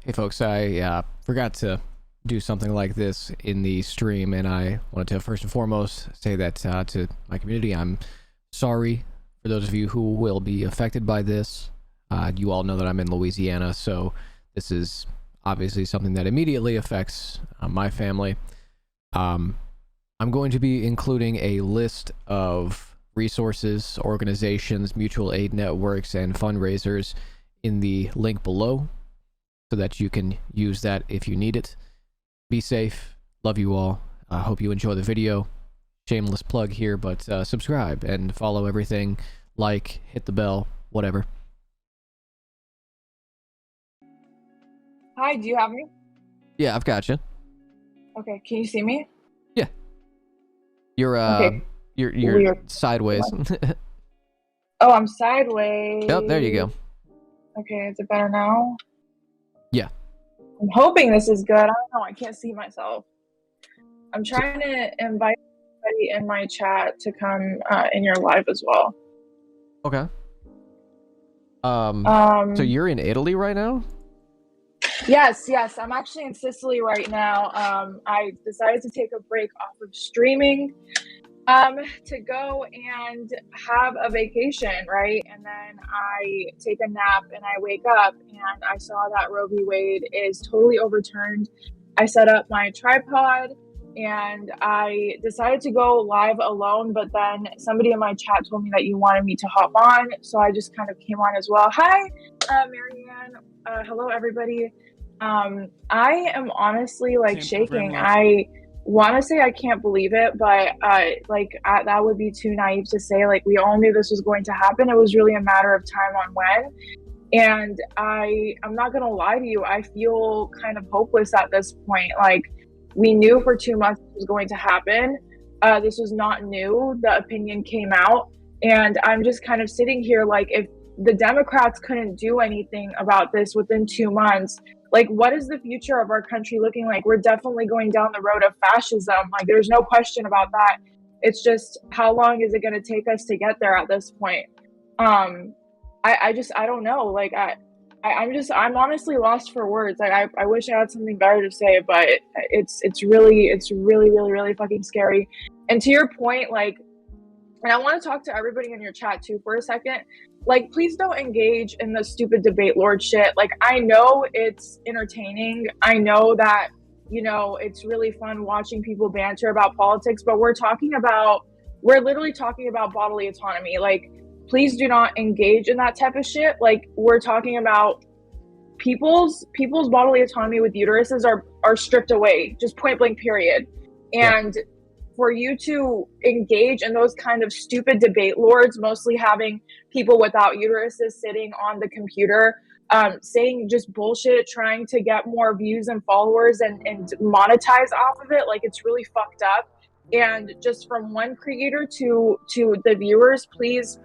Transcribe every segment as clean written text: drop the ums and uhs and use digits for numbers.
Hey folks, I forgot to do something like this in the stream, and I wanted to first and foremost say that to my community, I'm sorry for those of you who will be affected by this. You all know that I'm in Louisiana, so this is obviously something that immediately affects my family. I'm going to be including a list of resources, organizations, mutual aid networks, and fundraisers in the link below, so that you can use that if you need it. Be safe. Love you all. I hope you enjoy the video. Shameless plug here, but subscribe and follow everything. Like, hit the bell, whatever. Hi, do you have me? Yeah, I've got you. Okay, can you see me? Yeah. You're Okay. you're Weird. sideways. Oh, I'm sideways. Yep, there you go. Okay, is it better now? Yeah. I'm hoping this is good. I don't know. I can't see myself. I'm trying to invite everybody in my chat to come in your live as well. Okay. So you're in Italy right now? Yes. I'm actually in Sicily right now. I decided to take a break off of streaming to go and have a vacation, right? And then I take a nap and I wake up and I saw that Roe v. Wade is totally overturned. I set up my tripod and I decided to go live alone, but then somebody in my chat told me that you wanted me to hop on, so I just kind of came on as well. Hi, Marianne. Hello, everybody. I am honestly like shaking. I want to say I can't believe it, but that would be too naive to say. Like, we all knew this was going to happen. It was really a matter of time on when. And I'm not gonna lie to you, I feel kind of hopeless at this point. Like, we knew for 2 months it was going to happen. This was not new. The opinion came out, and I'm just kind of sitting here like, if the Democrats couldn't do anything about this within 2 months, like, what is the future of our country looking like? We're definitely going down the road of fascism. Like, there's no question about that. It's just, how long is it going to take us to get there at this point? I don't know. Like, I'm honestly lost for words. Like, I wish I had something better to say, but it's really fucking scary. And to your point, like, and I want to talk to everybody in your chat too for a second. Like, please don't engage in the stupid debate lord shit. Like, I know it's entertaining. I know that, you know, it's really fun watching people banter about politics, but we're literally talking about bodily autonomy. Like, please do not engage in that type of shit. Like, we're talking about people's bodily autonomy with uteruses are stripped away, just point blank, period. And for you to engage in those kind of stupid debate lords, mostly having people without uteruses sitting on the computer, saying just bullshit, trying to get more views and followers and monetize off of it, like, it's really fucked up. And just from one creator to the viewers, please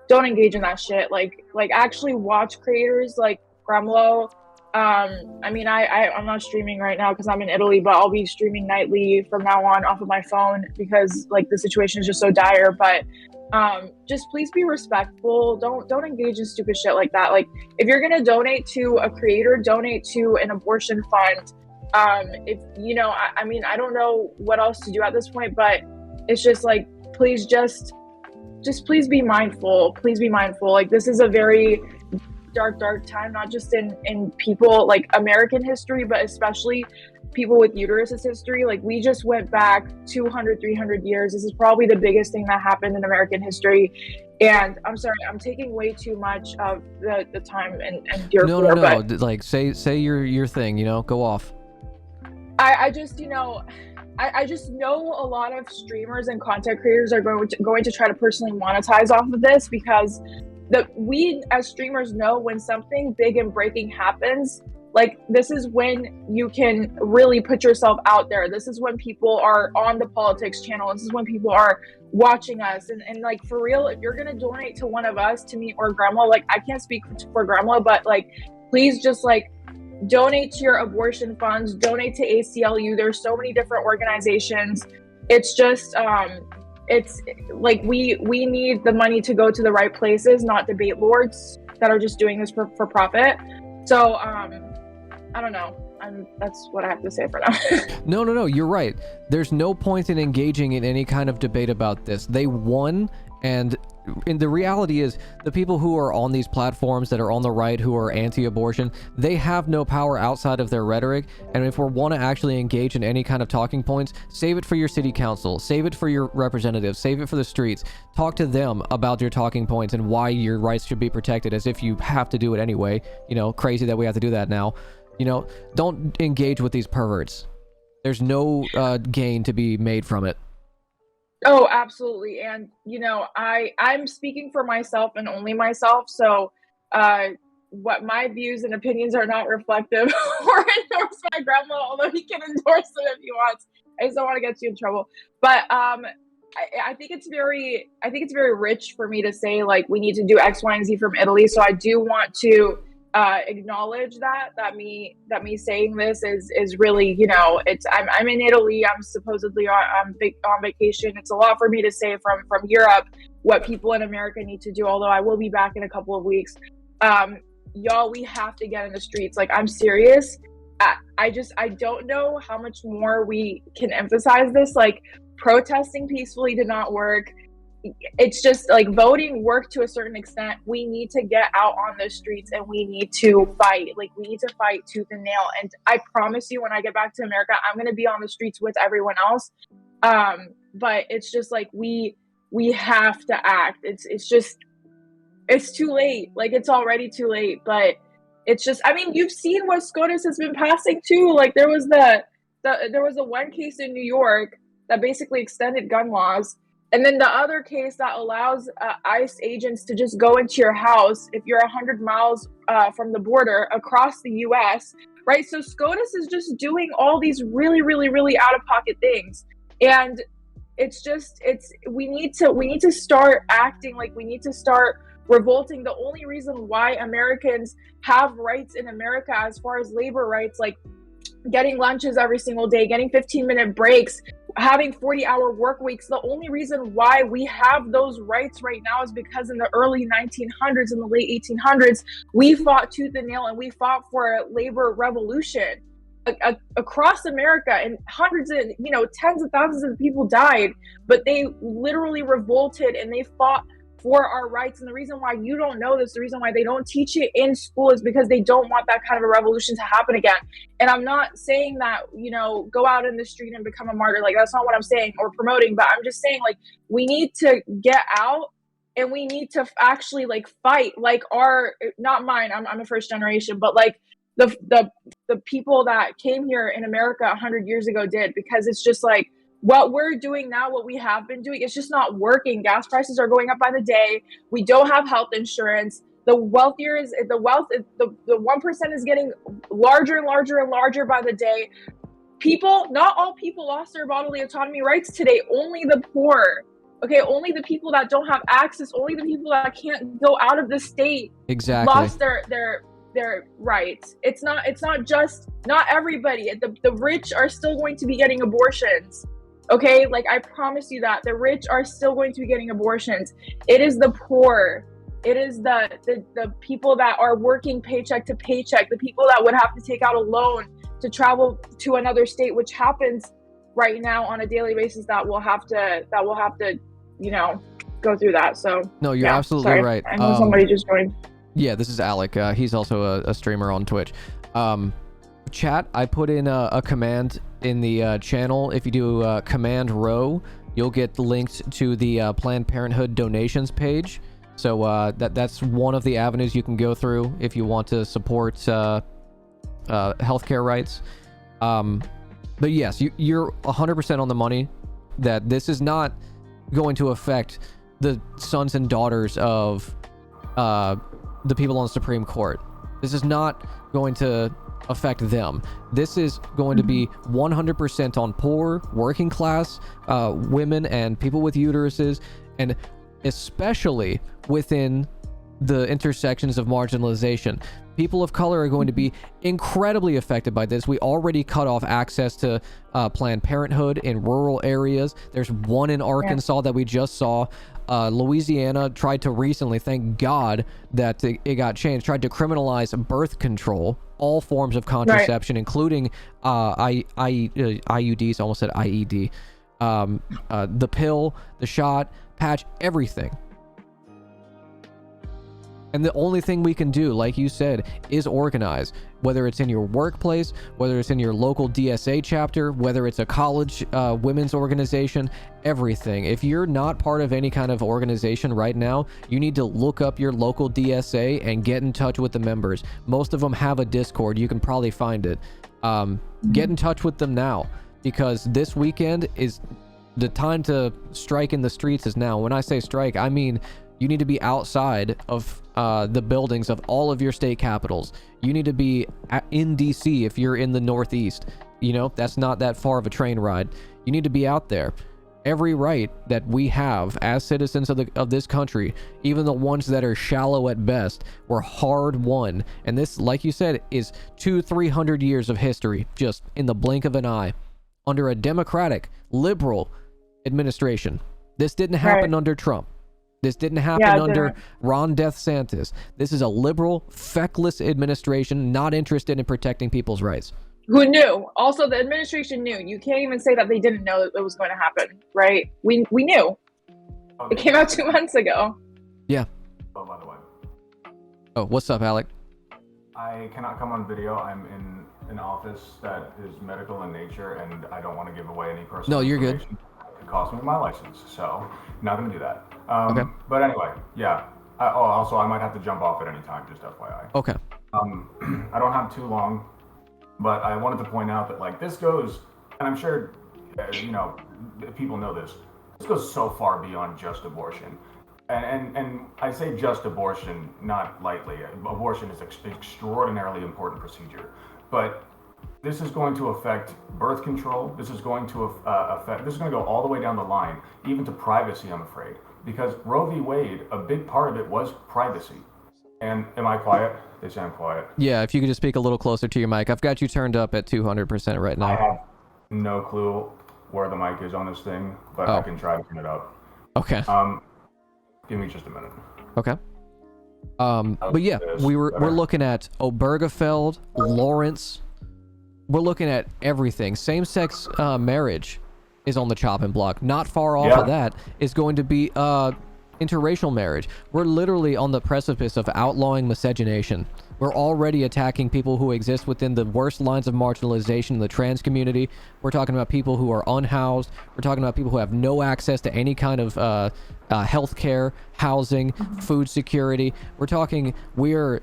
don't engage in that shit. Like actually watch creators like Gremloe. I mean, I'm not streaming right now because I'm in Italy, but I'll be streaming nightly from now on off of my phone because, like, the situation is just so dire. But just please be respectful. Don't engage in stupid shit like that. Like, if you're gonna donate to a creator, donate to an abortion fund. If you know, I mean, I don't know what else to do at this point, but it's just like, please just please be mindful. Please be mindful. Like, this is a very dark time, not just in people, like, American history, but especially people with uteruses history. Like, we just went back 200-300 years. This is probably the biggest thing that happened in American history. And I'm sorry, I'm taking way too much of the time and your No, but like, say your thing, you know, go off. I just, you know, I just know a lot of streamers and content creators are going to try to personally monetize off of this, because we as streamers know when something big and breaking happens, like, this is when you can really put yourself out there. This is when people are on the politics channel. This is when people are watching us. And like, for real, if you're going to donate to one of us, to me or Gremloe, like, I can't speak for Gremloe, but, like, please just, like, donate to your abortion funds, donate to ACLU. There's so many different organizations. It's just, it's like, we need the money to go to the right places, not debate lords that are just doing this for profit. So I don't know. That's what I have to say for now. No, you're right. There's no point in engaging in any kind of debate about this. They won, and the reality is the people who are on these platforms that are on the right, who are anti-abortion, they have no power outside of their rhetoric. And if we want to actually engage in any kind of talking points, save it for your city council, save it for your representatives, save it for the streets. Talk to them about your talking points and why your rights should be protected, as if you have to do it anyway. You know, crazy that we have to do that now. You know, don't engage with these perverts. There's no gain to be made from it. Oh, absolutely. And, you know, I'm speaking for myself and only myself. So what my views and opinions are not reflective or endorsed by Gremloe, although he can endorse it if he wants. I just don't want to get you in trouble. But I think it's very rich for me to say, like, we need to do X, Y, and Z from Italy. So I do want to acknowledge that me saying this is really, you know, it's I'm in Italy. I'm supposedly on vacation. It's a lot for me to say from Europe what people in America need to do. Although I will be back in a couple of weeks. Y'all, we have to get in the streets. Like, I'm serious. I don't know how much more we can emphasize this. Like, protesting peacefully did not work. It's just like voting worked to a certain extent. We need to get out on the streets and we need to fight. Like, we need to fight tooth and nail. And I promise you, when I get back to America, I'm going to be on the streets with everyone else. But it's just like, we have to act. It's too late. Like, it's already too late. But it's just, I mean, you've seen what SCOTUS has been passing too. Like, there was the one case in New York that basically extended gun laws. And then the other case that allows ICE agents to just go into your house if you're 100 miles from the border across the U.S., right? So SCOTUS is just doing all these really, really, really out-of-pocket things. And we need to start acting. Like, we need to start revolting. The only reason why Americans have rights in America as far as labor rights, like getting lunches every single day, getting 15-minute breaks, having 40-hour work weeks, the only reason why we have those rights right now is because in the early 1900s and the late 1800s, we fought tooth and nail and we fought for a labor revolution across America, and hundreds of, you know, tens of thousands of people died, but they literally revolted and they fought for our rights. And the reason why you don't know this, the reason why they don't teach it in school, is because they don't want that kind of a revolution to happen again. And I'm not saying that, you know, go out in the street and become a martyr. Like, that's not what I'm saying or promoting, but I'm just saying, like, we need to get out and we need to actually, like, fight, like, not mine, I'm a first generation, but like the people that came here in America 100 years ago did. Because it's just like, what we're doing now, what we have been doing, it's just not working. Gas prices are going up by the day. We don't have health insurance. The 1% is getting larger and larger and larger by the day. Not all people lost their bodily autonomy rights today. Only the poor. Okay, only the people that don't have access, only the people that can't go out of the state lost their rights. It's not everybody. The rich are still going to be getting abortions. Okay, like, I promise you that the rich are still going to be getting abortions. It is the poor. It is the people that are working paycheck to paycheck, the people that would have to take out a loan to travel to another state, which happens right now on a daily basis, that will have to, you know, go through that. So no, you're absolutely right. I know somebody just joined. Yeah, this is Alec. He's also a streamer on Twitch. Chat, I put in a command in the channel. If you do command row, you'll get linked to the Planned Parenthood donations page. So that's one of the avenues you can go through if you want to support healthcare rights. But yes, you're 100% on the money that this is not going to affect the sons and daughters of the people on the Supreme Court. This is not going to affect them. This is going to be 100% on poor, working class women and people with uteruses, and especially within the intersections of marginalization. People of color are going to be incredibly affected by this. We already cut off access to Planned Parenthood in rural areas. There's one in Arkansas that we just saw. Louisiana tried to recently, thank God that it got changed, tried to criminalize birth control, all forms of contraception, including IUDs, almost said IED, the pill, the shot, patch, everything. And the only thing we can do, like you said, is organize. Whether it's in your workplace, whether it's in your local DSA chapter, whether it's a college women's organization, everything. If you're not part of any kind of organization right now, you need to look up your local DSA and get in touch with the members. Most of them have a Discord. You can probably find it. Get in touch with them now, because this weekend is the time to strike in the streets is now. When I say strike, I mean you need to be outside of the buildings of all of your state capitals. You need to be in DC if you're in the Northeast. You know, that's not that far of a train ride. You need to be out there. Every right that we have as citizens of this country, even the ones that are shallow at best, were hard won. And this, like you said, is 200-300 years of history, just in the blink of an eye, under a democratic, liberal administration. This didn't happen under Trump. This didn't happen under Ron DeSantis. This is a liberal, feckless administration not interested in protecting people's rights. Who knew? Also, the administration knew. You can't even say that they didn't know that it was going to happen, right? We knew. It came out 2 months ago. Yeah. Oh, by the way. Oh, what's up, Alec? I cannot come on video. I'm in an office that is medical in nature, and I don't want to give away any personal No, you're good. information. It cost me my license, so not going to do that. Okay. But anyway, yeah. Also, I might have to jump off at any time, just FYI. Okay. I don't have too long, but I wanted to point out that, like, this goes, and I'm sure, you know, people know this goes so far beyond just abortion. And I say just abortion, not lightly. Abortion is an extraordinarily important procedure. But this is going to affect birth control. This is going to this is going to go all the way down the line, even to privacy, I'm afraid. Because Roe v. Wade, a big part of it was privacy. And am I quiet? They say I'm quiet. Yeah, if you could just speak a little closer to your mic. I've got you turned up at 200% right now. I have no clue where the mic is on this thing, but I can try to turn it up. Okay. Give me just a minute. Okay. But yeah, we're looking at Obergefell, Lawrence. We're looking at everything. Same-sex marriage is on the chopping block. Not far off of that is going to be interracial marriage. We're literally on the precipice of outlawing miscegenation. We're already attacking people who exist within the worst lines of marginalization in the trans community. We're talking about people who are unhoused. We're talking about people who have no access to any kind of health care, housing, food security. We're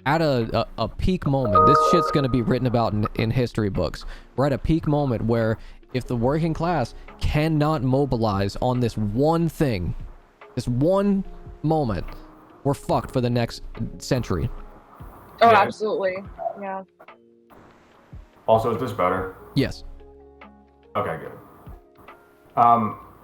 at a peak moment. This shit's going to be written about in history books. We're at a peak moment where if the working class cannot mobilize on this one thing, this one moment, we're fucked for the next century. Oh, absolutely. Yeah. Also, is this better? Yes. Okay, good.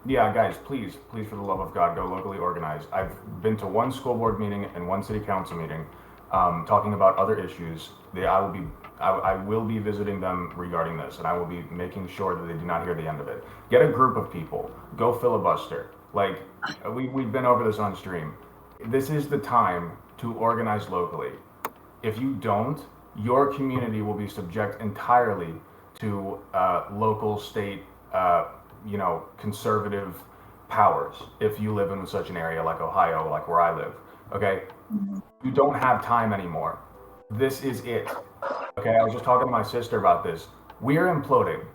Yeah, guys, please, for the love of God, go locally organize. I've been to one school board meeting and one city council meeting, talking about other issues. I will be visiting them regarding this, and I will be making sure that they do not hear the end of it. Get a group of people. Go filibuster. Like, we've been over this on stream. This is the time to organize locally. If you don't, your community will be subject entirely to local, state, conservative powers if you live in such an area like Ohio, like where I live, okay? You don't have time anymore. This is it, okay? I was just talking to my sister about this. We are imploding.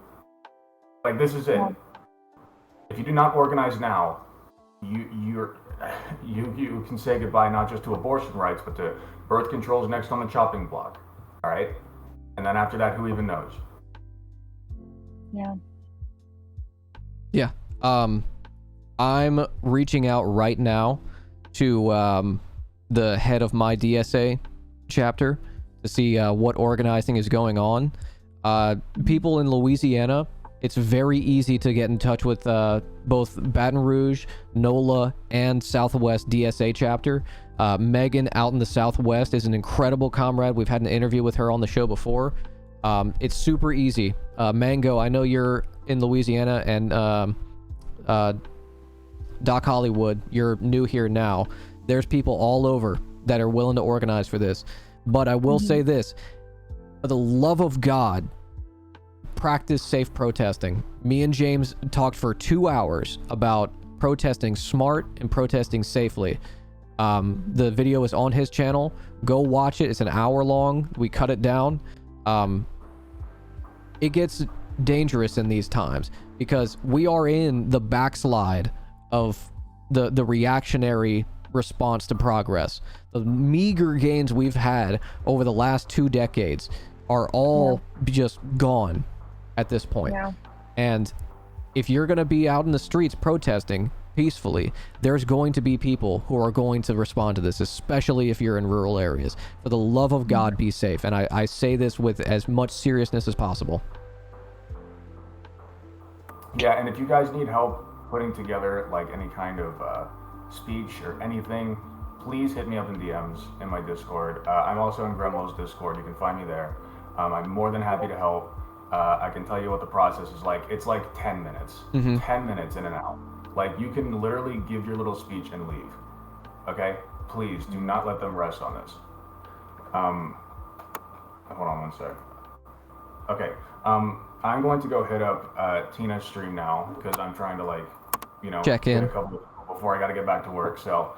Like, this is it. If you do not organize now, you can say goodbye not just to abortion rights, but to birth control is next on the chopping block, all right? And then after that, who even knows? Yeah. Yeah. I'm reaching out right now to the head of my DSA chapter to see what organizing is going on. People in Louisiana It's very easy to get in touch with both Baton Rouge, NOLA, and Southwest DSA chapter. Megan out in the Southwest is an incredible comrade. We've had an interview with her on the show before. It's super easy. Mango, I know you're in Louisiana, and Doc Hollywood, you're new here now. There's people all over that are willing to organize for this. But I will say this, for the love of God, practice safe protesting. Me and James talked for 2 hours about protesting smart and protesting safely. The video is on his channel. Go watch it. It's an hour long. We cut it down. It gets dangerous in these times because we are in the backslide of the reactionary response to progress. The meager gains we've had over the last 2 decades are all just gone at this point. And if you're going to be out in the streets protesting peacefully, there's going to be people who are going to respond to this, especially if you're in rural areas. For the love of God, be safe. And I say this with as much seriousness as possible. Yeah, and if you guys need help putting together like any kind of speech or anything, please hit me up in DMs in my Discord. I'm also in Gremloe's Discord. You can find me there. I'm more than happy to help. I can tell you what the process is like. It's like 10 minutes. 10 minutes in and out. Like, you can literally give your little speech and leave. Okay? Please do not let them rest on this. Hold on one sec. Okay. I'm going to go hit up Tina's stream now because I'm trying to, like, you know, check in a couple before I got to get back to work. So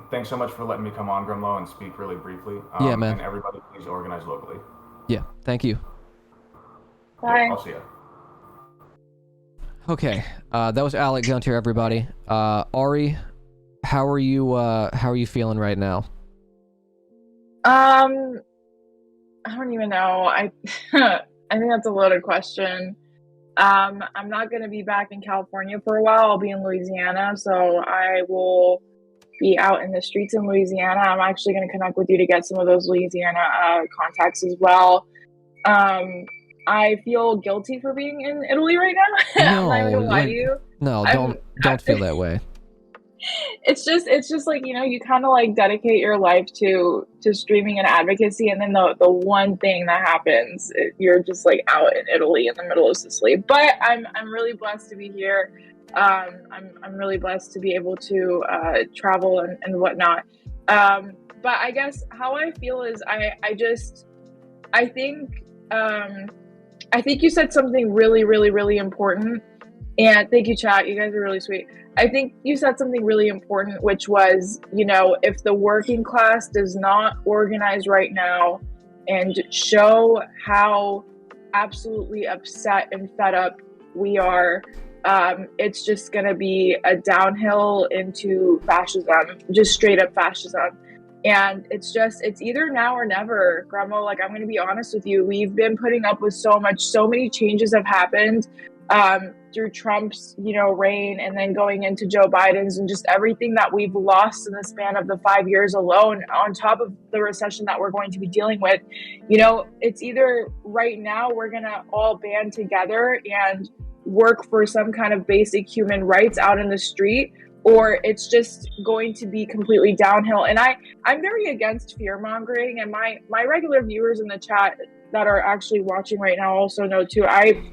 thanks so much for letting me come on, Gremloe, and speak really briefly. Yeah, man. And everybody, please organize locally. Yeah, thank you. Bye. Yeah, I'll see you. Okay, that was Alec Gunter, everybody. Ari, how are you feeling right now? I don't even know. I I think that's a loaded question. I'm not going to be back in California for a while. I'll be in Louisiana, so I will be out in the streets in Louisiana. I'm actually going to connect with you to get some of those Louisiana contacts as well. I feel guilty for being in Italy right now. No, I'm not even gonna lie to you. No, don't feel that way. It's just like, you know, you kind of like dedicate your life to streaming and advocacy, and then the one thing that happens, you're just like out in Italy in the middle of Sicily. But I'm really blessed to be here. I'm really blessed to be able to travel and whatnot. But I guess how I feel is I think you said something really, really, really important. And thank you, chat. You guys are really sweet. I think you said something really important, which was, you know, if the working class does not organize right now and show how absolutely upset and fed up we are, it's just going to be a downhill into fascism, just straight up fascism. And it's either now or never, Gremloe. Like, I'm going to be honest with you. We've been putting up with so many changes have happened through Trump's, you know, reign, and then going into Joe Biden's, and just everything that we've lost in the span of the 5 years alone, on top of the recession that we're going to be dealing with. You know, it's either right now we're going to all band together and work for some kind of basic human rights out in the street, or it's just going to be completely downhill. And I'm very against fear mongering, and my regular viewers in the chat that are actually watching right now also know too. I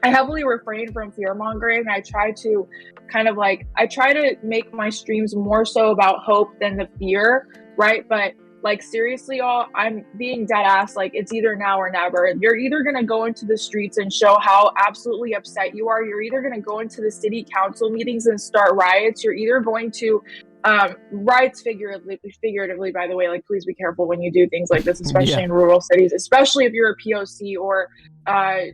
heavily refrain from fear mongering. I try to make my streams more so about hope than the fear, right? But like, seriously, y'all, I'm being dead ass. Like, it's either now or never. You're either going to go into the streets and show how absolutely upset you are. You're either going to go into the city council meetings and start riots. You're either going to riots figuratively, by the way. Like, please be careful when you do things like this, especially in rural cities, especially if you're a POC or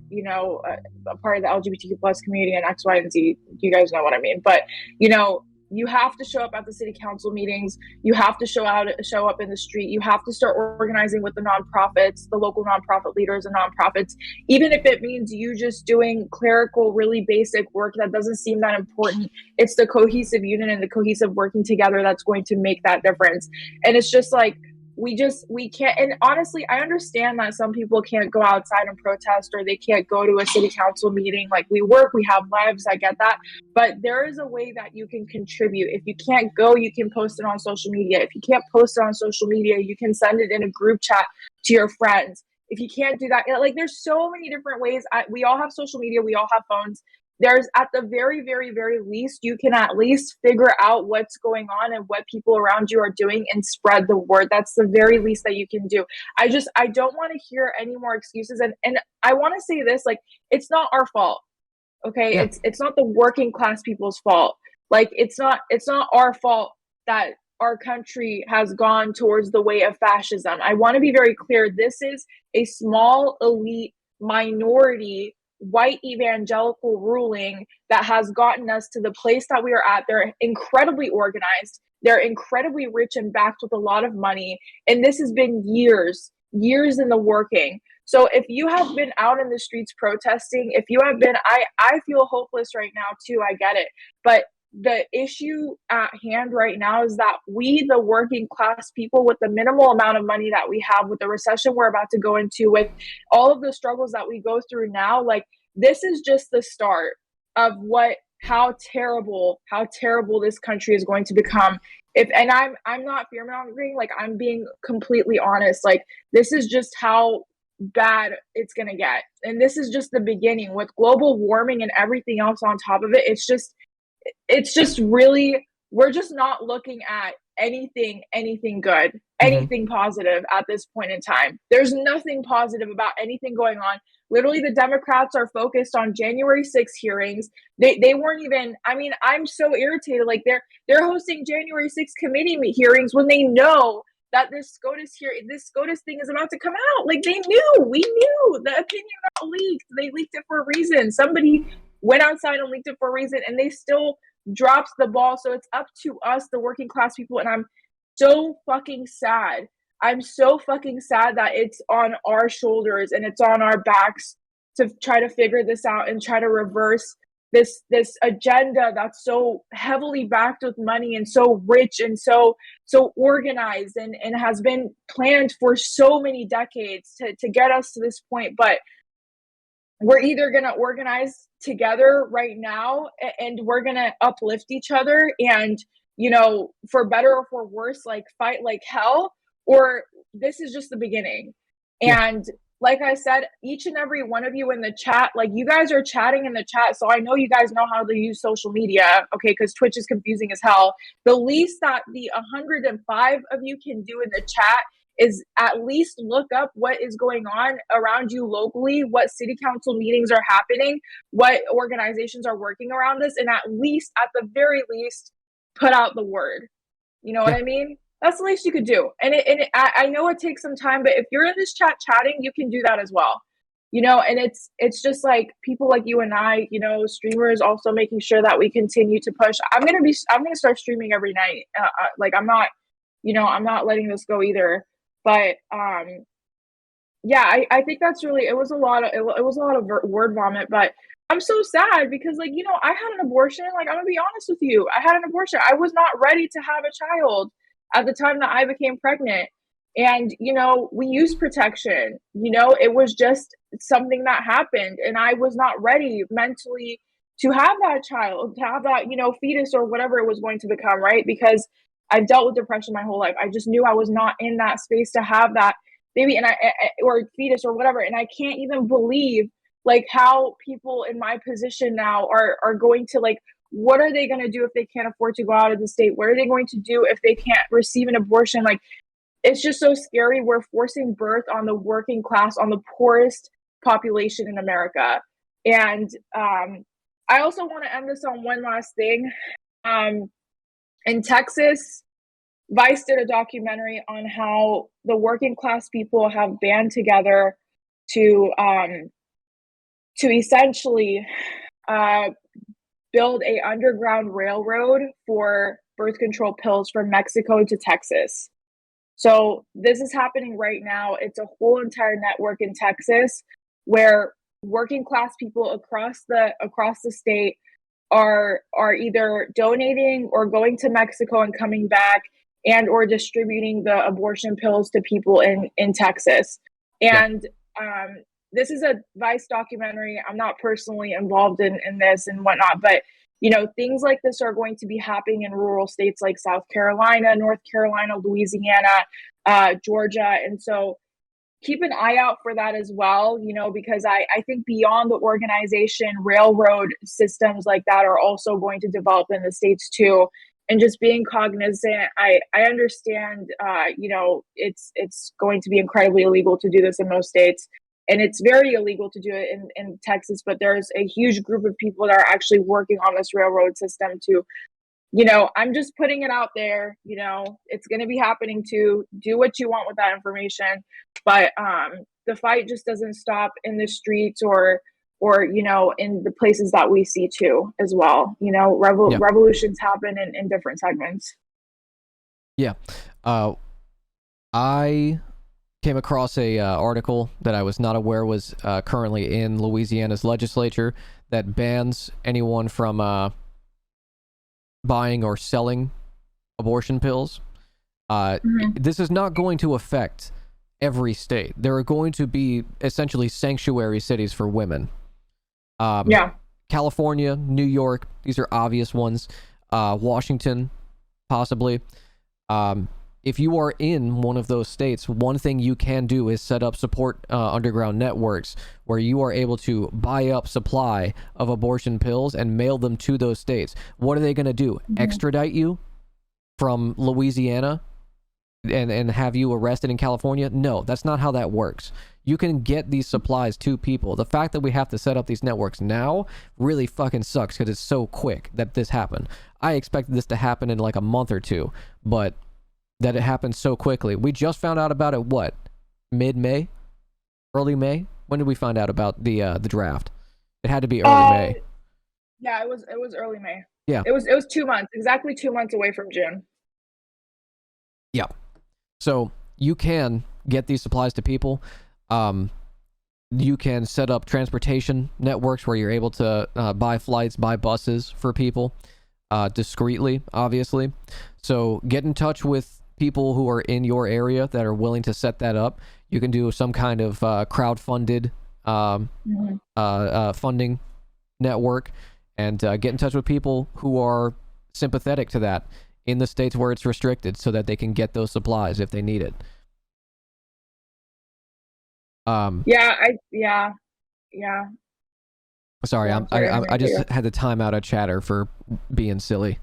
you know, a part of the LGBTQ plus community and X, Y, and Z. You guys know what I mean. But, you know, you have to show up at the city council meetings. You have to show up in the street. You have to start organizing with the nonprofits, the local nonprofit leaders and nonprofits, even if it means you just doing clerical, really basic work that doesn't seem that important. It's the cohesive unit and the cohesive working together that's going to make that difference. And it's just like, we can't. And honestly, I understand that some people can't go outside and protest, or they can't go to a city council meeting. Like, we work, we have lives, I get that, but there is a way that you can contribute. If you can't go, you can post it on social media. If you can't post it on social media, you can send it in a group chat to your friends. If you can't do that, like, there's so many different ways. We all have social media, we all have phones. There's, at the very, very, very least, you can at least figure out what's going on and what people around you are doing and spread the word. That's the very least that you can do. I don't want to hear any more excuses. And I want to say this, like, it's not our fault. Okay. Yeah. It's not the working class people's fault. Like, it's not our fault that our country has gone towards the way of fascism. I want to be very clear. This is a small elite minority white evangelical ruling that has gotten us to the place that we are at. They're incredibly organized. They're incredibly rich and backed with a lot of money. And this has been years in the working. So if you have been out in the streets protesting, if you have been, I feel hopeless right now too. I get it. But the issue at hand right now is that we, the working class people, with the minimal amount of money that we have, with the recession we're about to go into, with all of the struggles that we go through now, like, this is just the start of how terrible this country is going to become. And I'm not fear mongering, like, I'm being completely honest. Like, this is just how bad it's going to get. And this is just the beginning, with global warming and everything else on top of it. It's just really, we're just not looking at anything good, anything positive at this point in time. There's nothing positive about anything going on. Literally, the Democrats are focused on January 6th hearings. They weren't even, I mean, I'm so irritated. Like, they're hosting January 6th committee hearings when they know that this SCOTUS thing is about to come out. Like, we knew the opinion got leaked. They leaked it for a reason. Somebody went outside and leaked it for a reason, and they still dropped the ball. So it's up to us, the working class people. And I'm so fucking sad. I'm so fucking sad that it's on our shoulders and it's on our backs to try to figure this out and try to reverse this agenda that's so heavily backed with money and so rich and so organized and has been planned for so many decades to get us to this point. But we're either going to organize together right now and we're going to uplift each other and, you know, for better or for worse, like, fight like hell, or this is just the beginning. Yeah. And like I said, each and every one of you in the chat, like, you guys are chatting in the chat. So I know you guys know how to use social media, okay? Because Twitch is confusing as hell. The least that the 105 of you can do in the chat is at least look up what is going on around you locally, what city council meetings are happening, what organizations are working around this, and at the very least, put out the word. You know what I mean? That's the least you could do. And I know it takes some time, but if you're in this chat chatting, you can do that as well. You know, and it's just like people like you and I, you know, streamers, also making sure that we continue to push. I'm gonna start streaming every night. Like, I'm not letting this go either. But yeah, I think that's really, it was a lot of word vomit. But I'm so sad because, like, you know, I had an abortion. Like, I'm gonna be honest with you, I had an abortion. I was not ready to have a child at the time that I became pregnant. And, you know, we used protection. You know, it was just something that happened, and I was not ready mentally to have that child, to have that, you know, fetus or whatever it was going to become, right? Because I've dealt with depression my whole life. I just knew I was not in that space to have that baby, and or fetus or whatever. And I can't even believe, like, how people in my position now are going to, like, what are they going to do if they can't afford to go out of the state? What are they going to do if they can't receive an abortion? Like, it's just so scary. We're forcing birth on the working class, on the poorest population in America. And I also want to end this on one last thing. In Texas, Vice did a documentary on how the working class people have band together to essentially build a underground railroad for birth control pills from Mexico to Texas. So this is happening right now. It's a whole entire network in Texas where working class people across the state are either donating or going to Mexico and coming back and or distributing the abortion pills to people in Texas. And this is a Vice documentary. I'm not personally involved in this and whatnot, but things like this are going to be happening in rural states like South Carolina, North Carolina, Louisiana, Georgia. And so keep an eye out for that as well, because I think beyond the organization, railroad systems like that are also going to develop in the States too. And just being cognizant, I understand, it's going to be incredibly illegal to do this in most states. And it's very illegal to do it in Texas, but there's a huge group of people that are actually working on this railroad system to, I'm just putting it out there, it's going to be happening too. Do what you want with that information. But the fight just doesn't stop in the streets or in the places that we see too as well. Revolutions happen in different segments. Yeah. I came across a article that I was not aware was currently in Louisiana's legislature that bans anyone from buying or selling abortion pills. This is not going to affect every state. There are going to be essentially sanctuary cities for women. California, New York, these are obvious ones. Washington, possibly. If you are in one of those states, one thing you can do is set up support underground networks where you are able to buy up supply of abortion pills and mail them to those states. What are they going to do? Extradite you from Louisiana and have you arrested in California? No, that's not how that works. You can get these supplies to people. The fact that we have to set up these networks now really fucking sucks because it's so quick that this happened. I expected this to happen in like a month or two, but that it happened so quickly. We just found out about it, what? Mid-May? Early May? When did we find out about the draft? It had to be early May. Yeah, it was early May. Yeah. It was 2 months, exactly 2 months away from June. Yeah. So you can get these supplies to people. You can set up transportation networks where you're able to buy flights, buy buses for people discreetly, obviously. So get in touch with people who are in your area that are willing to set that up. You can do some kind of crowd-funded funding network and get in touch with people who are sympathetic to that in the states where it's restricted so that they can get those supplies if they need it. Yeah. Sorry, I just had to time out a chatter for being silly.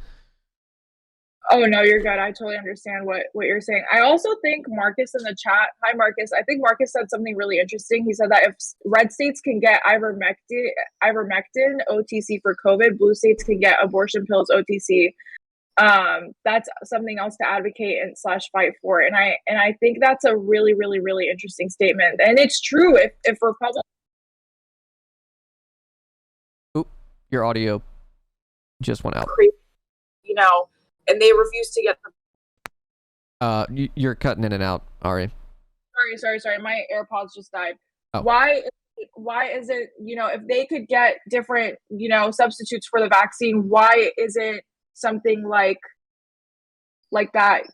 Oh no, you're good. I totally understand what you're saying. I also think Marcus in the chat. Hi, Marcus. I think Marcus said something really interesting. He said that if red states can get ivermectin OTC for COVID, blue states can get abortion pills OTC. That's something else to advocate and / fight for. And I think that's a really, really, really interesting statement. And it's true. If Republicans. Oop, your audio just went out. And they refuse to get them. You're cutting in and out, Ari. Sorry. My AirPods just died. Oh. Why is it, if they could get different, substitutes for the vaccine, why isn't something like that?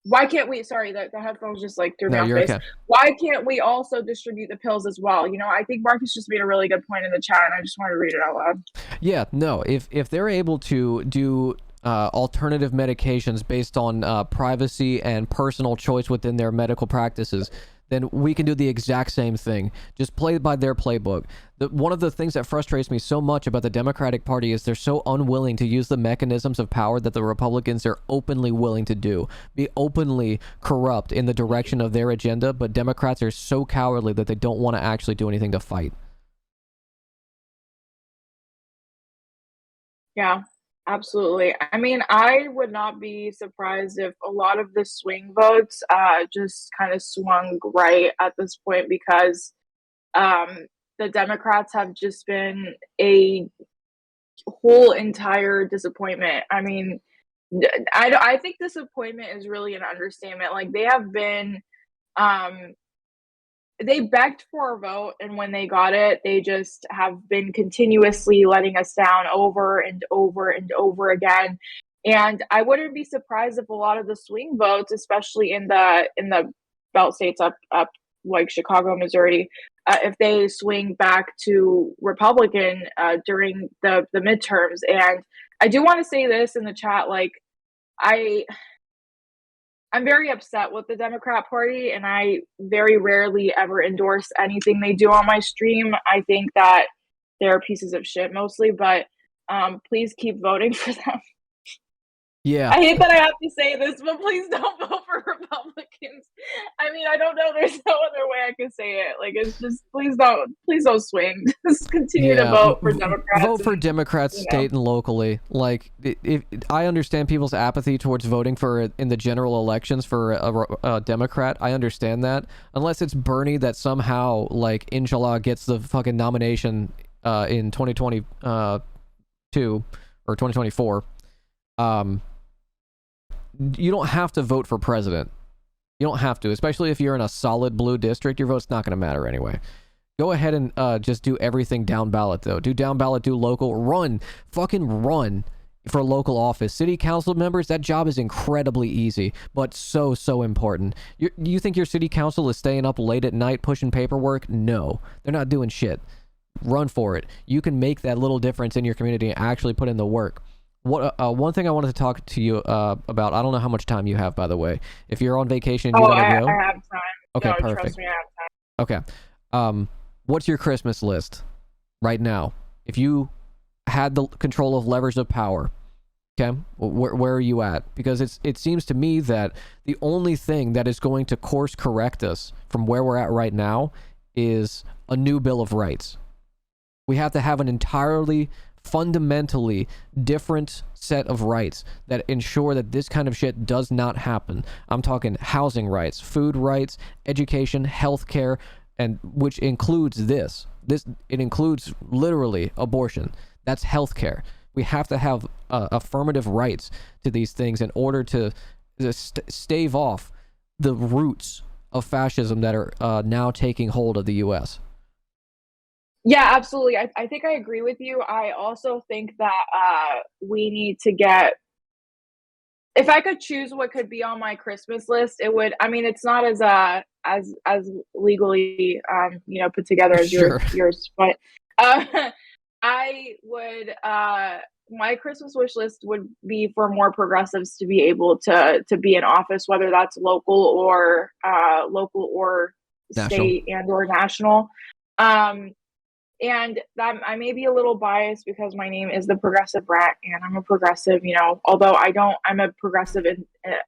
Why can't we, the headphones just threw me off base. Okay. Why can't we also distribute the pills as well? I think Marcus just made a really good point in the chat and I just wanted to read it out loud. Yeah, no, if they're able to do alternative medications based on privacy and personal choice within their medical practices, then we can do the exact same thing. Just play by their playbook. One of the things that frustrates me so much about the Democratic Party is they're so unwilling to use the mechanisms of power that the Republicans are openly willing to do. Be openly corrupt in the direction of their agenda, but Democrats are so cowardly that they don't want to actually do anything to fight. Yeah. Absolutely. I mean, I would not be surprised if a lot of the swing votes just kind of swung right at this point because the Democrats have just been a whole entire disappointment. I mean, I think disappointment is really an understatement. Like they have been they begged for a vote, and when they got it, they just have been continuously letting us down over and over and over again. And I wouldn't be surprised if a lot of the swing votes, especially in the belt states up like Chicago, Missouri, if they swing back to Republican during the midterms. And I do want to say this in the chat, like I'm very upset with the Democrat Party, and I very rarely ever endorse anything they do on my stream. I think that they're pieces of shit mostly, but please keep voting for them. Yeah. I hate that I have to say this, but please don't vote for Republicans. I mean, I don't know. There's no other way I can say it. Like, it's just please don't swing. Just continue to vote for Democrats. Vote for Democrats state and locally. Like, I understand people's apathy towards voting for in the general elections for a Democrat. I understand that, unless it's Bernie that somehow, like, inshallah, gets the fucking nomination in 2022 or 2024. You don't have to vote for president. You don't have to, especially if you're in a solid blue district. Your vote's not going to matter anyway. Go ahead and just do everything down ballot, though. Do down ballot, do local. Fucking run for local office. City council members, that job is incredibly easy, but so important. You think your city council is staying up late at night pushing paperwork? No, they're not doing shit. Run for it. You can make that little difference in your community and actually put in the work. What one thing I wanted to talk to you about, I don't know how much time you have, by the way. If you're on vacation, you gotta go. I have time. Okay, no, perfect. Trust me, I have time. Okay. What's your Christmas list right now? If you had the control of levers of power, okay, where are you at? Because it seems to me that the only thing that is going to course correct us from where we're at right now is a new Bill of Rights. We have to have an entirely fundamentally different set of rights that ensure that this kind of shit does not happen. I'm talking housing rights, food rights, education, healthcare, and which includes this. It includes literally abortion. That's healthcare. We have to have affirmative rights to these things in order to stave off the roots of fascism that are now taking hold of the U.S. Yeah, absolutely. I think I agree with you. I also think that we need to get, if I could choose what could be on my Christmas list, it would, I mean, it's not as legally put together as yours, but I would my Christmas wish list would be for more progressives to be able to be in office, whether that's local or state and or national. And that I may be a little biased because my name is the Progressive Brat, and I'm a progressive, although I'm a progressive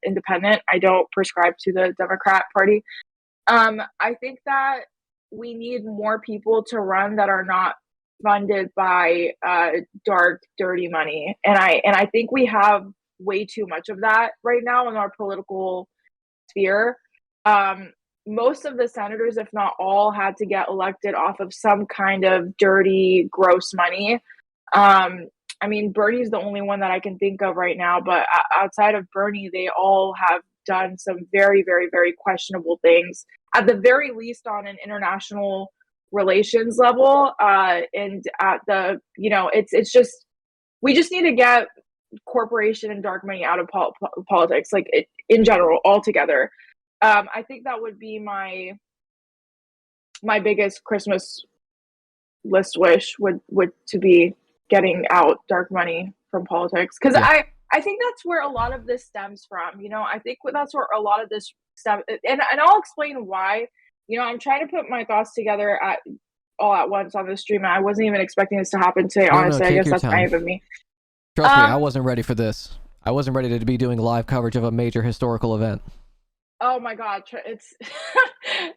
independent. I don't prescribe to the Democrat Party. I think that we need more people to run that are not funded by dark, dirty money. And I think we have way too much of that right now in our political sphere. Most of the senators, if not all, had to get elected off of some kind of dirty, gross money. I mean, Bernie's the only one that I can think of right now, but outside of Bernie, they all have done some very, very, very questionable things, at the very least on an international relations level. And at the, it's just, we just need to get corporation and dark money out of politics, like in general, altogether. I think that would be my biggest Christmas list wish would to be getting out dark money from politics, because I think that's where a lot of this stems from. I think that's where a lot of this stuff, and I'll explain why. I'm trying to put my thoughts together all at once on the stream, and I wasn't even expecting this to happen today. Honestly, I guess that's naive of me. Trust me, I wasn't ready for this. I wasn't ready to be doing live coverage of a major historical event. Oh my god, it's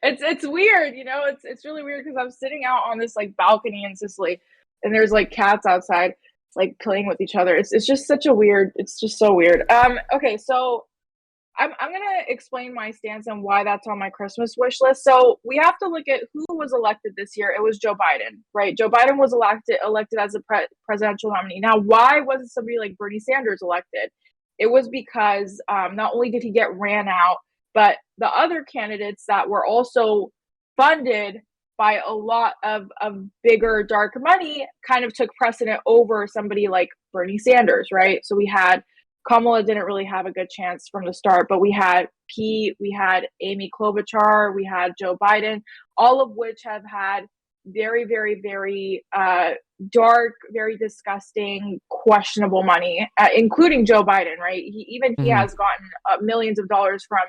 it's weird, it's really weird because I'm sitting out on this like balcony in Sicily, and there's like cats outside like playing with each other. It's just such a weird, it's just so weird. Okay, so I'm gonna explain my stance on why that's on my Christmas wish list. So we have to look at who was elected this year. It was Joe Biden, right? Joe Biden was elected as a presidential nominee. Now, why wasn't somebody like Bernie Sanders elected? It was because not only did he get ran out, but the other candidates that were also funded by a lot of bigger, dark money kind of took precedent over somebody like Bernie Sanders, right? So we had Kamala didn't really have a good chance from the start, but we had Pete, we had Amy Klobuchar, we had Joe Biden, all of which have had very, very, very dark, very disgusting, questionable money, including Joe Biden, right? He has gotten millions of dollars from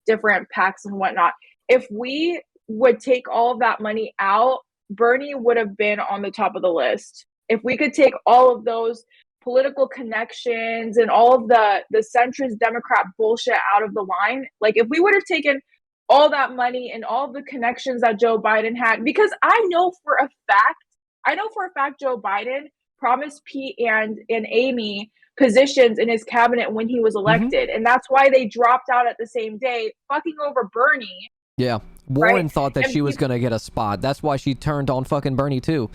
different PACs and whatnot. If we would take all of that money out, Bernie would have been on the top of the list. If we could take all of those political connections and all of the centrist Democrat bullshit out of the line, like if we would have taken all that money and all the connections that Joe Biden had, because I know for a fact Joe Biden promised Pete and Amy positions in his cabinet when he was elected. And that's why they dropped out at the same day, fucking over Bernie. Yeah. Warren right? thought that she was going to get a spot. That's why she turned on fucking Bernie too.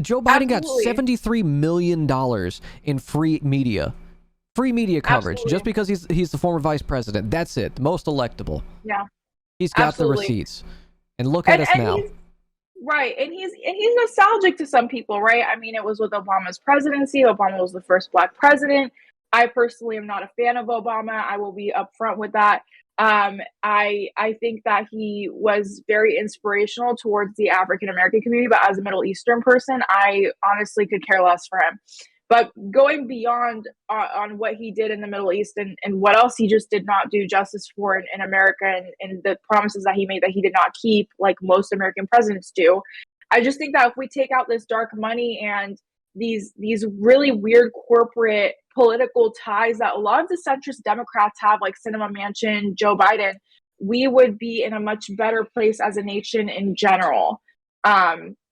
Joe Biden Absolutely. got $73 million in free media coverage. Absolutely. Just because he's the former vice president. That's it. The most electable. Yeah. He's got Absolutely. the receipts. And look at us now. Right. And he's nostalgic to some people, right? I mean, it was with Obama's presidency. Obama was the first Black president. I personally am not a fan of Obama. I will be upfront with that. I think that he was very inspirational towards the African American community, but as a Middle Eastern person, I honestly could care less for him. But going beyond on what he did in the Middle East and what else he just did not do justice for in America and the promises that he made that he did not keep, like most American presidents do, I just think that if we take out this dark money and these really weird corporate political ties that a lot of the centrist Democrats have, like Cinema Manchin, Joe Biden, we would be in a much better place as a nation in general.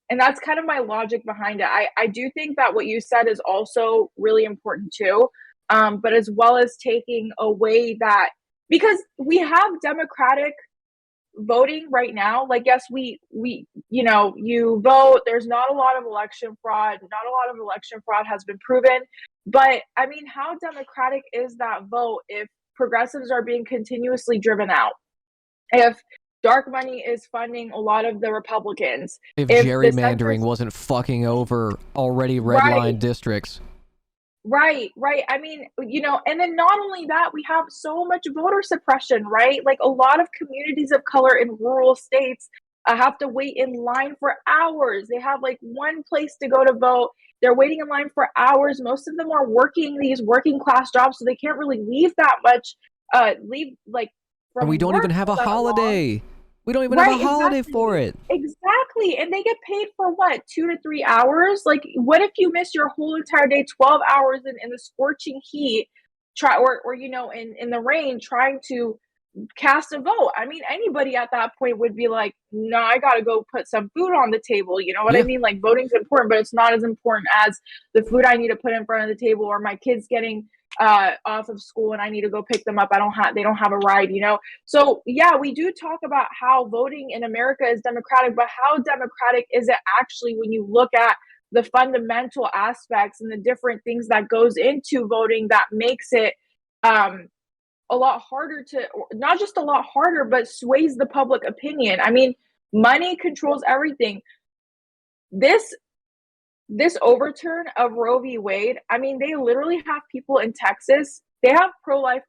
And that's kind of my logic behind it. I do think that what you said is also really important too. But as well as taking away that, because we have democratic voting right now, like, yes, we you vote, there's not a lot of election fraud, has been proven. But I mean, how democratic is that vote if progressives are being continuously driven out? If dark money is funding a lot of the Republicans. If gerrymandering wasn't fucking over already redlined districts. Right. I mean, and then not only that, we have so much voter suppression, right? Like a lot of communities of color in rural states have to wait in line for hours. They have like one place to go to vote. They're waiting in line for hours. Most of them are working these working class jobs, so they can't really leave that much, and we don't even have a holiday. We don't even have a holiday for it. Exactly. And they get paid for what, 2 to 3 hours? Like, what if you miss your whole entire day, 12 hours in the scorching heat, or in the rain, trying to cast a vote? I mean, anybody at that point would be like, no, I got to go put some food on the table. You know what I mean? Like, voting's important, but it's not as important as the food I need to put in front of the table, or my kids getting off of school and I need to go pick them up. They don't have a ride, So yeah, we do talk about how voting in America is democratic, but how democratic is it actually when you look at the fundamental aspects and the different things that goes into voting that makes it a lot harder not just a lot harder, but sways the public opinion. I mean, money controls everything. This overturn of Roe v. Wade, I mean, they literally have people in Texas. They have pro-life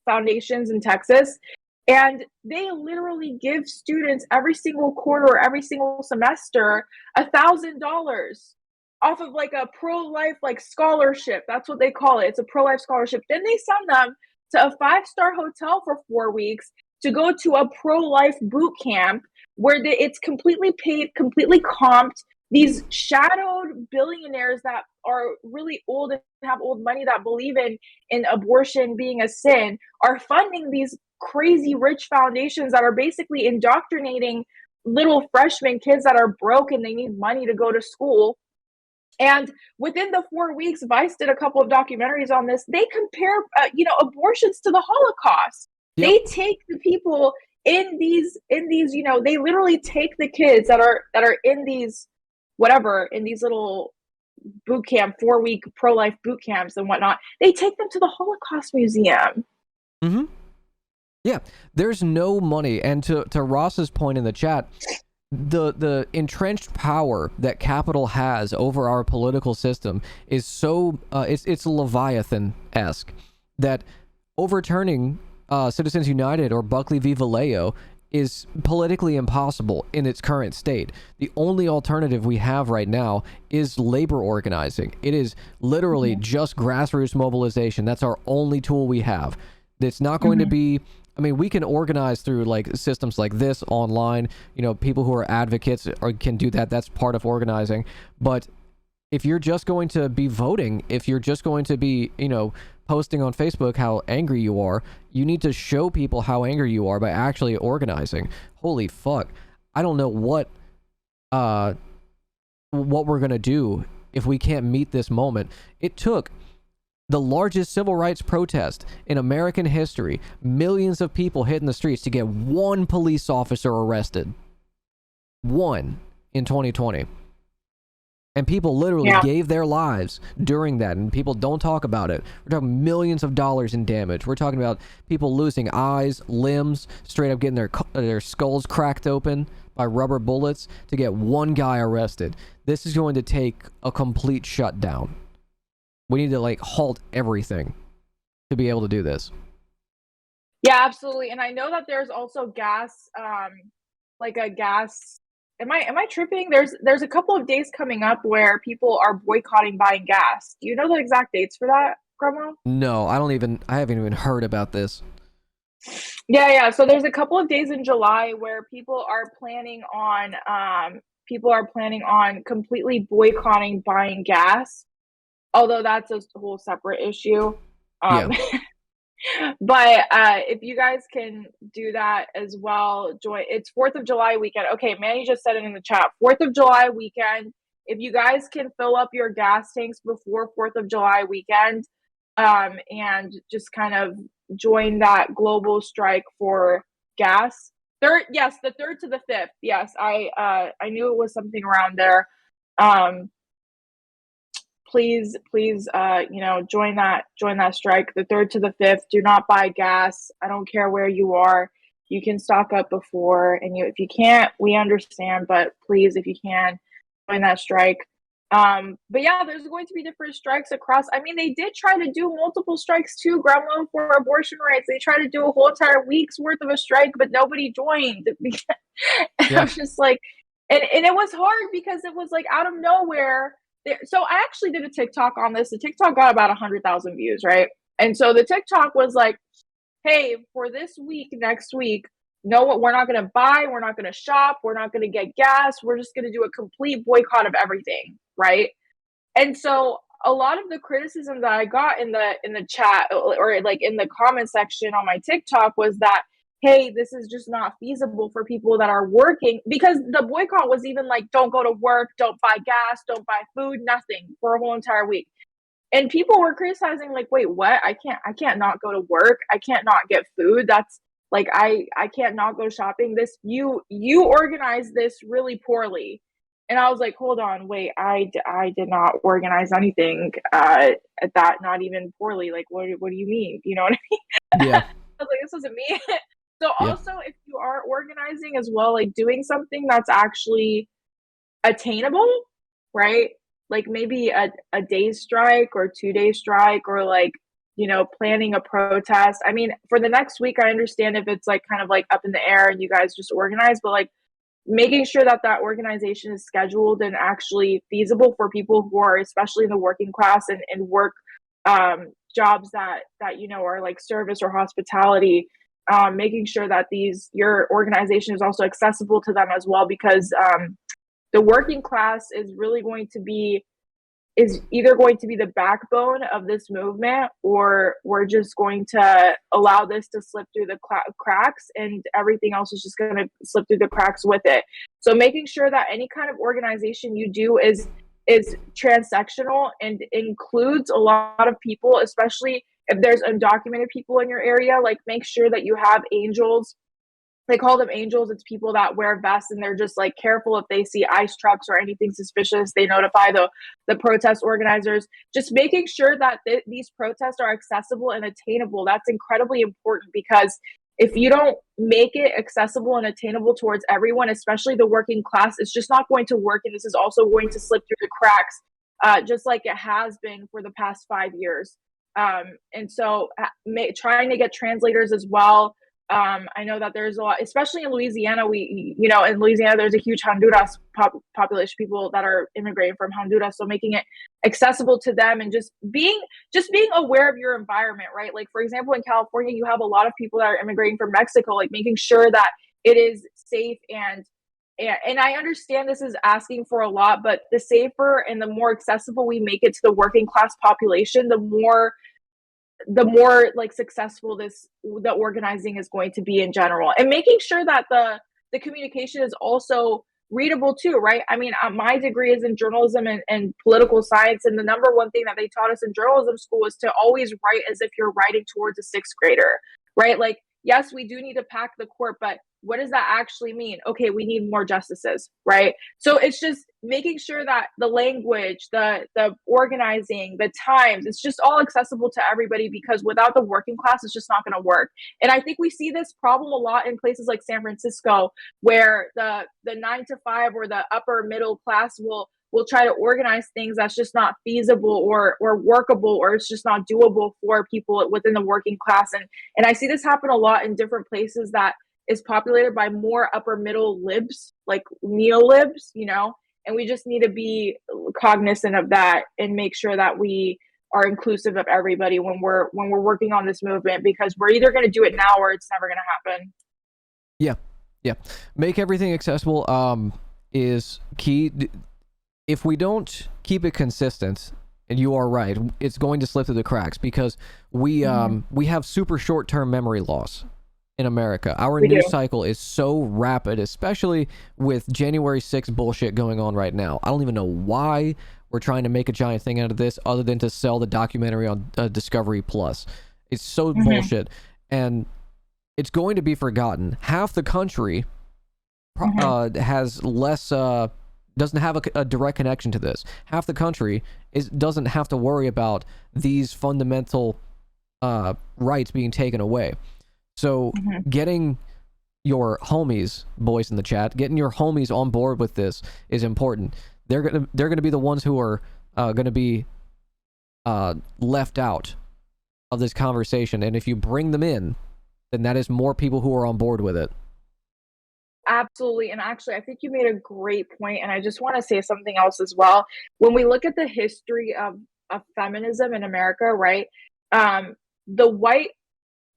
foundations in Texas, and they literally give students every single quarter or every single semester $1,000 off of like a pro-life scholarship. That's what they call it. It's a pro-life scholarship. Then they send them to a 5-star hotel for 4 weeks to go to a pro-life boot camp where it's completely paid, completely comped. These shadowed billionaires that are really old and have old money that believe in abortion being a sin are funding these crazy rich foundations that are basically indoctrinating little freshman kids that are broke and they need money to go to school. And within the 4 weeks, Vice did a couple of documentaries on this. They compare, abortions to the Holocaust. Yep. They take the people in these, they literally take the kids that are in these, in these little boot camp, 4-week pro-life boot camps and whatnot. They take them to the Holocaust Museum. Mm-hmm. Yeah, there's no money. And to Ross's point in the chat, the entrenched power that capital has over our political system is so it's Leviathan-esque that overturning Citizens United or Buckley v. Vallejo is politically impossible in its current state. The only alternative we have right now is labor organizing. It is literally just grassroots mobilization. That's our only tool we have. It's not going to be, I mean, we can organize through like systems like this online, you know, people who are advocates can do that. That's part of organizing. But if you're just going to be voting, if you're just going to be, you know, posting on Facebook how angry you are, you need to show people how angry you are by actually organizing. Holy fuck. I don't know what we're going to do if we can't meet this moment. It took the largest civil rights protest in American history, millions of people hitting the streets to get one police officer arrested. One in 2020. And people literally gave their lives during that, and people don't talk about it. We're talking millions of dollars in damage. We're talking about people losing eyes, limbs, straight up getting their skulls cracked open by rubber bullets to get one guy arrested. This is going to take a complete shutdown. We need to like halt everything to be able to do this. Yeah, absolutely. And I know that there's also gas, like a gas. Am I tripping? There's a couple of days coming up where people are boycotting buying gas. Do you know the exact dates for that, Gremloe? No, I haven't even heard about this. Yeah. So there's a couple of days in July where people are planning on completely boycotting buying gas. Although that's a whole separate issue. But if you guys can do that as well, join. It's 4th of July weekend. Okay, Manny just said it in the chat. 4th of July weekend. If you guys can fill up your gas tanks before 4th of July weekend, and just kind of join that global strike for gas. The 3rd to the 5th. Yes, I knew it was something around there. Please, join that strike, the 3rd to the 5th. Do not buy gas. I don't care where you are. You can stock up before, and if you can't, we understand, but please, if you can, join that strike. But yeah, there's going to be different strikes across. I mean, they did try to do multiple strikes too, Gremloe, for abortion rights. They tried to do a whole entire week's worth of a strike, but nobody joined. I was just like, and it was hard because it was like out of nowhere. So I actually did a TikTok on this. The TikTok got about 100,000 views, right? And so the TikTok was like, hey, for this week, next week, we're not going to buy, we're not going to shop, we're not going to get gas, we're just going to do a complete boycott of everything, right? And so a lot of the criticism that I got in the chat or like in the comment section on my TikTok was that, hey, this is just not feasible for people that are working, because the boycott was even like, don't go to work, don't buy gas, don't buy food, nothing for a whole entire week. And people were criticizing like, wait, what? I can't not go to work. I can't not get food. That's like, I can't not go shopping. This, you organized this really poorly. And I was like, hold on, wait, I did not organize anything at that, not even poorly. Like, what do you mean? You know what I mean? Yeah. I was like, this wasn't me. So also, if you are organizing as well, like doing something that's actually attainable, right? Like maybe a day's strike or 2-day strike, or like, planning a protest. I mean, for the next week, I understand if it's like kind of like up in the air and you guys just organize, but like making sure that organization is scheduled and actually feasible for people who are especially in the working class and work jobs that are like service or hospitality. Making sure that your organization is also accessible to them as well, because the working class is either going to be the backbone of this movement, or we're just going to allow this to slip through the cracks, and everything else is just going to slip through the cracks with it. So making sure that any kind of organization you do is transsectional and includes a lot of people, especially if there's undocumented people in your area. Like, make sure that you have angels. They call them angels. It's people that wear vests, and they're just like careful if they see ICE trucks or anything suspicious. They notify the protest organizers. Just making sure that these protests are accessible and attainable. That's incredibly important, because if you don't make it accessible and attainable towards everyone, especially the working class, it's just not going to work. And this is also going to slip through the cracks, just like it has been for the past 5 years. And so trying to get translators as well. I know that there's a lot, especially in Louisiana. In Louisiana, there's a huge Honduras population, people that are immigrating from Honduras. So making it accessible to them and just being aware of your environment, right? Like, for example, in California, you have a lot of people that are immigrating from Mexico, like making sure that it is safe and I understand this is asking for a lot, but the safer and the more accessible we make it to the working class population, the more like successful the organizing is going to be in general, and making sure that the communication is also readable too, right? I mean, my degree is in journalism and political science, and the number one thing that they taught us in journalism school is to always write as if you're writing towards a sixth grader, right? Like, yes, we do need to pack the court, but what does that actually mean? Okay, we need more justices, right? So it's just making sure that the language, the organizing, the times, it's just all accessible to everybody, because without the working class, it's just not going to work. And I think we see this problem a lot in places like San Francisco, where the 9 to 5 or the upper middle class will try to organize things that's just not feasible or workable, or it's just not doable for people within the working class. And I see this happen a lot in different places that is populated by more upper middle libs, like neo-libs, and we just need to be cognizant of that and make sure that we are inclusive of everybody when we're working on this movement, because we're either going to do it now or it's never going to happen. Yeah. Make everything accessible is key. If we don't keep it consistent, and you are right, it's going to slip through the cracks, because we have super short-term memory loss in America. Our news cycle is so rapid, especially with January 6th bullshit going on right now. I don't even know why we're trying to make a giant thing out of this, other than to sell the documentary on Discovery Plus. It's so bullshit, and it's going to be forgotten. Half the country has less, doesn't have a direct connection to this. Half the country doesn't have to worry about these fundamental rights being taken away. So getting your homies, boys in the chat, getting your homies on board with this is important. They're gonna be the ones who are gonna be left out of this conversation, and if you bring them in, then that is more people who are on board with it. Absolutely. And actually, I think you made a great point, and I just want to say something else as well. When we look at the history of feminism in America, right?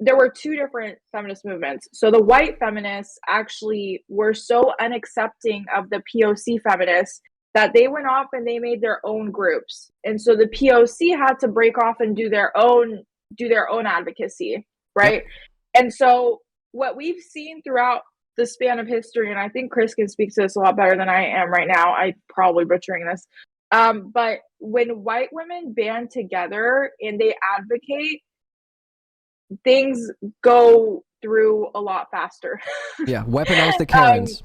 There were two different feminist movements. So the white feminists actually were so unaccepting of the POC feminists that they went off and they made their own groups. And so the POC had to break off and do their own advocacy, right? Yep. And so what we've seen throughout the span of history, and I think Chris can speak to this a lot better than I am right now, I'm probably butchering this, but when white women band together and they advocate, things go through a lot faster. Yeah, weaponize the Karens.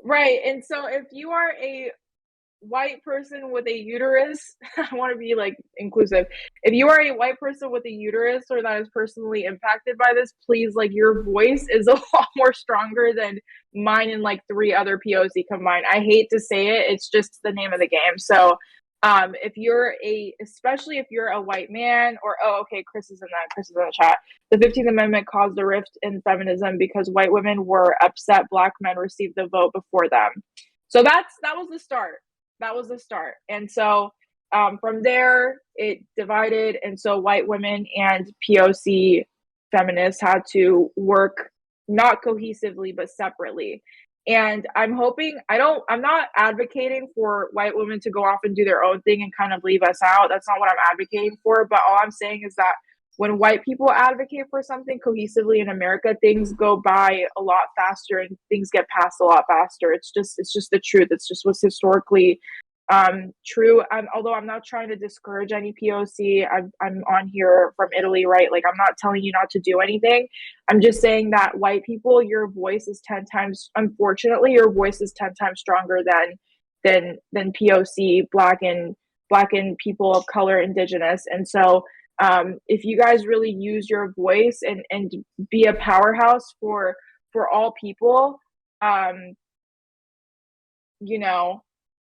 Right. And so if you are a white person with a uterus, I want to be like inclusive. If you are a white person with a uterus or that is personally impacted by this, please, like, your voice is a lot more stronger than mine and like 3 other POC combined. I hate to say it, it's just the name of the game. So especially if you're a white man, or Chris is in the chat. The 15th Amendment caused a rift in feminism because white women were upset black men received the vote before them. So that was the start. That was the start. And so from there it divided, and so white women and POC feminists had to work not cohesively but separately. And I'm hoping, I'm not advocating for white women to go off and do their own thing and kind of leave us out. That's not what I'm advocating for. But all I'm saying is that when white people advocate for something cohesively in America, things go by a lot faster and things get passed a lot faster. It's just the truth. It's just what's historically true. Although I'm not trying to discourage any POC. I'm on here from Italy, right? Like, I'm not telling you not to do anything. I'm just saying that white people, your voice is 10 times, unfortunately, your voice is 10 times stronger than POC, black and people of color, indigenous. And so If you guys really use your voice and be a powerhouse for all people, you know,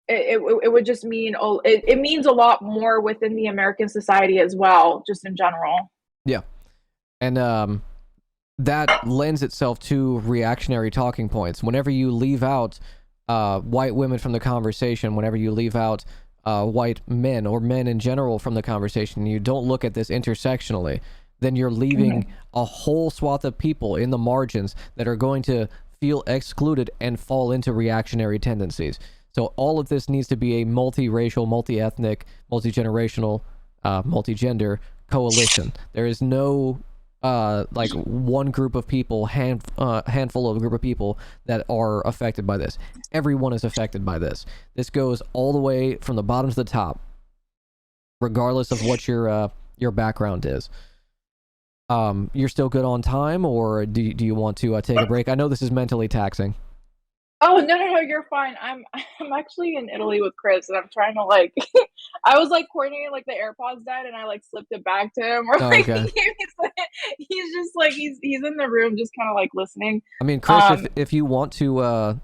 it would just mean it means a lot more within the American society as well, just in general. Yeah, and that lends itself to reactionary talking points. Whenever you leave out white women from the conversation, whenever you leave out white men or men in general from the conversation, you don't look at this intersectionally, then you're leaving a whole swath of people in the margins that are going to feel excluded and fall into reactionary tendencies. So all of this needs to be a multiracial, multi-ethnic, multi-generational, multi-gender coalition. There is no like one group of people, handful of a group of people that are affected by this. Everyone is affected by this. This goes all the way from the bottom to the top, regardless of what your background is. You're still good on time, or do you want to take a break? I know this is mentally taxing. Oh, no, you're fine. I'm actually in Italy with Chris, and I'm trying to like I was like coordinating like the AirPods died, and I like slipped it back to him. Or like Okay. he's just like he's in the room, just kind of like listening. I mean, Chris, if you want to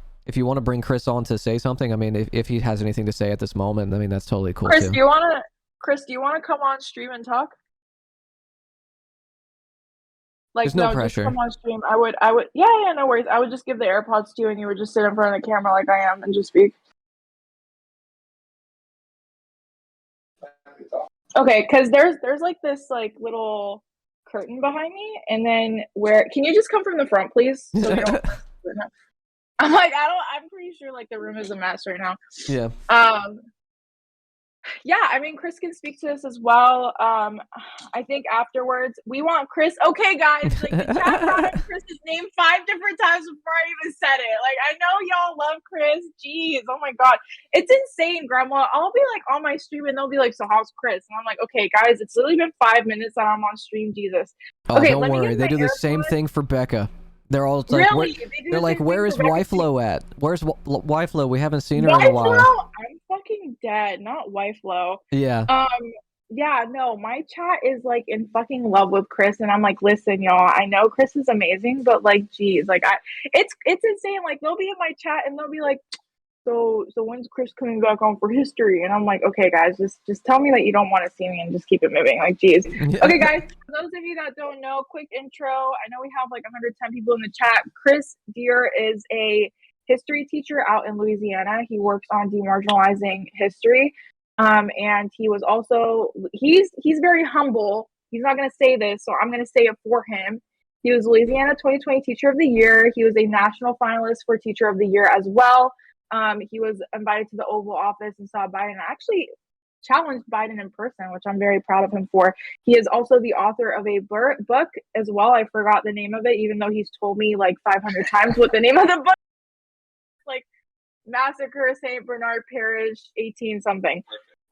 bring Chris on to say something, I mean, if he has anything to say at this moment, I mean, that's totally cool Chris, too. do you wanna come on stream and talk? Like, There's no no, pressure. just come on stream. I would, yeah, no worries. I would just give the AirPods to you, and you would just sit in front of the camera like I am and just speak. Okay, because there's like this like little curtain behind me, and then can you just come from the front, please? So we don't. I'm like, I'm pretty sure like the room is a mess right now. Yeah. Yeah, I mean, Chris can speak to this as well. I think afterwards we want Chris. Okay, guys, like the chat brought up Chris's name 5 different times before I even said it. Like, I know y'all love Chris. Jeez, oh my god, it's insane, Gremloe. I'll be like on my stream and they'll be like, "So how's Chris?" And I'm like, "Okay, guys, it's literally been 5 minutes that I'm on stream." Jesus. Oh, Okay, don't worry. They do the same thing for Becca. They're all like, really? they're like, "Where is Wiflo at? Where's Wiflo? We haven't seen her in a while." I'm fucking dead. Not Wiflo. Yeah. Yeah, no, my chat is like in fucking love with Chris, and I'm like, listen, y'all, I know Chris is amazing, but like, geez, like it's insane. Like they'll be in my chat and they'll be like, so when's Chris coming back on for history? And I'm like, okay, guys, just tell me that you don't want to see me and just keep it moving. Like, geez. Yeah. Okay, guys, for those of you that don't know, quick intro. I know we have like 110 people in the chat. Chris Deere is a history teacher out in Louisiana. He works on demarginalizing history. And he was also he's very humble. He's not going to say this, so I'm going to say it for him. He was Louisiana 2020 Teacher of the Year. He was a national finalist for Teacher of the Year as well. He was invited to the Oval Office and saw Biden actually challenged Biden in person, which I'm very proud of him for. He is also the author of a book as well. I forgot the name of it, even though he's told me like 500 times what the name of the book is. Like Massacre, St. Bernard Parish, 18 something.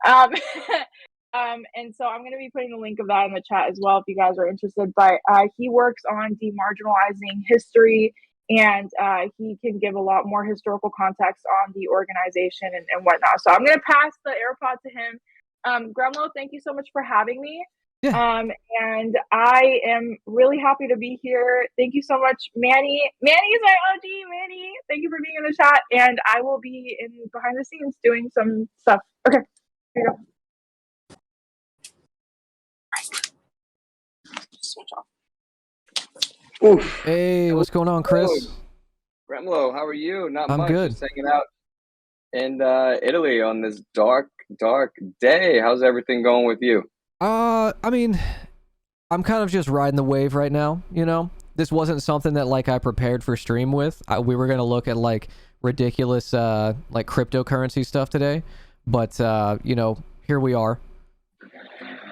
And so I'm going to be putting the link of that in the chat as well if you guys are interested. But he works on demarginalizing history, and he can give a lot more historical context on the organization and whatnot. So I'm going to pass the AirPod to him. Gremloe, thank you so much for having me. Yeah. And I am really happy to be here. Thank you so much, Manny. Manny is my OG. Manny, thank you for being in the chat. And I will be in behind the scenes doing some stuff. Okay, here you go. Switch off. Oof. Hey, what's going on, Chris? Gremloe, how are you? Not I'm much. good. Just hanging out in Italy on this dark day. How's everything going with you? I mean, I'm kind of just riding the wave right now, you know? This wasn't something that, like, I prepared for stream with. We were going to look at, like, ridiculous, like, cryptocurrency stuff today. But, you know, here we are.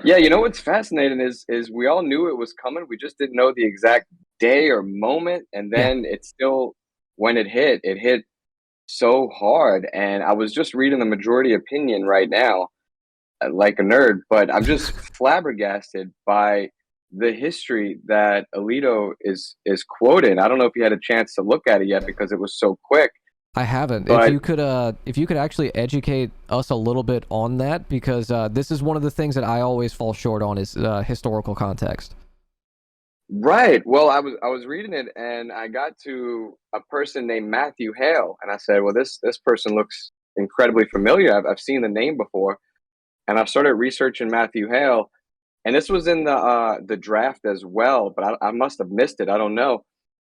Yeah, you know what's fascinating is we all knew it was coming. We just didn't know the exact day or moment. And then it still, when it hit so hard. And I was just reading the majority opinion right now, like a nerd, but I'm just flabbergasted by the history that Alito is quoting. I don't know if you had a chance to look at it yet because it was so quick, I haven't. But If you could actually educate us a little bit on that, because this is one of the things that I always fall short on is historical context. right, well, I was reading it and I got to a person named Matthew Hale, and I said, well, this person looks incredibly familiar. I've seen the name before, and I've started researching Matthew Hale, and this was in the draft as well, but I must have missed it. I don't know.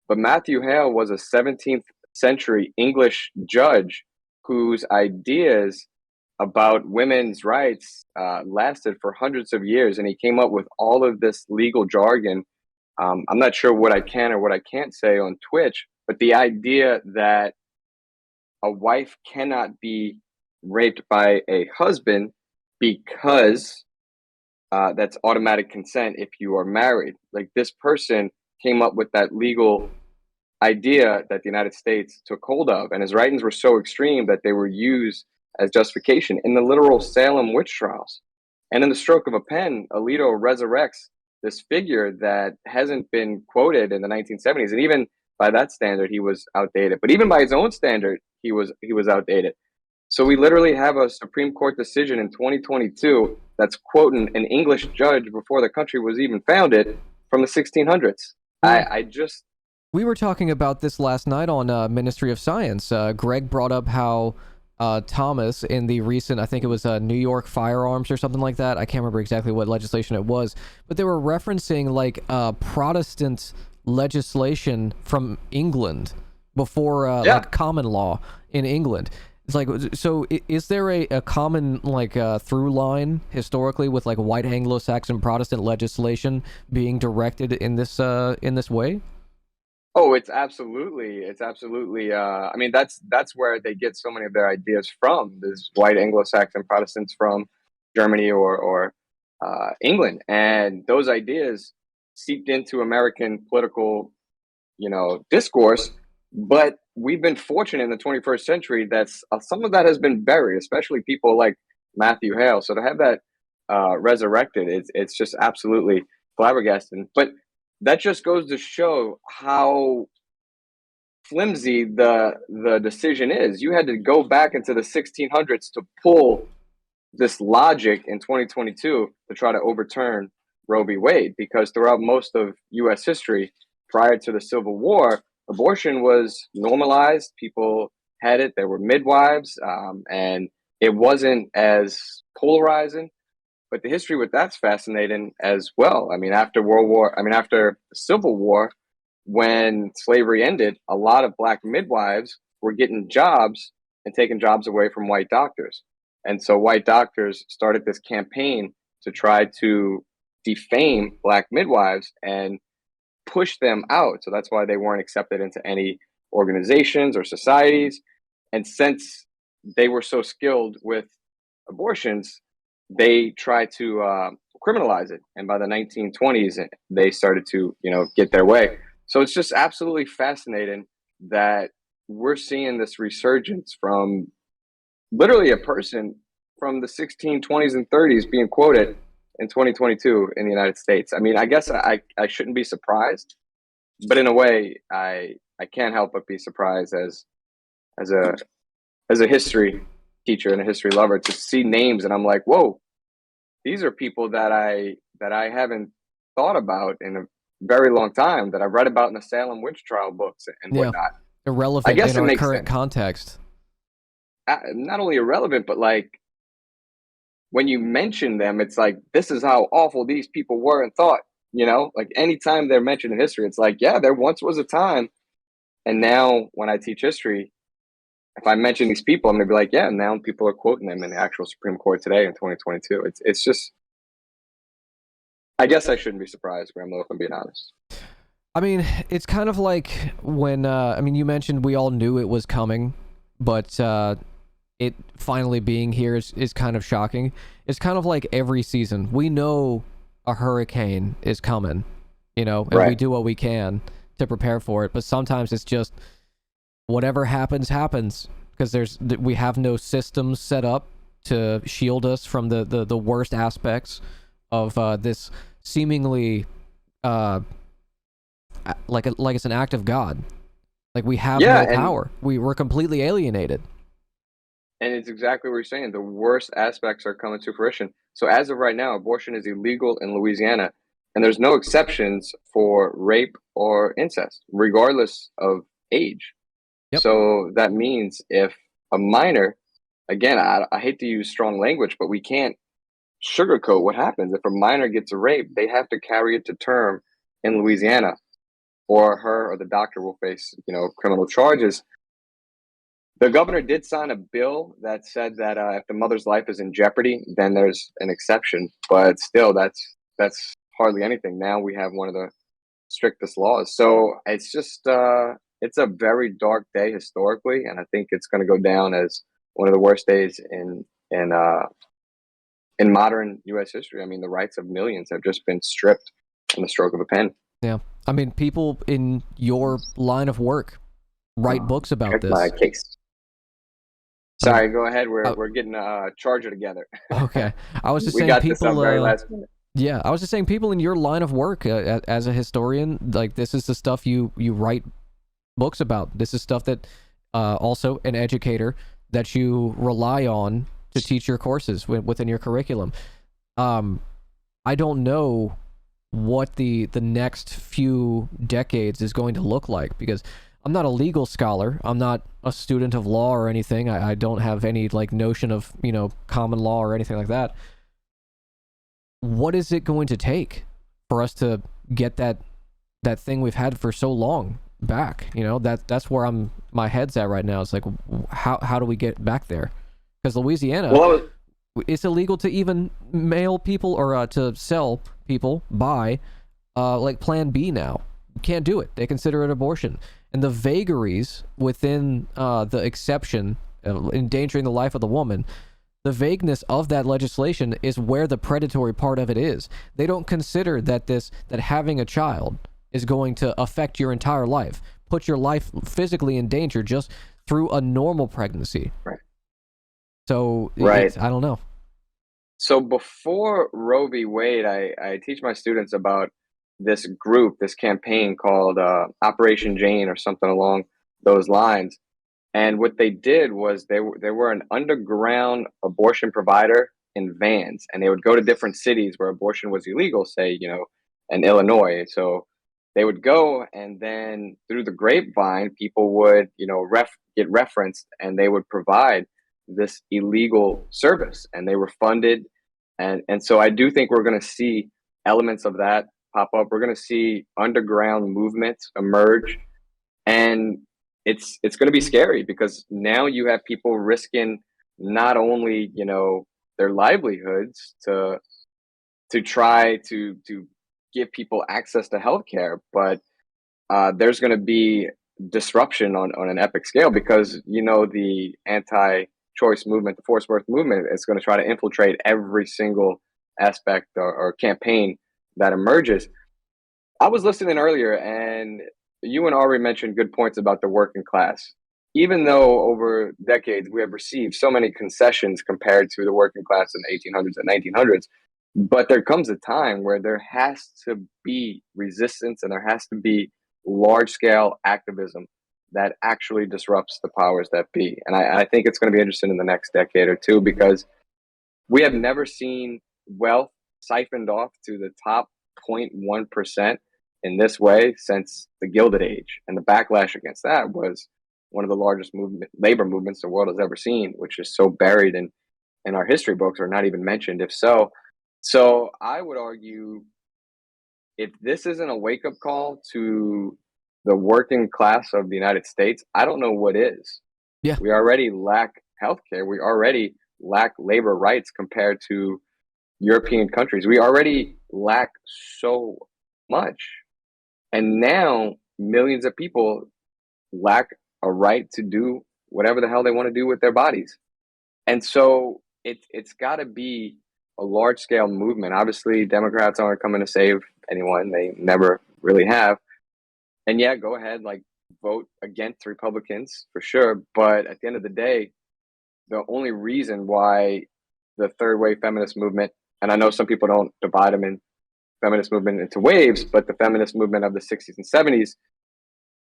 But Matthew Hale was a 17th century English judge whose ideas about women's rights lasted for hundreds of years, and he came up with all of this legal jargon. I'm not sure what I can or what I can't say on Twitch, but the idea that a wife cannot be raped by a husband because that's automatic consent if you are married. Like, this person came up with that legal idea that the United States took hold of, and his writings were so extreme that they were used as justification in the literal Salem witch trials. And in the stroke of a pen, Alito resurrects this figure that hasn't been quoted in the 1970s, and even by that standard, he was outdated. But even by his own standard, he was outdated. So we literally have a Supreme Court decision in 2022 that's quoting an English judge before the country was even founded from the 1600s. I just We were talking about this last night on Ministry of Science. Greg brought up how Thomas, in the recent, I think it was New York firearms or something like that. I can't remember exactly what legislation it was, but they were referencing like Protestant legislation from England before like common law in England. It's like, so is there a common like through line historically with like white Anglo-Saxon Protestant legislation being directed in this way? Oh, it's absolutely. I mean, that's where they get so many of their ideas from. These white Anglo-Saxon Protestants from Germany or England, and those ideas seeped into American political, discourse. But we've been fortunate in the 21st century that some of that has been buried, especially people like Matthew Hale. So to have that resurrected, it's just absolutely flabbergasting. But that just goes to show how flimsy the decision is. You had to go back into the 1600s to pull this logic in 2022 to try to overturn Roe v. Wade, because throughout most of U.S. history prior to the Civil War, abortion was normalized. People had it. There were midwives, and it wasn't as polarizing. But the history with that's fascinating as well. I mean, after the Civil War, when slavery ended, a lot of black midwives were getting jobs and taking jobs away from white doctors. And so white doctors started this campaign to try to defame black midwives and push them out. So that's why they weren't accepted into any organizations or societies. And since they were so skilled with abortions, they tried to criminalize it. And by the 1920s, they started to, get their way. So it's just absolutely fascinating that we're seeing this resurgence from literally a person from the 1620s and 30s being quoted in 2022 in the United States. I mean, I guess I shouldn't be surprised, but in a way, I can't help but be surprised as a history teacher and a history lover to see names, and I'm like, whoa, these are people that I haven't thought about in a very long time, that I've read about in the Salem witch trial books and whatnot. Irrelevant I guess in it our makes current sense. context. Not only irrelevant, but like when you mention them, it's like, this is how awful these people were and thought. Like anytime they're mentioned in history, it's like, yeah, there once was a time. And now when I teach history, if I mention these people, I'm gonna be like, yeah, now people are quoting them in the actual Supreme Court today in 2022. It's just, I guess I shouldn't be surprised, Gremloe, if I'm being honest. I mean, it's kind of like when you mentioned we all knew it was coming, but it finally being here is kind of shocking. It's kind of like every season. We know a hurricane is coming, and Right. we do what we can to prepare for it, but sometimes it's just whatever happens because we have no systems set up to shield us from the worst aspects of this seemingly like it's an act of God. Like, we have Yeah, no power. We're completely alienated. and it's exactly what you're saying. The worst aspects are coming to fruition. So as of right now, abortion is illegal in Louisiana, and there's no exceptions for rape or incest, regardless of age. Yep. So that means if a minor, again, I hate to use strong language, but we can't sugarcoat what happens. If a minor gets a rape, they have to carry it to term in Louisiana, or her or the doctor will face, criminal charges. The governor did sign a bill that said that if the mother's life is in jeopardy, then there's an exception. But still, that's hardly anything. Now we have one of the strictest laws. So it's just it's a very dark day historically, and I think it's going to go down as one of the worst days in modern U.S. history. I mean, the rights of millions have just been stripped in the stroke of a pen. Yeah. I mean, people in your line of work write books about Check this. my case. Sorry, go ahead. We're getting a charger together. Okay. I was just We saying got this up people very last minute. yeah, I was just saying people in your line of work as a historian, like, this is the stuff you write books about. This is stuff that also an educator that you rely on to teach your courses within your curriculum. I don't know what the next few decades is going to look like, because I'm not a legal scholar. I'm not a student of law or anything. I don't have any like notion of, common law or anything like that. What is it going to take for us to get that thing we've had for so long back? That's where my head's at right now. It's like, how do we get back there? Because Louisiana, it's illegal to even mail people or to sell people by like Plan B now. You can't do it. They consider it abortion. And the vagaries within the exception, endangering the life of the woman, the vagueness of that legislation is where the predatory part of it is. They don't consider that having a child is going to affect your entire life, put your life physically in danger just through a normal pregnancy. Right. So, right. I don't know. So before Roe v. Wade, I teach my students about this campaign called Operation Jane or something along those lines. And what they did was they were an underground abortion provider in vans, and they would go to different cities where abortion was illegal, say, in Illinois. So they would go, and then through the grapevine, people would, get referenced, and they would provide this illegal service, and they were funded. And so I do think we're going to see elements of that pop up. We're going to see underground movements emerge, and it's going to be scary, because now you have people risking not only their livelihoods to try to give people access to healthcare, but there's going to be disruption on an epic scale, because the anti-choice movement, the forced birth movement, is going to try to infiltrate every single aspect or campaign that emerges. I was listening earlier, and you and Ari mentioned good points about the working class. Even though over decades we have received so many concessions compared to the working class in the 1800s and 1900s, but there comes a time where there has to be resistance, and there has to be large-scale activism that actually disrupts the powers that be. And I think it's going to be interesting in the next decade or two, because we have never seen wealth siphoned off to the top 0.1% in this way since the Gilded Age. And the backlash against that was one of the largest labor movements the world has ever seen, which is so buried in our history books, or not even mentioned, if so. So I would argue, if this isn't a wake-up call to the working class of the United States, I don't know what is. Yeah. We already lack healthcare. We already lack labor rights compared to European countries. We already lack so much. And now millions of people lack a right to do whatever the hell they want to do with their bodies. And so it's got to be a large scale movement. Obviously, Democrats aren't coming to save anyone. They never really have. And yeah, go ahead, vote against Republicans for sure. But at the end of the day, the only reason why the third wave feminist movement, and I know some people don't divide them in feminist movement into waves, but the feminist movement of the 60s and 70s,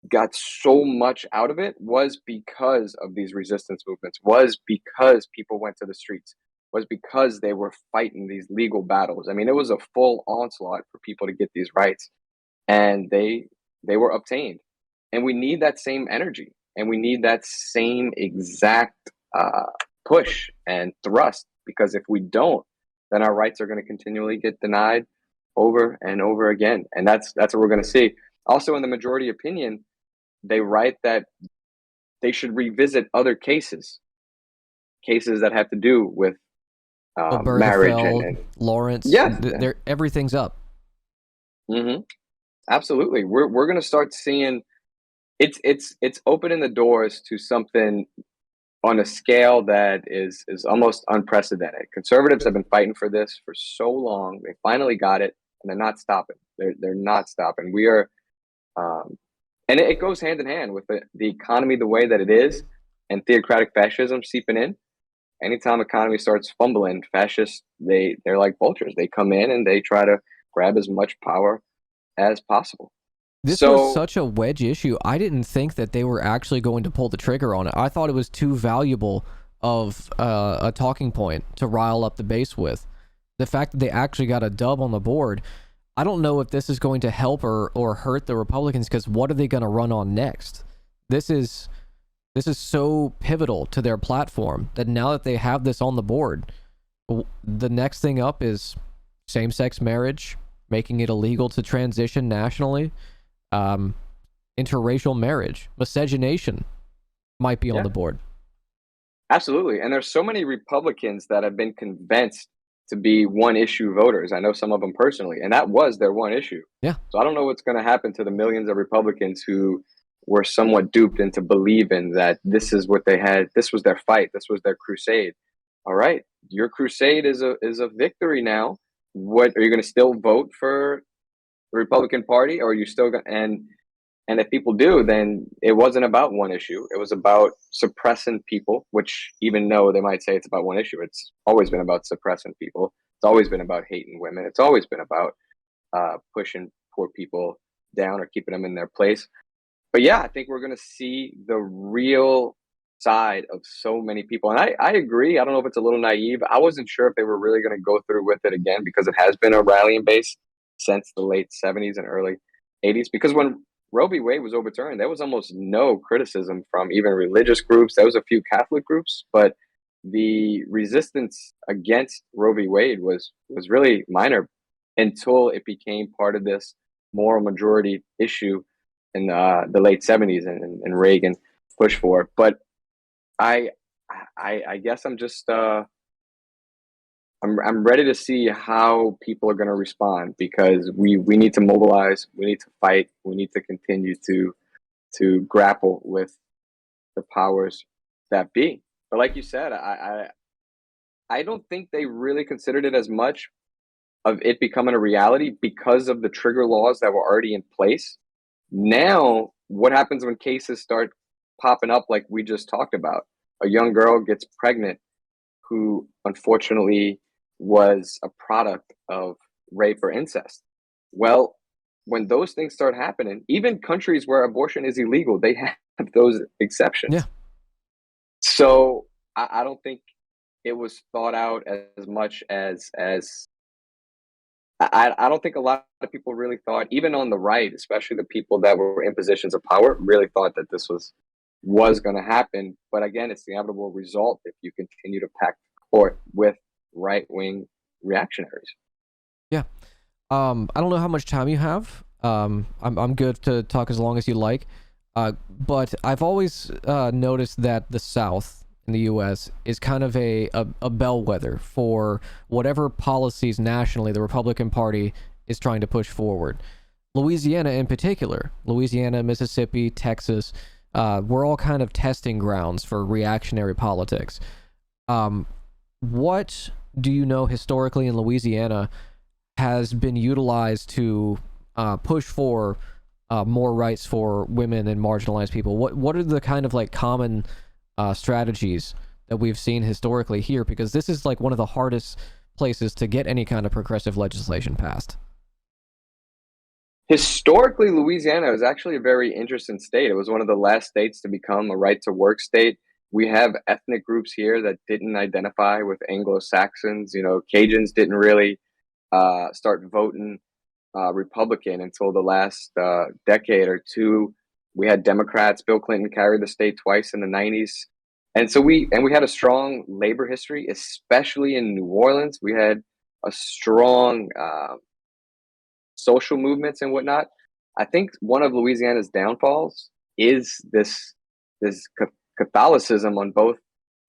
got so much out of it was because of these resistance movements, was because people went to the streets, was because they were fighting these legal battles. I mean, it was a full onslaught for people to get these rights, and they were obtained. And we need that same energy, and we need that same exact push and thrust, because if we don't, then our rights are going to continually get denied over and over again. And that's what we're going to see. Also, in the majority opinion, they write that they should revisit other cases that have to do with marriage and Lawrence. yeah, Everything's up. mm-hmm, absolutely. We're going to start seeing it's opening the doors to something on a scale that is almost unprecedented. Conservatives have been fighting for this for so long. They finally got it, and they're not stopping. They're not stopping. We are, and it goes hand in hand with the economy the way that it is, and theocratic fascism seeping in. Anytime economy starts fumbling, fascists they're like vultures. They come in and they try to grab as much power as possible. This was such a wedge issue. I didn't think that they were actually going to pull the trigger on it. I thought it was too valuable of a talking point to rile up the base with. The fact that they actually got a dub on the board, I don't know if this is going to help or hurt the Republicans, because what are they going to run on next? This is so pivotal to their platform that now that they have this on the board, the next thing up is same-sex marriage, making it illegal to transition nationally. Interracial marriage, miscegenation might be on the board. Absolutely. And there's so many Republicans that have been convinced to be one issue voters. I know some of them personally, and that was their one issue. Yeah. So I don't know what's going to happen to the millions of Republicans who were somewhat duped into believing that this is what they had. This was their fight. This was their crusade. All right. Your crusade is a victory now. What are you going to still vote for the Republican Party, or are you still going to, and if people do, then it wasn't about one issue. It was about suppressing people, which even though they might say it's about one issue, it's always been about suppressing people. It's always been about hating women. It's always been about pushing poor people down or keeping them in their place. But yeah, I think we're going to see the real side of so many people. And I agree. I don't know if it's a little naive. I wasn't sure if they were really going to go through with it again, because it has been a rallying base since the late 70s and early 80s. Because when Roe v. Wade was overturned, there was almost no criticism from even religious groups. There was a few Catholic groups, but the resistance against Roe v. Wade was really minor until it became part of this moral majority issue in the late 70s and Reagan pushed for it. But I guess I'm just I'm ready to see how people are going to respond, because we need to mobilize, we need to fight, we need to continue to grapple with the powers that be. But like you said, I don't think they really considered it as much of it becoming a reality because of the trigger laws that were already in place. Now, what happens when cases start popping up like we just talked about? A young girl gets pregnant who unfortunately was a product of rape or incest. Well, when those things start happening, even countries where abortion is illegal, they have those exceptions. Yeah. So I don't think it was thought out as much as I don't think a lot of people really thought, even on the right, especially the people that were in positions of power, really thought that this was going to happen. But again, it's the inevitable result if you continue to pack court with right-wing reactionaries. Yeah. I don't know how much time you have. I'm good to talk as long as you like. But I've always noticed that the South in the U.S. is kind of a bellwether for whatever policies nationally the Republican Party is trying to push forward. Louisiana in particular, Louisiana, Mississippi, Texas, we're all kind of testing grounds for reactionary politics. What do you know historically in Louisiana has been utilized to push for more rights for women and marginalized people? What are the kind of like common strategies that we've seen historically here? Because this is like one of the hardest places to get any kind of progressive legislation passed. Historically, Louisiana is actually a very interesting state. It was one of the last states to become a right to work state. We have ethnic groups here that didn't identify with Anglo-Saxons. You know, Cajuns didn't really start voting Republican until the last decade or two. We had Democrats. Bill Clinton carried the state twice in the 90s. And so we had a strong labor history, especially in New Orleans. We had a strong social movements and whatnot. I think one of Louisiana's downfalls is this Catholicism on both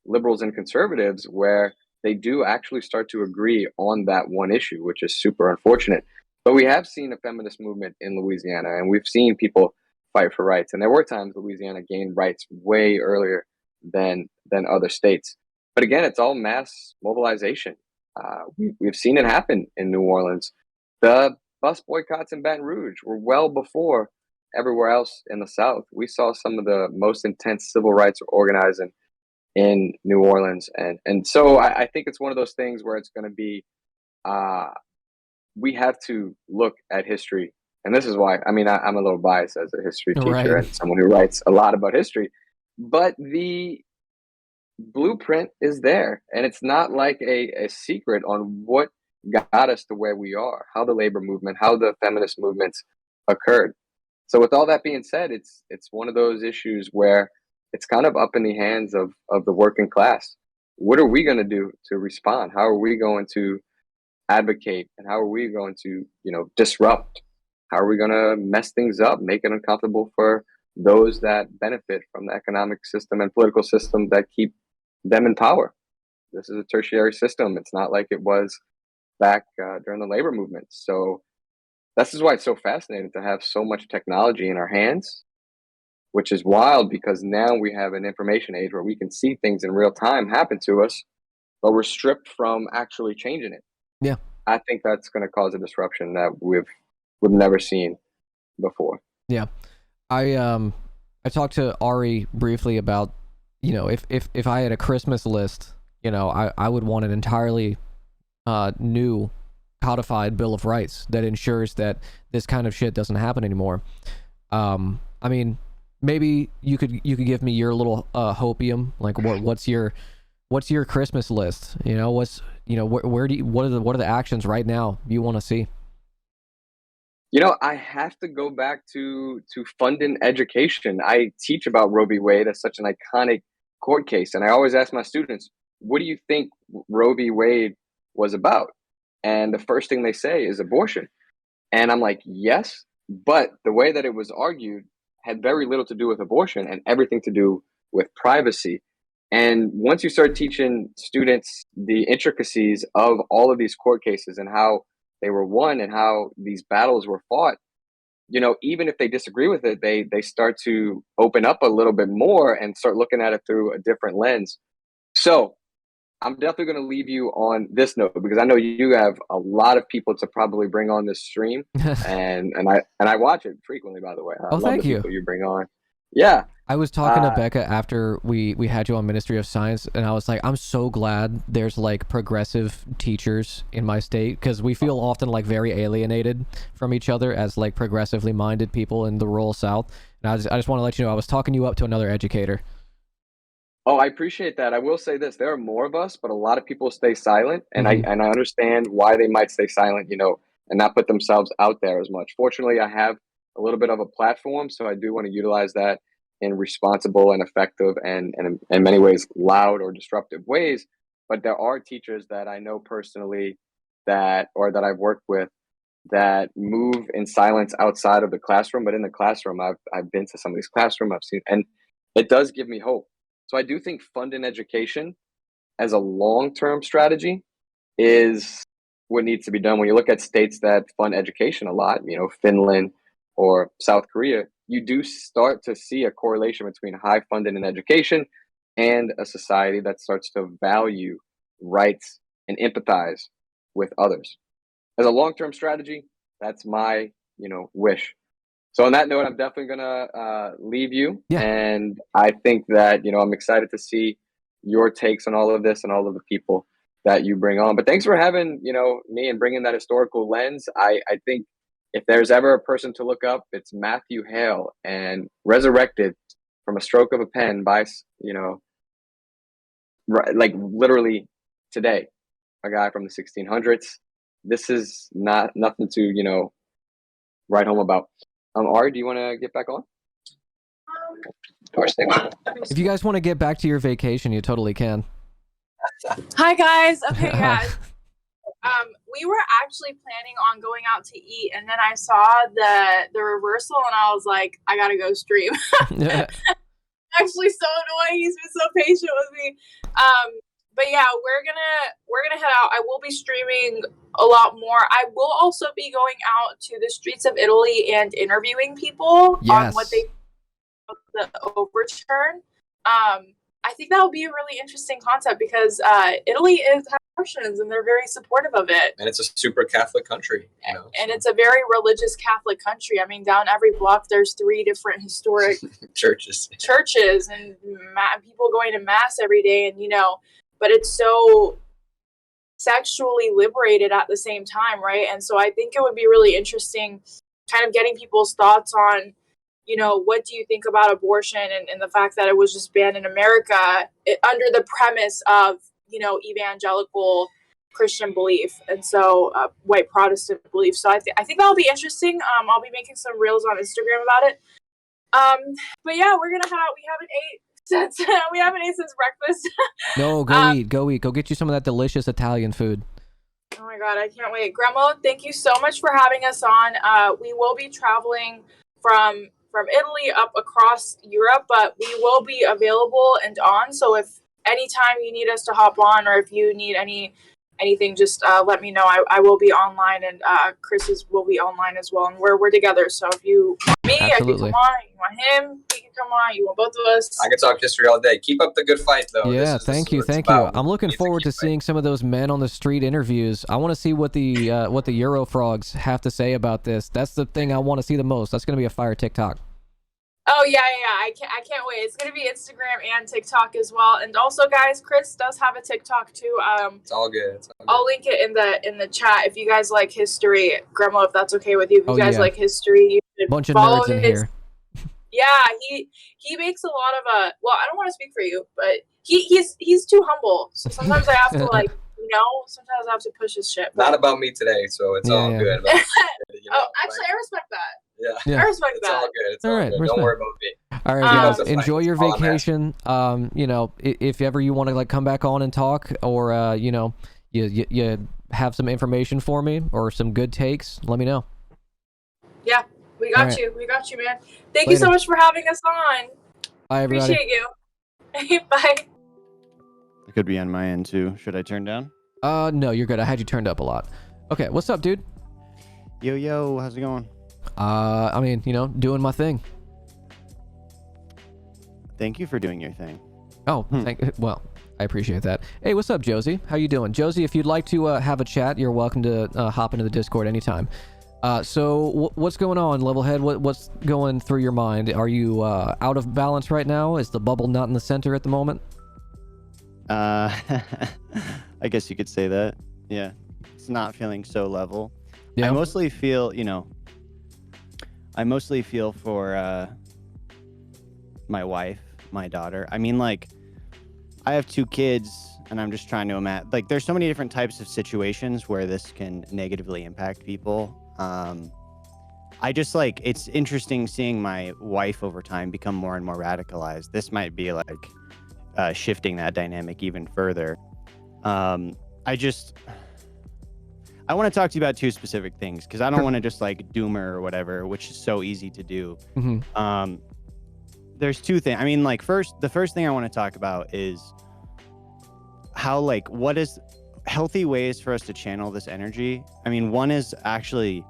liberals and conservatives, where they do actually start to agree on that one issue, which is super unfortunate. But we have seen a feminist movement in Louisiana, and we've seen people fight for rights. And there were times Louisiana gained rights way earlier than other states. But again, it's all mass mobilization. We've seen it happen in New Orleans. The bus boycotts in Baton Rouge were well before everywhere else in the South. We saw some of the most intense civil rights organizing in New Orleans, and so I think it's one of those things where it's going to be we have to look at history, and this is why I'm a little biased as a history teacher Right. and someone who writes a lot about history, but the blueprint is there, and it's not like a secret on what got us to where we are, how the labor movement, how the feminist movements occurred. So with all that being said, it's one of those issues where it's kind of up in the hands of the working class. What are we going to do to respond? How are we going to advocate, and how are we going to, disrupt? How are we going to mess things up, make it uncomfortable for those that benefit from the economic system and political system that keep them in power? This is a tertiary system. It's not like it was back during the labor movement. So this is why it's so fascinating to have so much technology in our hands, which is wild because now we have an information age where we can see things in real time happen to us, but we're stripped from actually changing it. Yeah. I think that's going to cause a disruption that we've never seen before. Yeah. I talked to Ari briefly about, if I had a Christmas list, I would want an entirely new codified Bill of Rights that ensures that this kind of shit doesn't happen anymore. Maybe you could give me your little hopium, like what's your Christmas list? What are the actions right now you want to see? I have to go back to funding education. I teach about Roe v. Wade as such an iconic court case, and I always ask my students, what do you think Roe v. Wade was about? And the first thing they say is abortion. And I'm like, yes, but the way that it was argued had very little to do with abortion and everything to do with privacy. And once you start teaching students the intricacies of all of these court cases and how they were won and how these battles were fought, even if they disagree with it, they start to open up a little bit more and start looking at it through a different lens. So I'm definitely going to leave you on this note because I know you have a lot of people to probably bring on this stream, and I watch it frequently. By the way, I love thank the you. people you bring on. Yeah, I was talking to Becca after we had you on Ministry of Science, and I was like, I'm so glad there's like progressive teachers in my state, because we feel often like very alienated from each other as like progressively minded people in the rural South. And I just want to let you know I was talking you up to another educator. Oh, I appreciate that. I will say this: there are more of us, but a lot of people stay silent, and I understand why they might stay silent, and not put themselves out there as much. Fortunately, I have a little bit of a platform, so I do want to utilize that in responsible and effective and in many ways loud or disruptive ways. But there are teachers that I know personally that I've worked with that move in silence outside of the classroom, but in the classroom, I've been to some of these classrooms, I've seen, and it does give me hope. So I do think funding education as a long-term strategy is what needs to be done. When you look at states that fund education a lot, Finland or South Korea, you do start to see a correlation between high funding in education and a society that starts to value rights and empathize with others. As a long-term strategy, that's my, wish. So on that note, I'm definitely gonna leave you, Yeah. and I think that I'm excited to see your takes on all of this and all of the people that you bring on. But thanks for having me and bringing that historical lens. I think if there's ever a person to look up, it's Matthew Hale, and resurrected from a stroke of a pen by, like literally today, a guy from the 1600s. This is nothing to, write home about. Ari, do you want to get back on? If you guys want to get back to your vacation, you totally can. Hi guys. Okay, yeah. We were actually planning on going out to eat, and then I saw the reversal, and I was like, I gotta go stream. Yeah. Actually, so annoying. He's been so patient with me. But yeah, we're gonna head out. I will be streaming a lot more. I will also be going out to the streets of Italy and interviewing people on what they the overturn. I think that would be a really interesting concept because Italy has abortions and they're very supportive of it. And it's a super Catholic country. And it's a very religious Catholic country. I mean, down every block, there's 3 different historic churches and people going to mass every day. And, but it's so sexually liberated at the same time, right? And so I think it would be really interesting kind of getting people's thoughts on, what do you think about abortion and the fact that it was just banned in America under the premise of, evangelical Christian belief and so white Protestant belief. So I think that'll be interesting. I'll be making some reels on Instagram about it. But yeah, we're gonna head out. We haven't ate since breakfast. No, go eat. Go get you some of that delicious Italian food. Oh my god, I can't wait. Gremloe, thank you so much for having us on. We will be traveling from Italy up across Europe, but we will be available and on. So if anytime you need us to hop on, or if you need anything, just let me know. I will be online, and Chris will be online as well, and we're together. So if you want me, Absolutely. I can come on. You want him, he can come on. You want both of us. I can talk history all day. Keep up the good fight, though. Yeah, thank you. I'm looking forward to seeing some of those men on the street interviews. I want to see what the Euro frogs have to say about this. That's the thing I want to see the most. That's going to be a fire TikTok. Oh yeah, I can't wait. It's gonna be Instagram and TikTok as well. And also, guys, Chris does have a TikTok too. It's all good. I'll link it in the chat if you guys like history. Gremloe, if that's okay with you. If you guys like history, you should bunch of follow nerds in here. Yeah, he makes a lot of well, I don't want to speak for you, but he's too humble. So sometimes I have to sometimes I have to push his shit. Not about me today, so it's all good. But, actually, I respect that. Yeah. I respect that. It's all good. It's all right. good. Don't worry about me. All right, guys. Enjoy your vacation. If ever you want to come back on and talk, or you have some information for me or some good takes, let me know. Yeah, we got you. We got you, man. Thank you so much for having us on. Bye, everybody. Appreciate you. Bye. It could be on my end too. Should I turn down? No, you're good. I had you turned up a lot. Okay, what's up, dude? Yo, how's it going? Doing my thing. Thank you for doing your thing. Oh, well, I appreciate that. Hey, what's up, Josie? How you doing? Josie, if you'd like to have a chat, you're welcome to hop into the Discord anytime. So what's going on, Levelhead? What's going through your mind? Are you out of balance right now? Is the bubble not in the center at the moment? I guess you could say that. Yeah. It's not feeling so level. Yeah. I mostly feel for my wife, my daughter. I mean, like, I have 2 kids, and I'm just trying to imagine. Like, there's so many different types of situations where this can negatively impact people. I just it's interesting seeing my wife over time become more and more radicalized. This might be shifting that dynamic even further. I want to talk to you about 2 specific things because I don't want to just doom her or whatever, which is so easy to do. Mm-hmm. There's 2 things. I mean, the first thing I want to talk about is how what is healthy ways for us to channel this energy. I mean, one is actually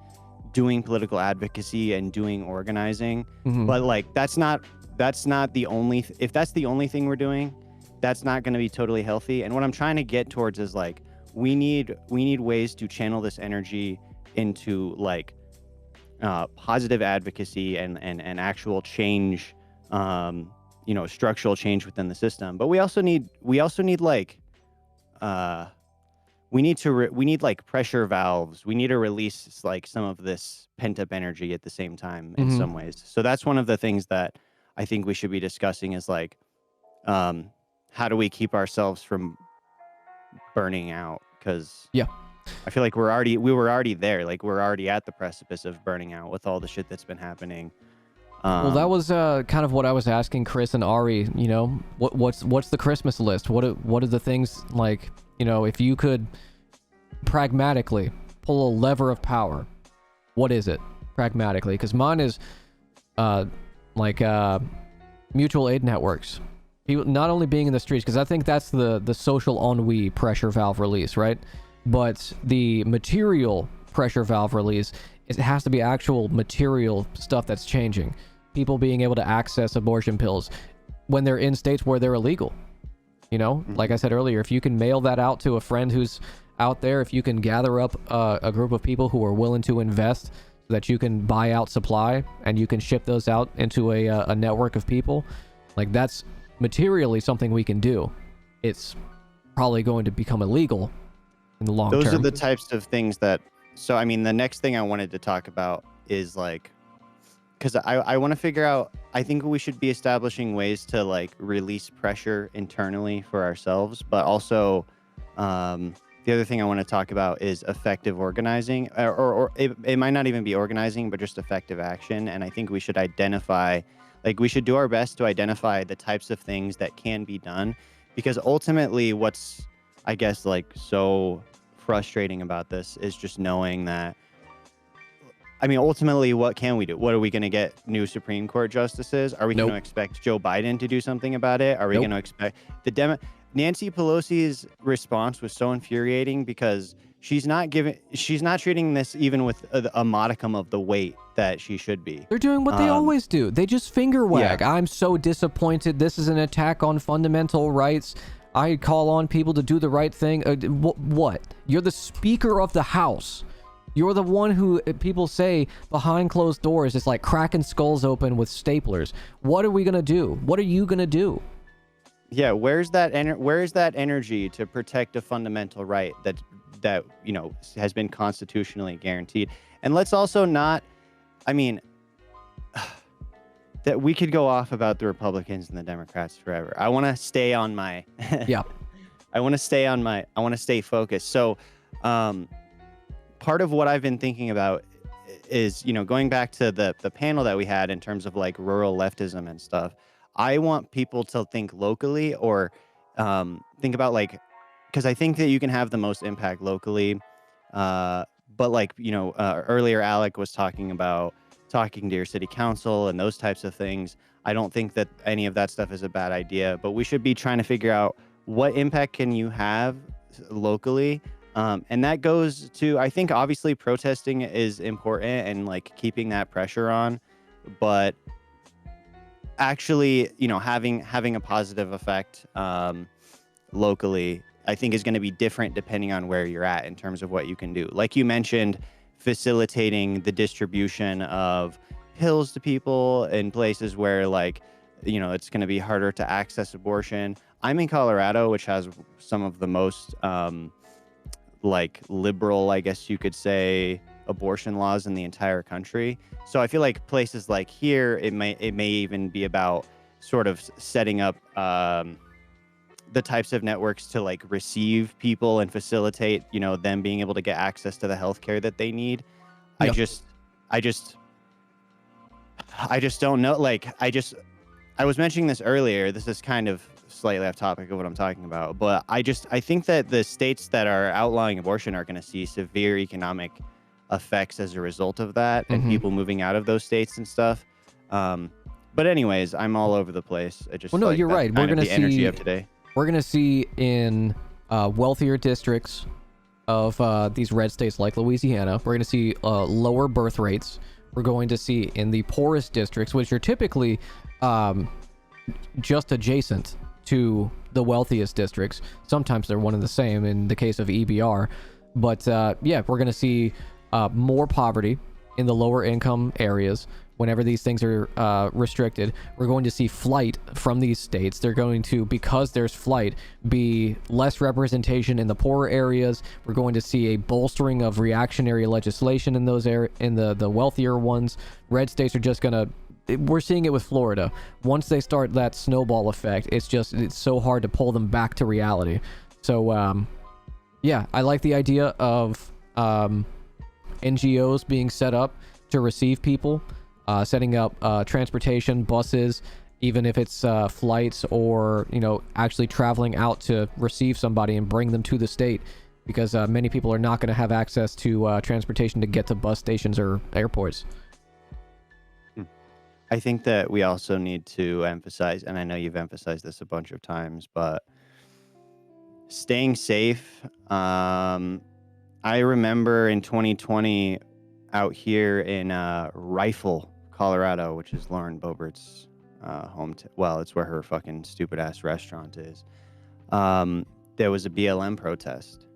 doing political advocacy and doing organizing, but that's not the only. If that's the only thing we're doing, that's not going to be totally healthy. And what I'm trying to get towards is we need ways to channel this energy into positive advocacy and actual change, structural change within the system. But we also need we need like pressure valves. We need to release like some of this pent up energy at the same time in some ways. So that's one of the things that I think we should be discussing is like, how do we keep ourselves from burning out? Because I feel like we were already there. Like we're already at the precipice of burning out with all the shit that's been happening. Well, that was kind of what I was asking Chris and Ari. You know, what's the Christmas list? What are the things like? You know, if you could pragmatically pull a lever of power, what is it pragmatically? Because mine is mutual aid networks. People not only being in the streets, because I think that's the social ennui pressure valve release, right? But the material pressure valve release, it has to be actual material stuff that's changing. People being able to access abortion pills when they're in states where they're illegal. You know, like I said earlier, if you can mail that out to a friend who's out there, if you can gather up a group of people who are willing to invest so that you can buy out supply and you can ship those out into a network of people, like that's materially something we can do. It's probably going to become illegal in the long term. Those are the types of things that, so I mean, the next thing I wanted to talk about is like, because I want to figure out, I think we should be establishing ways to like release pressure internally for ourselves, but also the other thing I want to talk about is effective organizing, or it might not even be organizing, but just effective action. And I think we should identify, like we should do our best to identify the types of things that can be done, because ultimately what's, I guess, like so frustrating about this is just knowing that, I mean, ultimately, what can we do? What are we going to get new Supreme Court justices? Are we going to expect Joe Biden to do something about it? Are we going to expect Nancy Pelosi's response was so infuriating because she's not treating this even with a modicum of the weight that she should be. They're doing what they always do. They just finger wag. Yeah. I'm so disappointed. This is an attack on fundamental rights. I call on people to do the right thing. What? You're the Speaker of the House. You're the one who people say behind closed doors is like cracking skulls open with staplers. What are we going to do? What are you going to do? Yeah, where's that energy to protect a fundamental right that you know has been constitutionally guaranteed? And let's also not, I mean, that we could go off about the Republicans and the Democrats forever. I want to stay on my I want to stay focused. So part of what I've been thinking about is, you know, going back to the panel that we had in terms of like rural leftism and stuff. I want people to think locally, or think about like, because I think that you can have the most impact locally. But like, you know, earlier Alec was talking about talking to your city council and those types of things. I don't think that any of that stuff is a bad idea, but we should be trying to figure out what impact can you have locally. And that goes to, I think obviously protesting is important and like keeping that pressure on, but actually, you know, having a positive effect locally, I think is going to be different depending on where you're at in terms of what you can do. Like you mentioned, facilitating the distribution of pills to people in places where, like, you know, it's going to be harder to access abortion. I'm in Colorado, which has some of the most like liberal, I guess you could say, abortion laws in the entire country. So I feel like places like here, it may even be about sort of setting up the types of networks to like receive people and facilitate, you know, them being able to get access to the healthcare that they need. Yep. I just don't know. Like, I was mentioning this earlier. This is kind of slightly off topic of what I'm talking about, but I think that the states that are outlawing abortion are going to see severe economic effects as a result of that, and people moving out of those states and stuff. But anyways, I'm all over the place. I just, well, no, you're right. We're going to see energy of today. We're going to see in wealthier districts of these red states like Louisiana, we're going to see lower birth rates. We're going to see in the poorest districts, which are typically just adjacent to the wealthiest districts. Sometimes they're one and the same in the case of EBR. But yeah, we're going to see more poverty in the lower income areas. whenever these things are restricted, we're going to see flight from these states. They're going to, because there's flight, be less representation in the poorer areas. We're going to see a bolstering of reactionary legislation in those in the wealthier ones. Red states are just gonna, we're seeing it with Florida. Once they start that snowball effect, it's so hard to pull them back to reality. So yeah, I like the idea of NGOs being set up to receive people, setting up transportation, buses, even if it's flights, or actually traveling out to receive somebody and bring them to the state, because many people are not going to have access to transportation to get to bus stations or airports. I think that we also need to emphasize, and I know you've emphasized this a bunch of times, but staying safe. I remember in 2020 out here in Rifle, Colorado, which is Lauren Boebert's well, it's where her fucking stupid ass restaurant is. There was a BLM protest.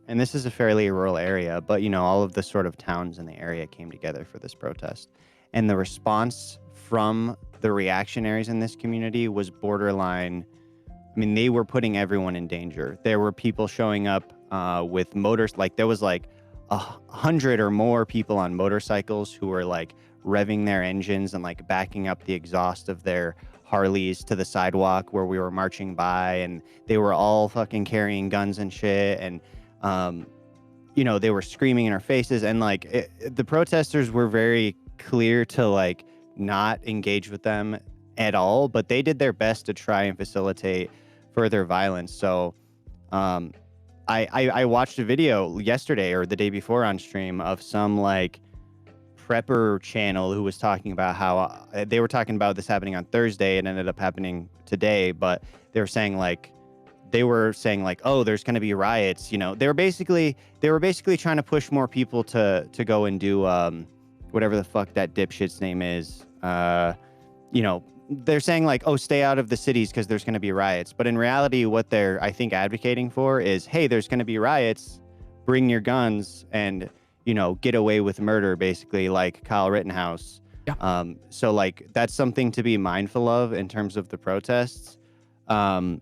And this is a fairly rural area, but all of the sort of towns in the area came together for this protest. And the response from the reactionaries in this community was borderline. I mean, they were putting everyone in danger. There were people showing up with motors, like there was like 100 or more people on motorcycles who were like revving their engines and like backing up the exhaust of their Harleys to the sidewalk where we were marching by, and they were all fucking carrying guns and shit, and they were screaming in our faces, and like the protesters were very clear to like not engage with them at all, but they did their best to try and facilitate further violence. So I watched a video yesterday or the day before on stream of some like prepper channel who was talking about how they were talking about this happening on Thursday and ended up happening today, but they were saying like, oh, there's going to be riots. They were basically trying to push more people to go and do whatever the fuck that dipshit's name is. They're saying like, oh, stay out of the cities because there's going to be riots. But in reality, what they're, I think, advocating for is, hey, there's going to be riots, bring your guns and, get away with murder, basically, like Kyle Rittenhouse. Yeah. So like, that's something to be mindful of in terms of the protests. And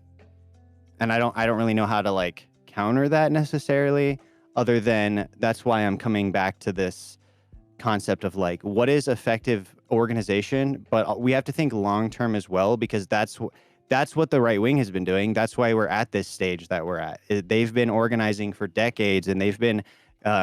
I don't really know how to like counter that necessarily, other than that's why I'm coming back to this concept of like, what is effective organization? But we have to think long term as well, because that's what the right wing has been doing. That's why we're at this stage that we're at. They've been organizing for decades, and they've been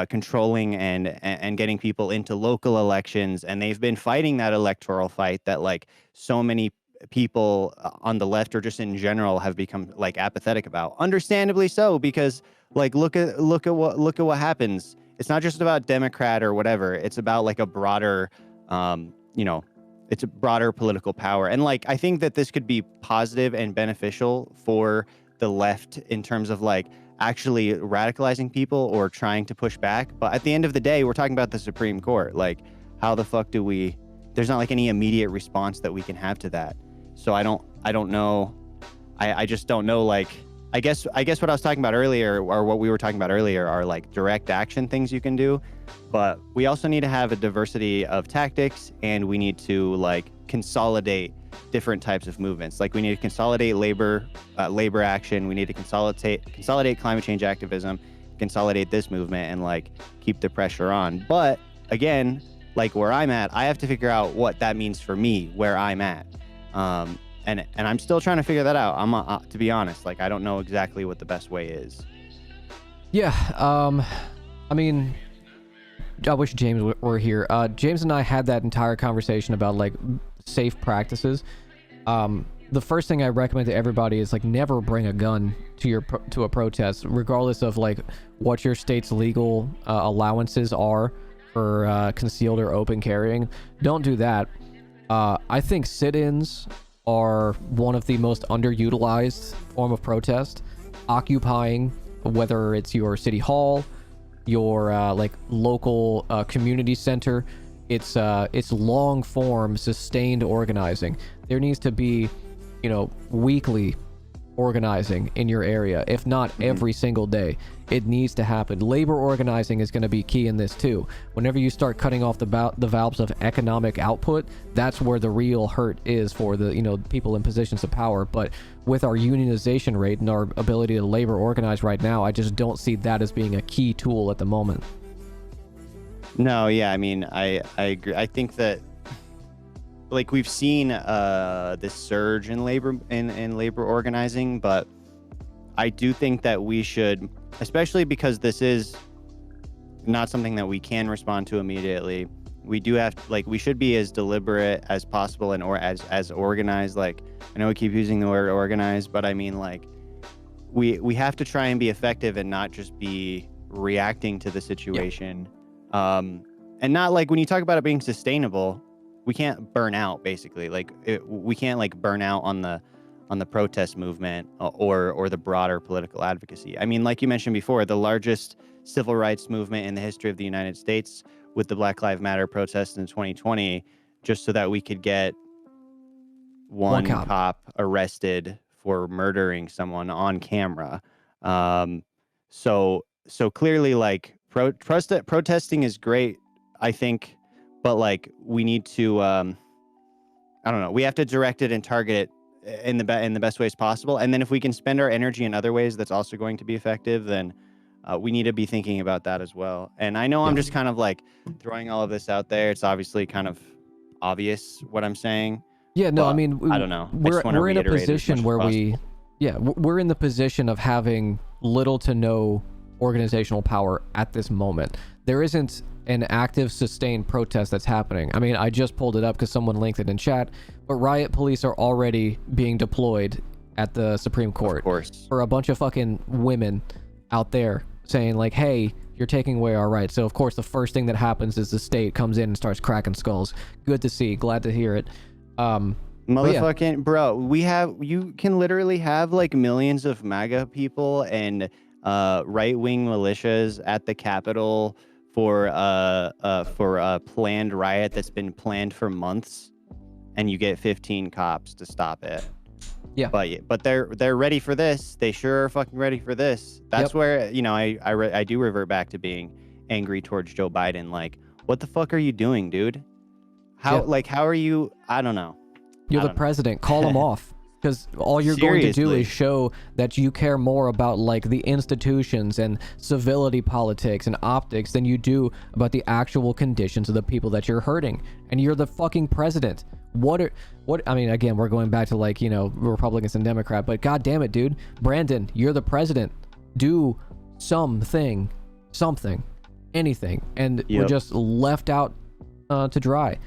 controlling and getting people into local elections, and they've been fighting that electoral fight that like so many people on the left or just in general have become like apathetic about. Understandably so, because like look at what happens. It's not just about Democrat or whatever. It's about like a broader, it's a broader political power. And like, I think that this could be positive and beneficial for the left in terms of like actually radicalizing people or trying to push back. But at the end of the day, we're talking about the Supreme Court. Like, how the fuck there's not like any immediate response that we can have to that. So I don't know. I just don't know. Like, I guess what I was talking about earlier, or what we were talking about earlier, are like direct action things you can do. But we also need to have a diversity of tactics, and we need to like consolidate different types of movements. Like we need to consolidate labor action. We need to consolidate climate change activism, consolidate this movement, and like keep the pressure on. But again, like where I'm at, I have to figure out what that means for me where I'm at. And I'm still trying to figure that out. I'm to be honest, like I don't know exactly what the best way is. Yeah. I mean, I wish James were here. James and I had that entire conversation about like safe practices. The first thing I recommend to everybody is like never bring a gun to a protest, regardless of like what your state's legal allowances are for concealed or open carrying. Don't do that. I think sit-ins are one of the most underutilized form of protest. Occupying, whether it's your city hall, your like local community center, it's long form sustained organizing. There needs to be, weekly organizing in your area, if not every single day. It needs to happen. Labor organizing is going to be key in this too. Whenever you start cutting off the valves of economic output, that's where the real hurt is for the, you know, people in positions of power. But with our unionization rate and our ability to labor organize right now, I just don't see that as being a key tool at the moment. No, yeah, I mean, I agree. I think that, like, we've seen this surge in labor organizing, but I do think that we should, especially because this is not something that we can respond to immediately. We do have, like, we should be as deliberate as possible and or as organized. Like, I know we keep using the word organized, but I mean, like, we have to try and be effective and not just be reacting to the situation. And not, like, when you talk about it being sustainable, we can't burn out, basically. Like, we can't, like, burn out on the protest movement or the broader political advocacy. I mean, like you mentioned before, the largest civil rights movement in the history of the United States with the Black Lives Matter protests in 2020, just so that we could get one cop arrested for murdering someone on camera. So clearly, like, protesting is great, I think, but, like, we need to, I don't know, we have to direct it and target it in the best ways possible. And then if we can spend our energy in other ways that's also going to be effective, then we need to be thinking about that as well. And I know I'm just kind of, like, throwing all of this out there. It's obviously kind of obvious what I'm saying. Yeah, no, I mean, I don't know. We're in a position where we're in the position of having little to no organizational power at this moment. There isn't an active, sustained protest that's happening. I mean, I just pulled it up because someone linked it in chat, but riot police are already being deployed at the Supreme Court. Of course. For a bunch of fucking women out there saying, like, hey, you're taking away our rights. So, of course, the first thing that happens is the state comes in and starts cracking skulls. Good to see. Glad to hear it. Motherfucking bro, you can literally have, like, millions of MAGA people and right-wing militias at the Capitol for a planned riot that's been planned for months, and you get 15 cops to stop it. Yeah. But they're ready for this. They sure are fucking ready for this. That's where, you know, I do revert back to being angry towards Joe Biden. Like, what the fuck are you doing, dude? How are you? I don't know. You're the president. Call him off. Because all you're going to do is show that you care more about, like, the institutions and civility politics and optics than you do about the actual conditions of the people that you're hurting. And you're the fucking president. I mean, again, we're going back to, like, you know, Republicans and Democrat, but god damn it, dude. Brandon, you're the president. Do something, anything. And we're just left out to dry.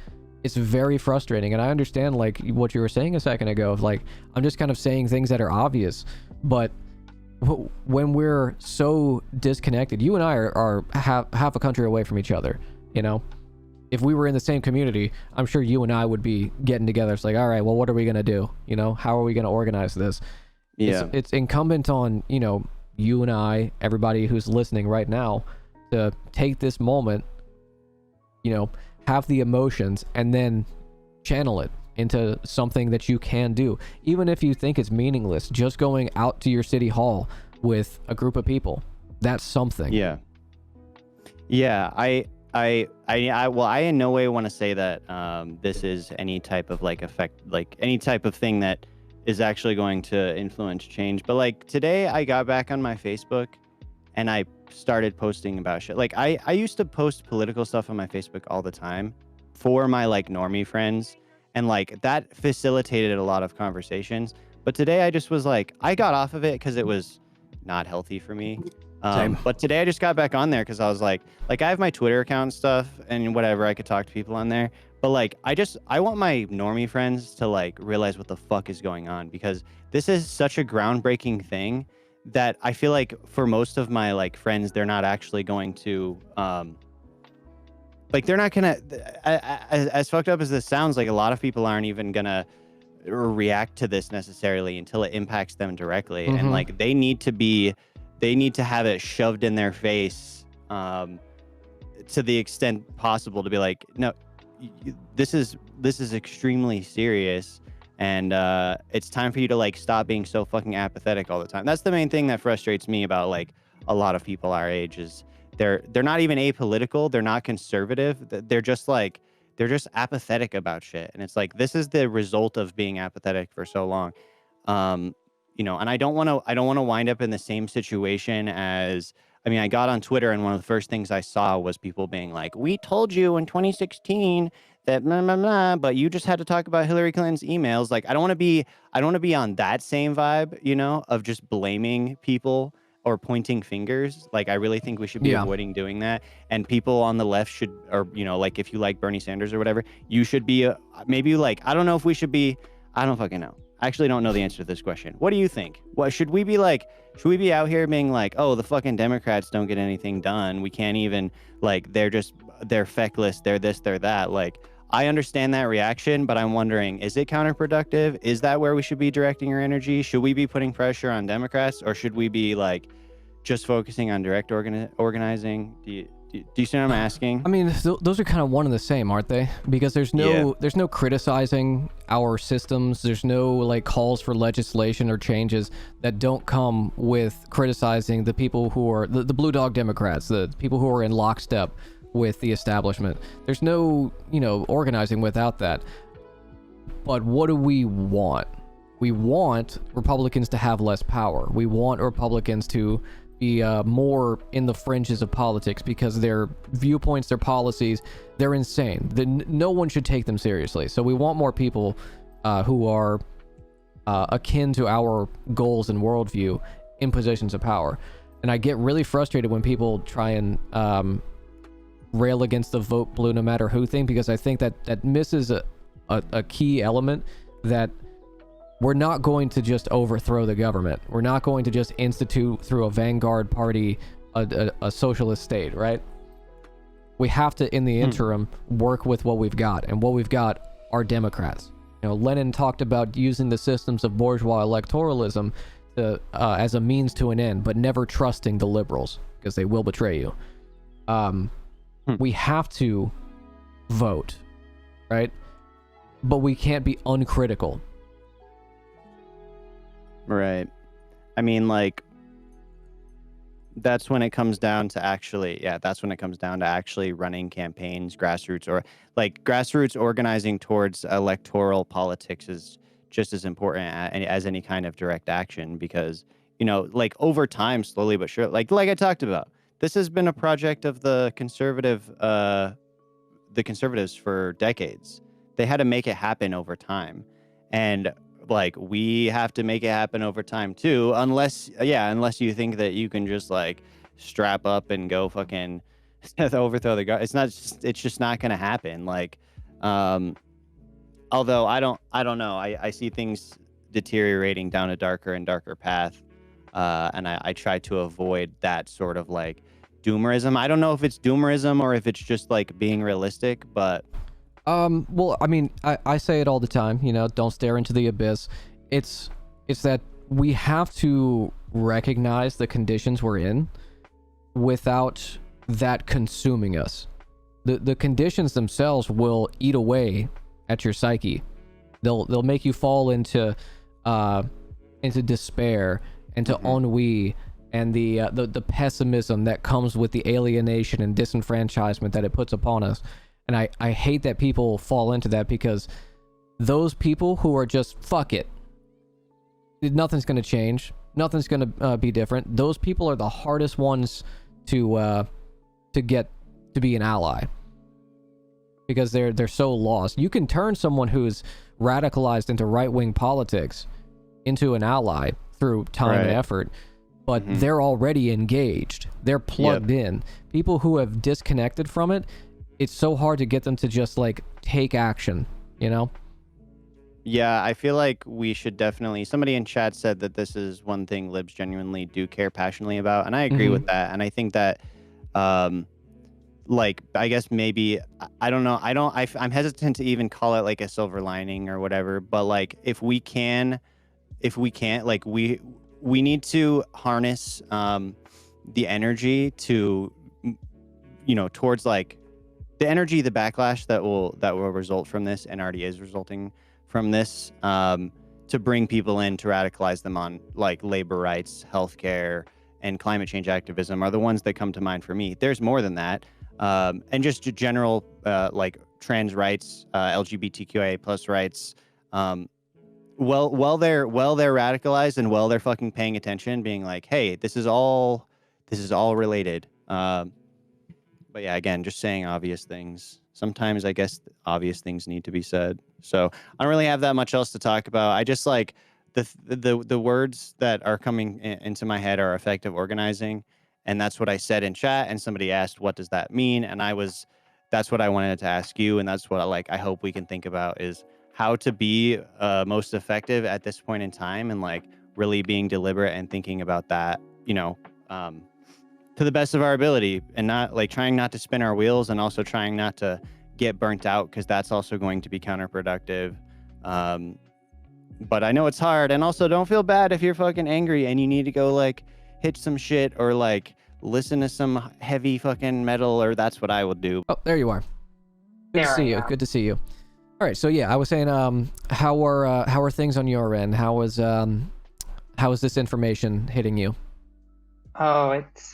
It's very frustrating, and I understand, like, what you were saying a second ago of, like, I'm just kind of saying things that are obvious, but when we're so disconnected, you and I are half a country away from each other, you know? If we were in the same community, I'm sure you and I would be getting together. It's like, all right, well, what are we going to do? You know, how are we going to organize this? Yeah. It's incumbent on, you know, you and I, everybody who's listening right now, to take this moment, you know, have the emotions, and then channel it into something that you can do. Even if you think it's meaningless, just going out to your city hall with a group of people, that's something. Yeah. I in no way want to say that this is any type of, like, effect, like, any type of thing that is actually going to influence change. But, like, today I got back on my Facebook and I started posting about shit. Like, I used to post political stuff on my Facebook all the time for my, like, normie friends, and, like, that facilitated a lot of conversations. But today I just was like, I got off of it because it was not healthy for me. But today I just got back on there because I was like I have my Twitter account and stuff and whatever, I could talk to people on there. But, like, I want my normie friends to, like, realize what the fuck is going on, because this is such a groundbreaking thing that I feel like for most of my, like, friends, they're not actually going to, like, they're not gonna, as fucked up as this sounds, like, a lot of people aren't even gonna react to this necessarily until it impacts them directly. Mm-hmm. And, like, they need to have it shoved in their face, to the extent possible, to be like, no, this is extremely serious, And it's time for you to like stop being so fucking apathetic all the time. That's the main thing that frustrates me about like a lot of people our age is they're not even apolitical, they're not conservative, they're just apathetic about shit. And it's like this is the result of being apathetic for so long. And I don't want to wind up in the same situation as, I mean, I got on Twitter and one of the first things I saw was people being like, we told you in 2016 that blah, blah, blah, but you just had to talk about Hillary Clinton's emails. Like, I don't want to be on that same vibe, of just blaming people or pointing fingers. Like, I really think we should be avoiding doing that. And people on the left should, or, like if you like Bernie Sanders or whatever, you should be maybe like, I don't know if we should be, I don't fucking know. I actually don't know the answer to this question. What do you think? What should we be like? Should we be out here being like, oh, the fucking Democrats don't get anything done. We can't even, like, they're feckless. They're this, they're that. Like, I understand that reaction, but I'm wondering, is it counterproductive? Is that where we should be directing our energy? Should we be putting pressure on Democrats, or should we be like just focusing on direct organizing? Do you see what I'm asking? I mean, those are kind of one and the same, aren't they? Because there's no criticizing our systems. There's no like calls for legislation or changes that don't come with criticizing the people who are the blue dog Democrats, the people who are in lockstep with the establishment. There's no, organizing without that. But what do we want? We want Republicans to have less power. We want Republicans to be more in the fringes of politics because their viewpoints, their policies, they're insane. No one should take them seriously. So we want more people who are akin to our goals and worldview in positions of power. And I get really frustrated when people try and rail against the vote blue no matter who thing, because I think that misses a key element, that we're not going to just overthrow the government. We're not going to just institute through a vanguard party a socialist state, right? We have to, in the interim, work with what we've got, and what we've got are Democrats. Lenin talked about using the systems of bourgeois electoralism as a means to an end, but never trusting the liberals because they will betray you. We have to vote, right? But we can't be uncritical. Right. I mean, like, that's when it comes down to actually running campaigns, grassroots organizing towards electoral politics is just as important as any kind of direct action, because, like over time, slowly but surely, like I talked about, this has been a project of the conservatives for decades. They had to make it happen over time. And like, we have to make it happen over time too, unless you think that you can just like strap up and go fucking overthrow the government. It's just not gonna happen. Like, although I don't know, I see things deteriorating down a darker and darker path, and I try to avoid that sort of like doomerism. I don't know if it's doomerism or if it's just like being realistic, but well, I mean, I say it all the time, don't stare into the abyss. It's that we have to recognize the conditions we're in without that consuming us. The conditions themselves will eat away at your psyche. They'll make you fall into despair, into ennui, and the pessimism that comes with the alienation and disenfranchisement that it puts upon us. And I hate that people fall into that, because those people who are just, fuck it, nothing's going to change, nothing's going to be different, those people are the hardest ones to get to be an ally, because they're so lost. You can turn someone who's radicalized into right-wing politics into an ally through time and effort, but they're already engaged, they're plugged in. People who have disconnected from it, it's so hard to get them to just like take action, Yeah, I feel like we should definitely, somebody in chat said that this is one thing libs genuinely do care passionately about, and I agree with that. And I think that like, I guess maybe, I don't know, I'm hesitant to even call it like a silver lining or whatever, but like if we can't, like we need to harness the energy to, towards like the energy, the backlash that will result from this, and already is resulting from this to bring people in to radicalize them on like labor rights, healthcare, and climate change activism are the ones that come to mind for me. There's more than that, and just general like trans rights, LGBTQIA plus rights. While they're radicalized and while they're fucking paying attention, being like, hey, this is all related. But yeah, again, just saying obvious things. Sometimes I guess obvious things need to be said. So I don't really have that much else to talk about. I just like the words that are coming into my head are effective organizing, and that's what I said in chat. And somebody asked, "What does that mean?" And that's what I wanted to ask you, and that's what I hope we can think about is how to be most effective at this point in time, and like really being deliberate and thinking about that, to the best of our ability, and not like trying not to spin our wheels, and also trying not to get burnt out, because that's also going to be counterproductive. But I know it's hard, and also don't feel bad if you're fucking angry and you need to go like hit some shit or like listen to some heavy fucking metal, or that's what I would do. Oh, there you are. Good to see you. Good to see you. All right, so yeah, I was saying, how are things on your end? How is this information hitting you? Oh, it's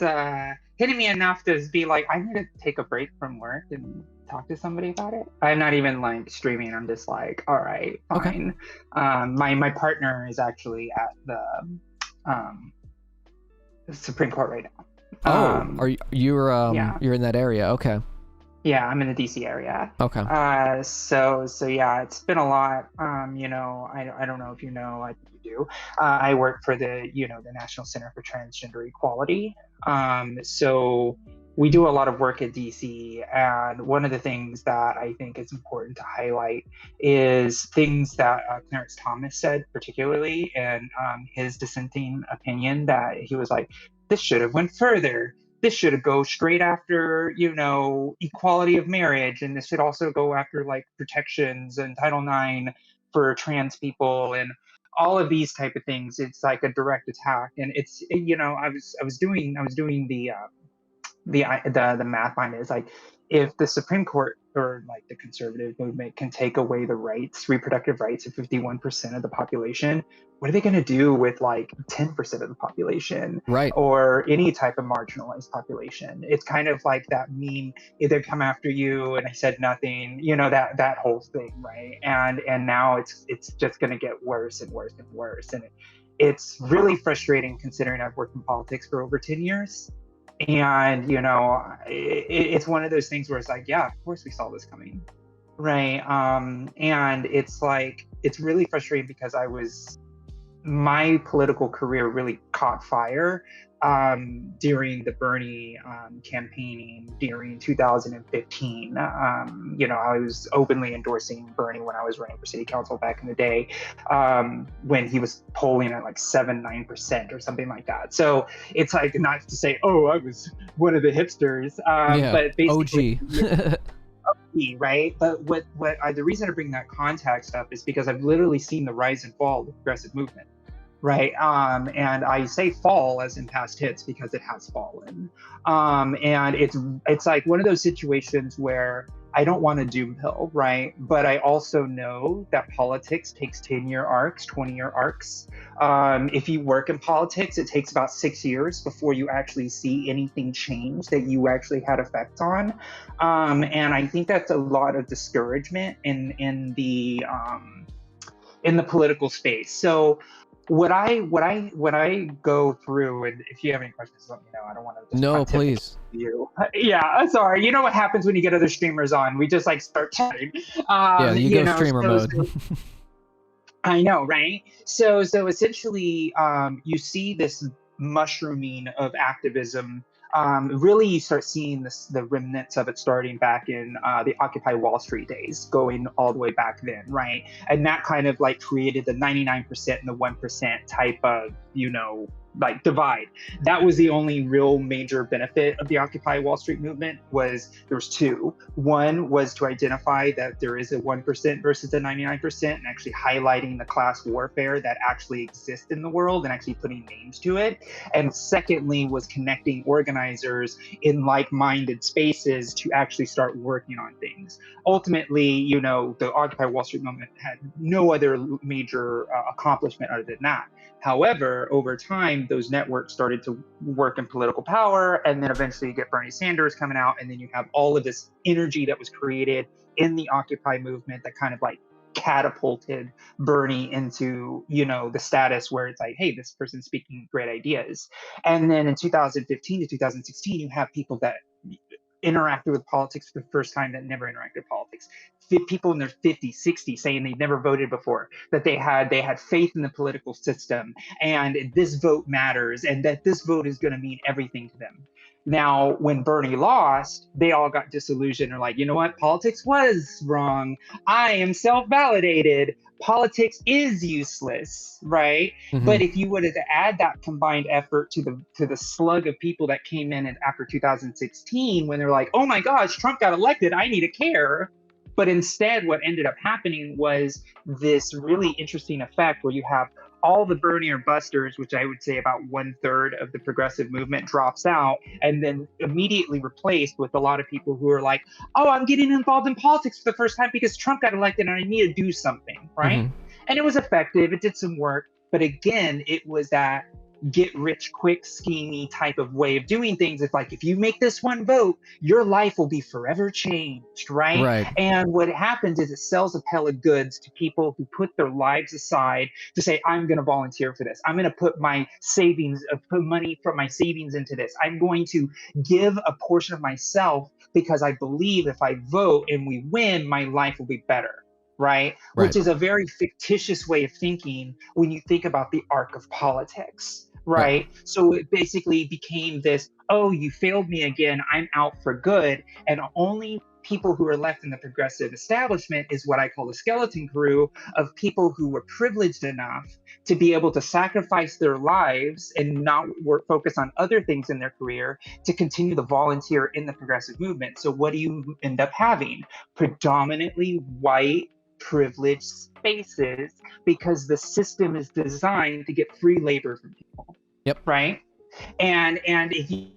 hitting me enough to be like, I need to take a break from work and talk to somebody about it. I'm not even like streaming. I'm just like, all right, fine. Okay. My partner is actually at the Supreme Court right now. Oh, you're in that area? Okay. Yeah, I'm in the DC area. Okay. So yeah, it's been a lot. I don't know if you know, I think you do. I work for the National Center for Transgender Equality. So we do a lot of work at DC, and one of the things that I think is important to highlight is things that Clarence Thomas said, particularly in his dissenting opinion, that he was like, this should have went further. This should go straight after, equality of marriage, and this should also go after like protections and Title IX for trans people and all of these type of things. It's like a direct attack, and it's I was doing the math behind it. Is like, if the Supreme Court or like the conservative movement can take away the reproductive rights of 51% of the population, what are they going to do with like 10% of the population, right? Or any type of marginalized population? It's kind of like that meme, either come after you and I said nothing, that whole thing, right? And now it's just going to get worse and worse and worse, and it's really frustrating considering I've worked in politics for over 10 years. And it's one of those things where it's like, yeah, of course we saw this coming, right? And it's like, it's really frustrating because my political career really caught fire during the Bernie campaigning during 2015. I was openly endorsing Bernie when I was running for city council back in the day, when he was polling at like 7-9% or something like that. So it's like, not to say, oh, I was one of the hipsters, but basically OG. Right? But the reason I bring that context up is because I've literally seen the rise and fall of the progressive movement. Right. And I say fall as in past hits because it has fallen. And it's like one of those situations where I don't want to doom pill, right? But I also know that politics takes 10-year arcs, 20-year arcs. If you work in politics, it takes about 6 years before you actually see anything change that you actually had effect on. And I think that's a lot of discouragement in the political space. So what I go through, and if you have any questions, let me know. I don't want to. No, please. You. Yeah, sorry. You know what happens when you get other streamers on? We just like start chatting. Yeah, you go streamer mode. I know, right? So essentially, you see this mushrooming of activism. Really, you start seeing the remnants of it starting back in the Occupy Wall Street days, going all the way back then, right? And that kind of like created the 99% and the 1% type of, like divide. That was the only real major benefit of the Occupy Wall Street movement. Was there's two. One was to identify that there is a 1% versus a 99%, and actually highlighting the class warfare that actually exists in the world and actually putting names to it. And secondly was connecting organizers in like-minded spaces to actually start working on things. Ultimately, you know, the Occupy Wall Street movement had no other major accomplishment other than that. However, over time, those networks started to work in political power, and then eventually you get Bernie Sanders coming out, and then you have all of this energy that was created in the Occupy movement that kind of like catapulted Bernie into, you know, the status where it's like, hey, this person's speaking great ideas. And then in 2015 to 2016, you have people that interacted with politics for the first time that never interacted with politics. People in their 50s, 60s saying they'd never voted before, that they had faith in the political system, and this vote matters, and that this vote is going to mean everything to them. Now, when Bernie lost, they all got disillusioned. They're like, you know what? Politics was wrong. I am self-validated. Politics is useless, right? Mhm. But if you were to add that combined effort to the slug of people that came in after 2016, when they're like, oh my gosh, Trump got elected, I need to care. But instead, what ended up happening was this really interesting effect where you have all the Bernie or busters, which I would say about 1/3 of the progressive movement drops out, and then immediately replaced with a lot of people who are like, oh, I'm getting involved in politics for the first time because Trump got elected and I need to do something, right? Mhm. And it was effective, it did some work, but again, it was that get rich quick schemey type of way of doing things. It's like, if you make this one vote, your life will be forever changed, right? Right. And what happens is it sells a pile of goods to people who put their lives aside to say, I'm going to volunteer for this. I'm going to put my savings, put money from my savings into this. I'm going to give a portion of myself because I believe if I vote and we win, my life will be better. Right? Which is a very fictitious way of thinking when you think about the arc of politics. Right? So it basically became this, oh, you failed me again, I'm out for good. And only people who are left in the progressive establishment is what I call the skeleton crew of people who were privileged enough to be able to sacrifice their lives and not focus on other things in their career to continue to volunteer in the progressive movement. So what do you end up having? Predominantly white, privileged spaces, because the system is designed to get free labor from people. Yep. Right? And if you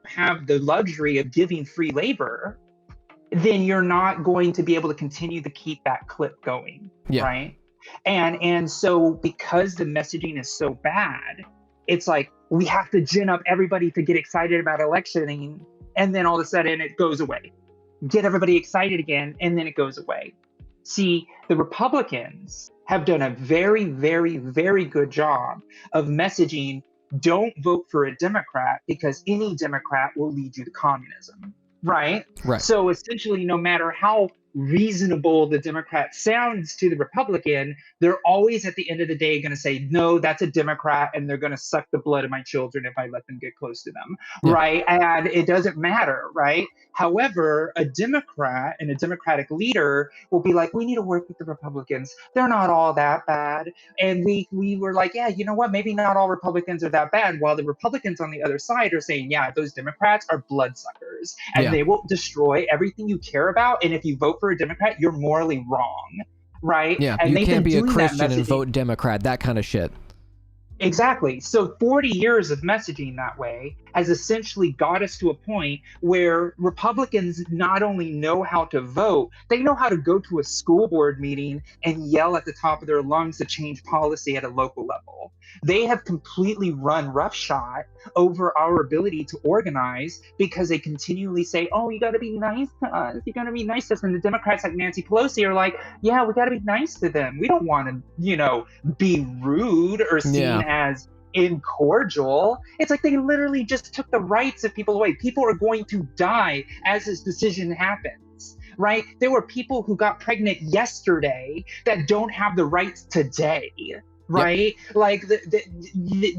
have the luxury of giving free labor, then you're not going to be able to continue to keep that clip going. Yeah. Right? And so because the messaging is so bad, it's like we have to gin up everybody to get excited about electioning, and then all of a sudden it goes away. Get everybody excited again, and then it goes away. See, the Republicans have done a very, very, very good job of messaging, don't vote for a Democrat because any Democrat will lead you to communism, right? Right. So essentially, no matter how reasonable the Democrat sounds to the Republican, they're always at the end of the day going to say, no, that's a Democrat, and they're going to suck the blood of my children if I let them get close to them, right? And it doesn't matter, right? However, a Democrat and a Democratic leader will be like, we need to work with the Republicans. They're not all that bad. And we were like, yeah, you know what? Maybe not all Republicans are that bad. While the Republicans on the other side are saying, yeah, those Democrats are bloodsuckers and they will destroy everything you care about. And if you vote for a Democrat, you're morally wrong, right? Yeah, and you can't be a Christian and vote Democrat, that kind of shit. Exactly. So 40 years of messaging that way has essentially got us to a point where Republicans not only know how to vote, they know how to go to a school board meeting and yell at the top of their lungs to change policy at a local level. They have completely run roughshod over our ability to organize because they continually say, oh, you got to be nice to us. You got to be nice to us. And the Democrats like Nancy Pelosi are like, yeah, we got to be nice to them. We don't want to, be rude or seen as incordial. It's like they literally just took the rights of people away. People are going to die as this decision happens, right? There were people who got pregnant yesterday that don't have the rights today, right? Yep. Like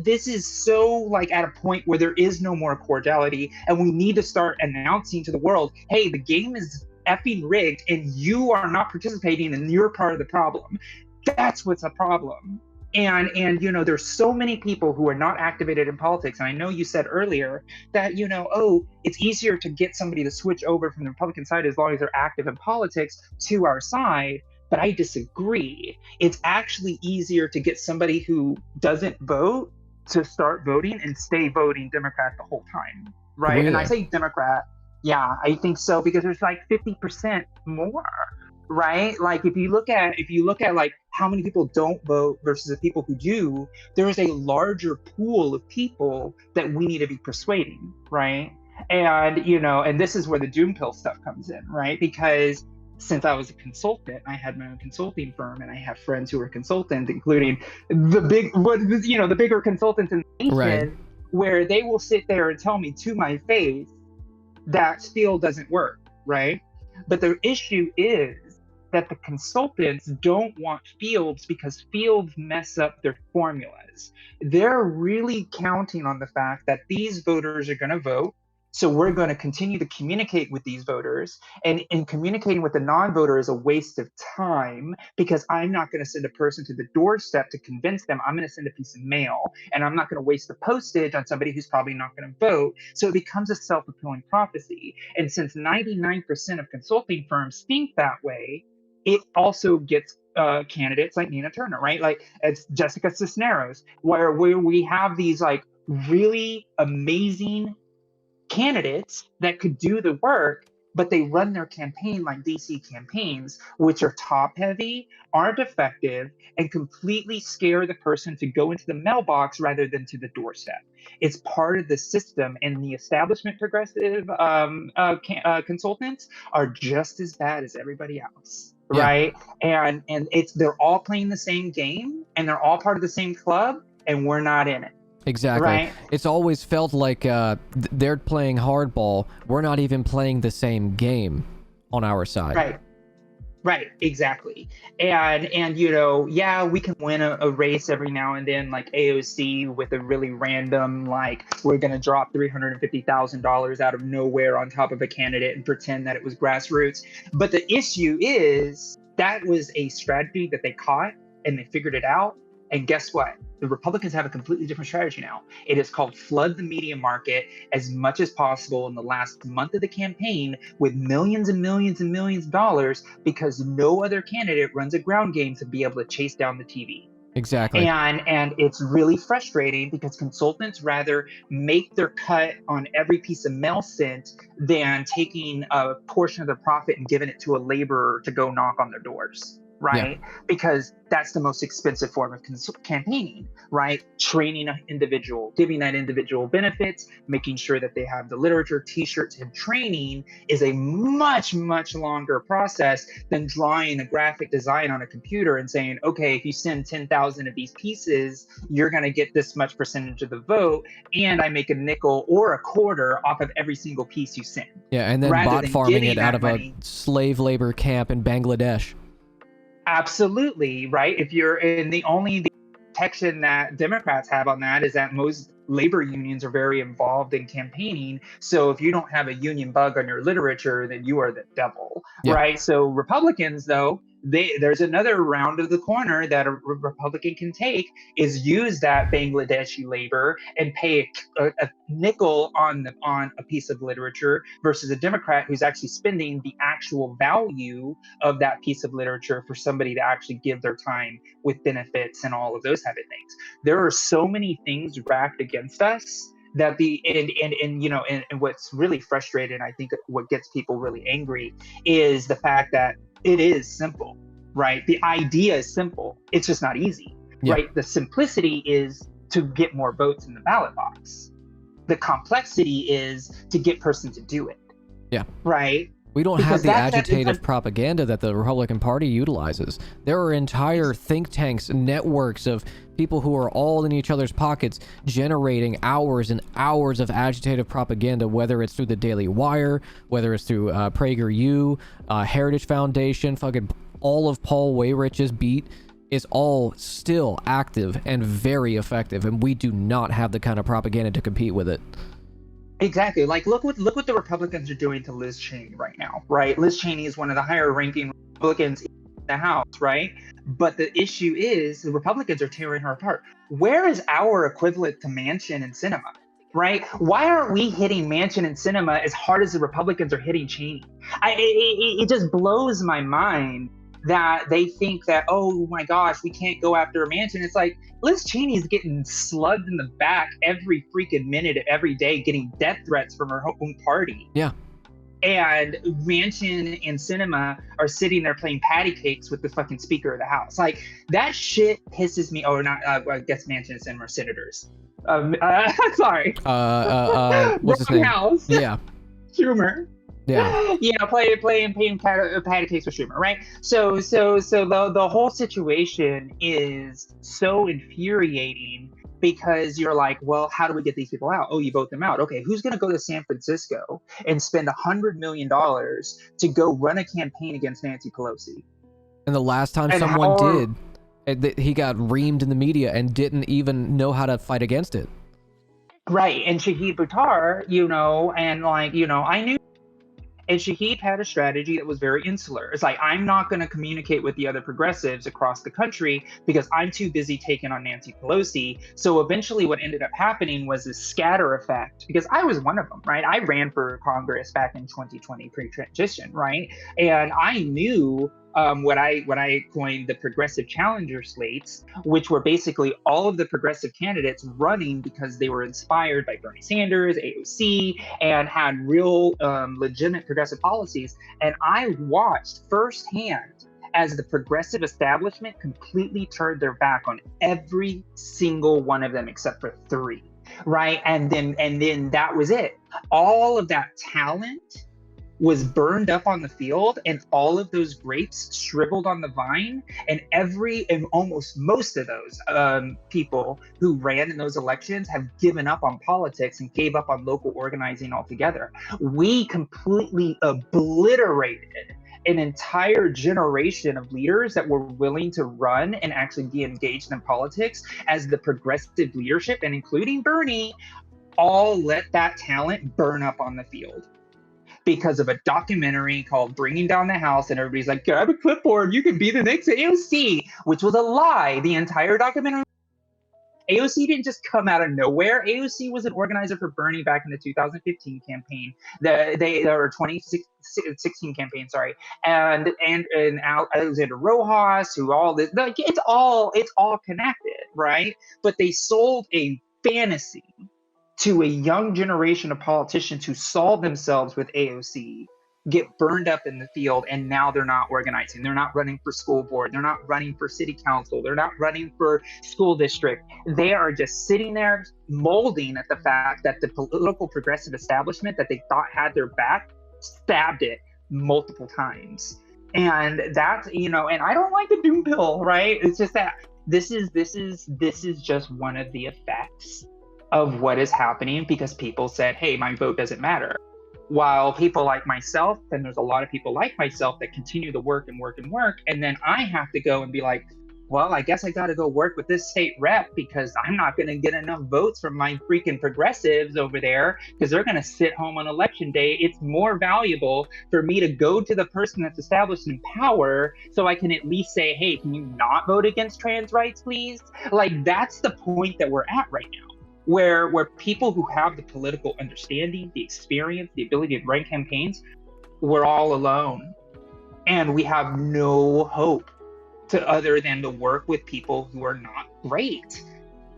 this is so like at a point where there is no more cordiality, and we need to start announcing to the world, hey, the game is effing rigged and you are not participating and you're part of the problem. That's what's a problem. And there's so many people who are not activated in politics. And I know you said earlier that, oh, it's easier to get somebody to switch over from the Republican side as long as they're active in politics to our side. But I disagree. It's actually easier to get somebody who doesn't vote to start voting and stay voting Democrat the whole time, right? Really? And I say Democrat, yeah, I think so, because there's like 50% more, right? Like if you look at like how many people don't vote versus the people who do, there is a larger pool of people that we need to be persuading, right? And and this is where the doom pill stuff comes in, right? Because since I was a consultant, I had my own consulting firm, and I have friends who are consultants, including the bigger consultants in the nation, Right. where they will sit there and tell me to my face that field doesn't work, right? But the issue is that the consultants don't want fields because fields mess up their formulas. They're really counting on the fact that these voters are going to vote. So we're going to continue to communicate with these voters, and in communicating with the non-voter is a waste of time, because I'm not going to send a person to the doorstep to convince them. I'm going to send a piece of mail, and I'm not going to waste the postage on somebody who's probably not going to vote. So it becomes a self-fulfilling prophecy. And since 99% of consulting firms think that way, it also gets candidates like Nina Turner, right? Like it's Jessica Cisneros, where we have these like really amazing candidates that could do the work, but they run their campaign like DC campaigns, which are top heavy, aren't effective, and completely scare the person to go into the mailbox rather than to the doorstep. It's part of the system, and the establishment progressive consultants are just as bad as everybody else. Yeah. Right. And they're all playing the same game, and they're all part of the same club, and we're not in it. Exactly. Right. It's always felt like they're playing hardball. We're not even playing the same game on our side. Right, exactly. And yeah, we can win a race every now and then, like AOC, with a really random, like, we're going to drop $350,000 out of nowhere on top of a candidate and pretend that it was grassroots. But the issue is that was a strategy that they caught, and they figured it out. And guess what? The Republicans have a completely different strategy now. It is called flood the media market as much as possible in the last month of the campaign with millions and millions and millions of dollars, because no other candidate runs a ground game to be able to chase down the TV. Exactly. And it's really frustrating, because consultants rather make their cut on every piece of mail sent than taking a portion of their profit and giving it to a laborer to go knock on their doors. Right? Yeah. Because that's the most expensive form of campaigning, right? Training an individual, giving that individual benefits, making sure that they have the literature, t-shirts, and training is a much, much longer process than drawing a graphic design on a computer and saying, okay, if you send 10,000 of these pieces, you're going to get this much percentage of the vote, and I make a nickel or a quarter off of every single piece you send. Yeah, and then bot farming it out of a slave labor camp in Bangladesh. Absolutely, right? If you're in the only protection that Democrats have on that is that most labor unions are very involved in campaigning. So if you don't have a union bug on your literature, then you are the devil, right? So Republicans, though, there's another round of the corner that a Republican can take, is use that Bangladeshi labor and pay a nickel on a piece of literature, versus a Democrat who's actually spending the actual value of that piece of literature for somebody to actually give their time with benefits and all of those type of things. There are so many things racked against us that and what's really frustrating, I think what gets people really angry, is the fact that it is simple, right? The idea is simple. It's just not easy, right? The simplicity is to get more votes in the ballot box. The complexity is to get person to do it. Yeah. Right? We don't have the agitative propaganda that the Republican Party utilizes. There are entire think tanks, networks of people who are all in each other's pockets generating hours and hours of agitative propaganda, whether it's through the Daily Wire, whether it's through PragerU, Heritage Foundation, fucking all of Paul Weyrich's beat is all still active and very effective, and we do not have the kind of propaganda to compete with it. Exactly. Like, look what the Republicans are doing to Liz Cheney right now, right? Liz Cheney is one of the higher ranking Republicans the House, right? But the issue is the Republicans are tearing her apart. Where is our equivalent to Manchin and Sinema, right? Why aren't we hitting Manchin and Sinema as hard as the Republicans are hitting Cheney? It just blows my mind that they think that, oh my gosh, we can't go after Manchin. It's like Liz Cheney's getting slugged in the back every freaking minute of every day, getting death threats from her own party. Yeah. And Manchin and Sinema are sitting there playing patty cakes with the fucking Speaker of the House. Like, that shit pisses me. Oh, not. I guess Manchin and Sinema are senators. Sorry. What's his name? House. Yeah. Schumer. Yeah. Yeah, playing patty cakes with Schumer, right? So the whole situation is so infuriating because you're like, well, how do we get these people out? Oh, you vote them out. Okay, who's going to go to San Francisco and spend $100 million to go run a campaign against Nancy Pelosi? And the last time someone did, he got reamed in the media and didn't even know how to fight against it. Right, and Shahid Buttar, I knew. And Shahid had a strategy that was very insular. It's like, I'm not going to communicate with the other progressives across the country because I'm too busy taking on Nancy Pelosi. So eventually what ended up happening was this scatter effect, because I was one of them, right? I ran for Congress back in 2020 pre-transition, right? And I knew what I coined the progressive challenger slates, which were basically all of the progressive candidates running because they were inspired by Bernie Sanders, AOC, and had real legitimate progressive policies. And I watched firsthand as the progressive establishment completely turned their back on every single one of them except for 3, right? And then that was it. All of that talent was burned up on the field, and all of those grapes shriveled on the vine, and almost most of those people who ran in those elections have given up on politics and gave up on local organizing altogether. We completely obliterated an entire generation of leaders that were willing to run and actually be engaged in politics, as the progressive leadership, and including Bernie, all let that talent burn up on the field because of a documentary called Bringing Down the House, and everybody's like, grab a clipboard, you can be the next AOC, which was a lie. The entire documentary. AOC didn't just come out of nowhere. AOC was an organizer for Bernie back in the 2015 campaign, or 2016 campaign, sorry, and Alexander Rojas, who all this, like, it's all connected, right? But they sold a fantasy to a young generation of politicians who saw themselves with AOC get burned up in the field, and now they're not organizing. They're not running for school board. They're not running for city council. They're not running for school district. They are just sitting there molding at the fact that the political progressive establishment that they thought had their back stabbed it multiple times. And that's, and I don't like the doom pill, right? It's just that this is just one of the effects of what is happening, because people said, hey, my vote doesn't matter. While people like myself, and there's a lot of people like myself that continue to work, and then I have to go and be like, well, I guess I got to go work with this state rep because I'm not going to get enough votes from my freaking progressives over there because they're going to sit home on election day. It's more valuable for me to go to the person that's established in power so I can at least say, hey, can you not vote against trans rights, please? Like, that's the point that we're at right now. Where people who have the political understanding, the experience, the ability to run campaigns, we're all alone. And we have no hope other than to work with people who are not great.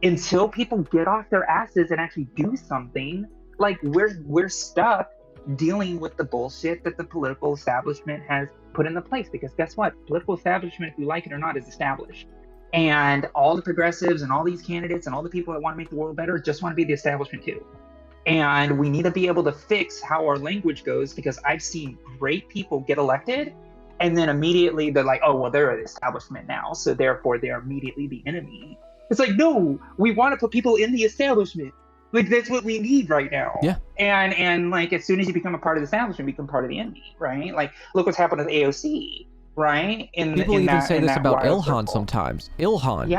Until people get off their asses and actually do something, like we're stuck dealing with the bullshit that the political establishment has put into place. Because guess what? Political establishment, if you like it or not, is established. And all the progressives and all these candidates and all the people that want to make the world better just want to be the establishment too. And we need to be able to fix how our language goes, because I've seen great people get elected and then immediately they're like, oh, well, they're the establishment now, so therefore they're immediately the enemy. It's like, no, we want to put people in the establishment. Like, that's what we need right now. Yeah. And like, as soon as you become a part of the establishment, you become part of the enemy, right? Like, look what's happened with AOC. Right? People even say this about Ilhan sometimes. Ilhan.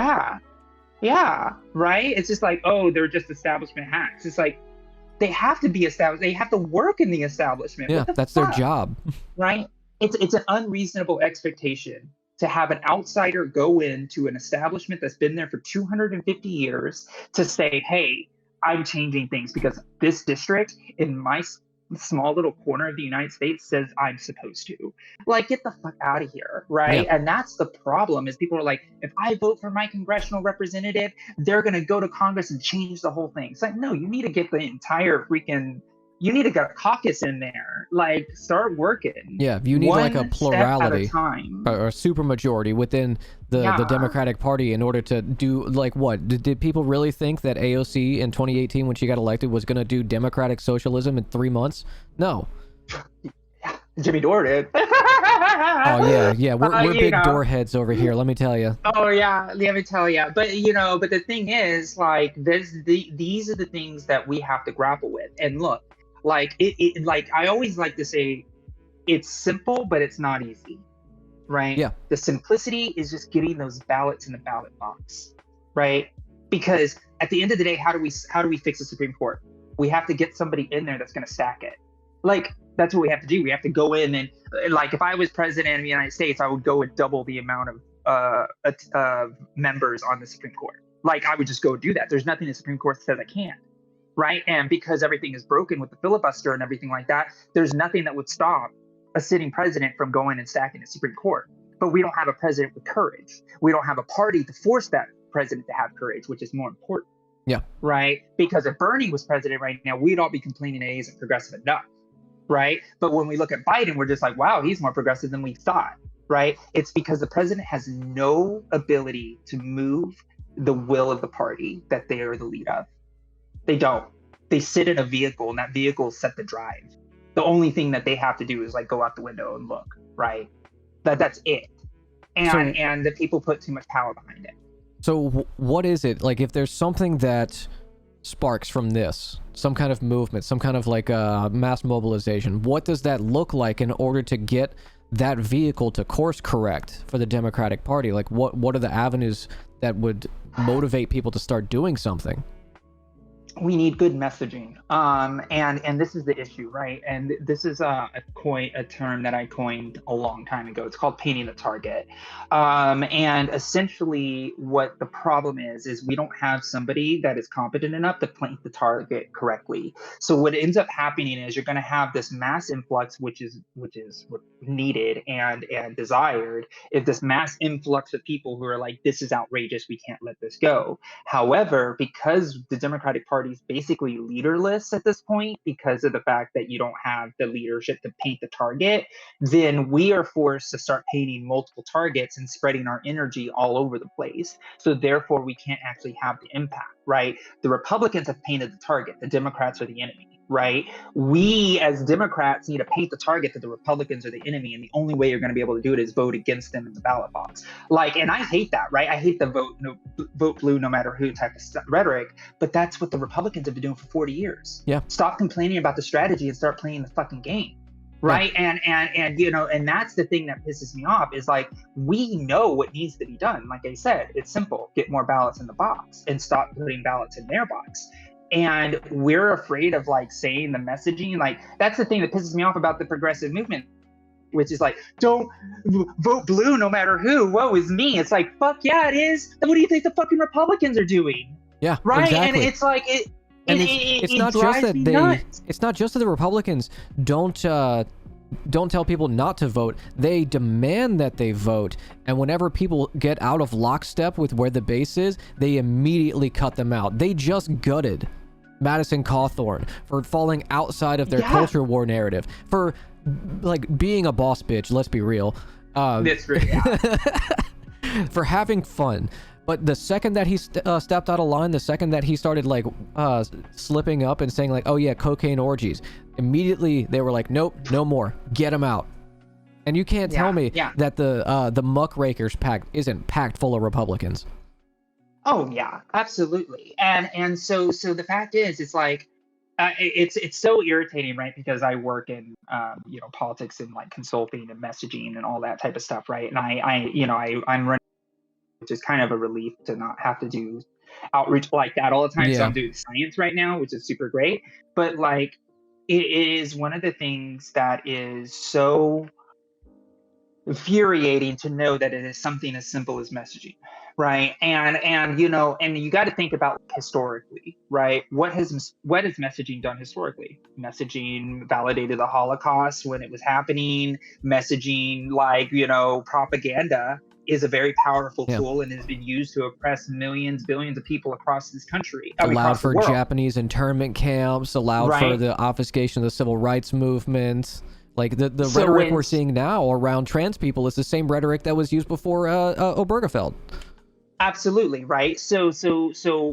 Yeah. Right? It's just like, oh, they're just establishment hacks. It's like, they have to be established. They have to work in the establishment. Yeah, that's their job. Right? It's an unreasonable expectation to have an outsider go into an establishment that's been there for 250 years to say, hey, I'm changing things because this district in my small little corner of the United States says I'm supposed to. Like, get the fuck out of here, right? Yeah. And that's the problem, is people are like, if I vote for my congressional representative, they're going to go to Congress and change the whole thing. It's like, no, you need to get the entire freaking, you need to get a caucus in there. Like, start working. Yeah, you need like a One plurality step at a time. or a super majority within the Yeah. Democratic Party in order to do like what? Did people really think that AOC in 2018 when she got elected was going to do democratic socialism in 3 months? No. Jimmy Dore did. Oh yeah, we're you big know. door heads over here. Let me tell you. Oh yeah, let me tell you. But but the thing is, like, these are the things that we have to grapple with. And look, like like I always like to say, it's simple, but it's not easy, right? Yeah. The simplicity is just getting those ballots in the ballot box, right? Because at the end of the day, how do we fix the Supreme Court? We have to get somebody in there that's going to stack it. Like, that's what we have to do. We have to go in and, like, if I was president of the United States, I would go and double the amount of members on the Supreme Court. Like, I would just go do that. There's nothing the Supreme Court says I can't, right? And because everything is broken with the filibuster and everything like that, there's nothing that would stop a sitting president from going and stacking the Supreme Court. But we don't have a president with courage. We don't have a party to force that president to have courage, which is more important. Yeah. Right? Because if Bernie was president right now, we'd all be complaining that he isn't progressive enough. Right? But when we look at Biden, we're just like, wow, he's more progressive than we thought. Right? It's because the president has no ability to move the will of the party that they are the lead of. They don't. They sit in a vehicle, and that vehicle set the drive. The only thing that they have to do is like go out the window and look. Right? That's it. And the people put too much power behind it. So what is it? Like, if there's something that sparks from this, some kind of movement, some kind of like mass mobilization, what does that look like in order to get that vehicle to course correct for the Democratic Party? Like, what are the avenues that would motivate people to start doing something? We need good messaging, and this is the issue, right? And this is a term that I coined a long time ago. It's called painting the target, and essentially what the problem is we don't have somebody that is competent enough to paint the target correctly. So what ends up happening is you're going to have this mass influx, which is what needed and desired. If this mass influx of people who are like, this is outrageous, we can't let this go. However, because the Democratic Party is basically leaderless at this point, because of the fact that you don't have the leadership to paint the target, then we are forced to start painting multiple targets and spreading our energy all over the place. So therefore, we can't actually have the impact, right? The Republicans have painted the target. The Democrats are the enemy. Right? We as Democrats need to paint the target that the Republicans are the enemy, and the only way you're going to be able to do it is vote against them in the ballot box. Like, and I hate that, right? I hate the vote blue no matter who type of rhetoric, but that's what the Republicans have been doing for 40 years. Yeah. Stop complaining about the strategy and start playing the fucking game. Right. Yeah. And that's the thing that pisses me off, is like, we know what needs to be done. Like I said, it's simple. Get more ballots in the box and stop putting ballots in their box. And we're afraid of like saying the messaging. Like, that's the thing that pisses me off about the progressive movement, which is like, don't vote blue no matter who. Woe is me. It's like, fuck yeah, it is. What do you think the fucking Republicans are doing? Yeah, right. Exactly. And it's like it's not just that it's not just that the Republicans don't tell people not to vote. They demand that they vote, and whenever people get out of lockstep with where the base is, they immediately cut them out. They just gutted Madison Cawthorn for falling outside of their culture war narrative, for like being a boss bitch. Let's be real. That's true. Yeah. For having fun. But the second that he stepped out of line, the second that he started like slipping up and saying like, oh yeah, cocaine orgies, immediately they were like, nope, no more, get him out. And you can't tell me that the muckrakers pack isn't packed full of Republicans. Oh yeah, absolutely. And so the fact is, it's like, it's so irritating, right? Because I work in politics and like consulting and messaging and all that type of stuff, right? And I'm running, which is kind of a relief to not have to do outreach like that all the time. Yeah. So I'm doing science right now, which is super great. But like, it is one of the things that is so infuriating to know that it is something as simple as messaging, right? And you got to think about historically, right? What has messaging done historically? Messaging validated the Holocaust when it was happening. Messaging, propaganda is a very powerful tool and has been used to oppress millions, billions of people across this country. Allowed across the for world. Japanese internment camps, allowed for the obfuscation of the civil rights movement. Like the rhetoric we're seeing now around trans people is the same rhetoric that was used before Obergefell. Absolutely, right. So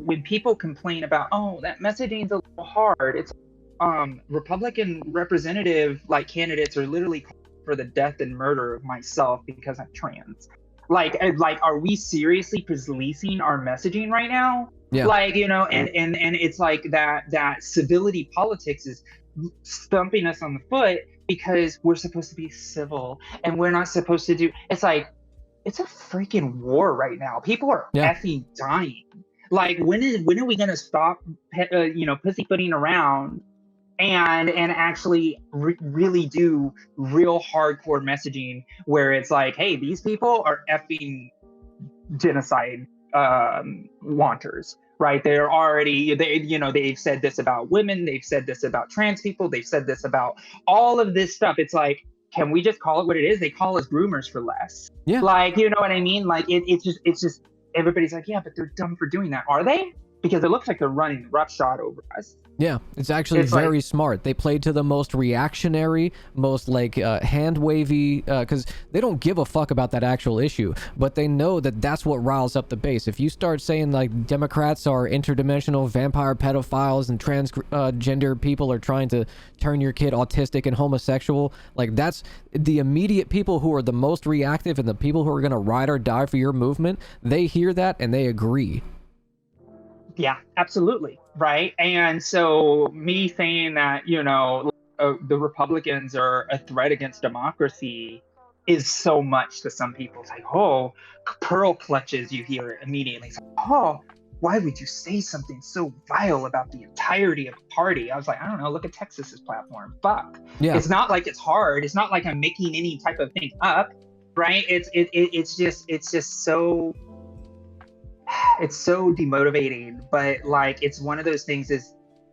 when people complain about, oh, that messaging's a little hard, it's Republican representative candidates are literally calling for the death and murder of myself because I'm trans. Like, are we seriously policing our messaging right now? Yeah. And it's like that civility politics is stumping us on the foot because we're supposed to be civil and we're not supposed to do. It's like, it's a freaking war right now. People are effing dying. Like, when are we gonna stop, pussyfooting around and actually really do real hardcore messaging where it's like, hey, these people are effing genocide wanters, right? They've said this about women, they've said this about trans people, they've said this about all of this stuff. It's like, can we just call it what it is? They call us groomers for less. Yeah. You know what I mean? Like, it's just everybody's like, yeah, but they're dumb for doing that. Are they? Because it looks like they're running roughshod over us. Yeah, it's actually very smart. They played to the most reactionary, most hand-wavy, because they don't give a fuck about that actual issue, but they know that that's what riles up the base. If you start saying Democrats are interdimensional vampire pedophiles and transgender people are trying to turn your kid autistic and homosexual, that's the immediate people who are the most reactive and the people who are going to ride or die for your movement. They hear that and they agree. Yeah, absolutely. Right. And so me saying that, the Republicans are a threat against democracy is so much to some people. It's like, oh, pearl clutches, you hear it immediately. It's like, oh, why would you say something so vile about the entirety of a party? I was like, I don't know, look at Texas's platform. Fuck. Yeah. It's not like it's hard. It's not like I'm making any type of thing up. Right. It's just so... It's so demotivating, but it's one of those things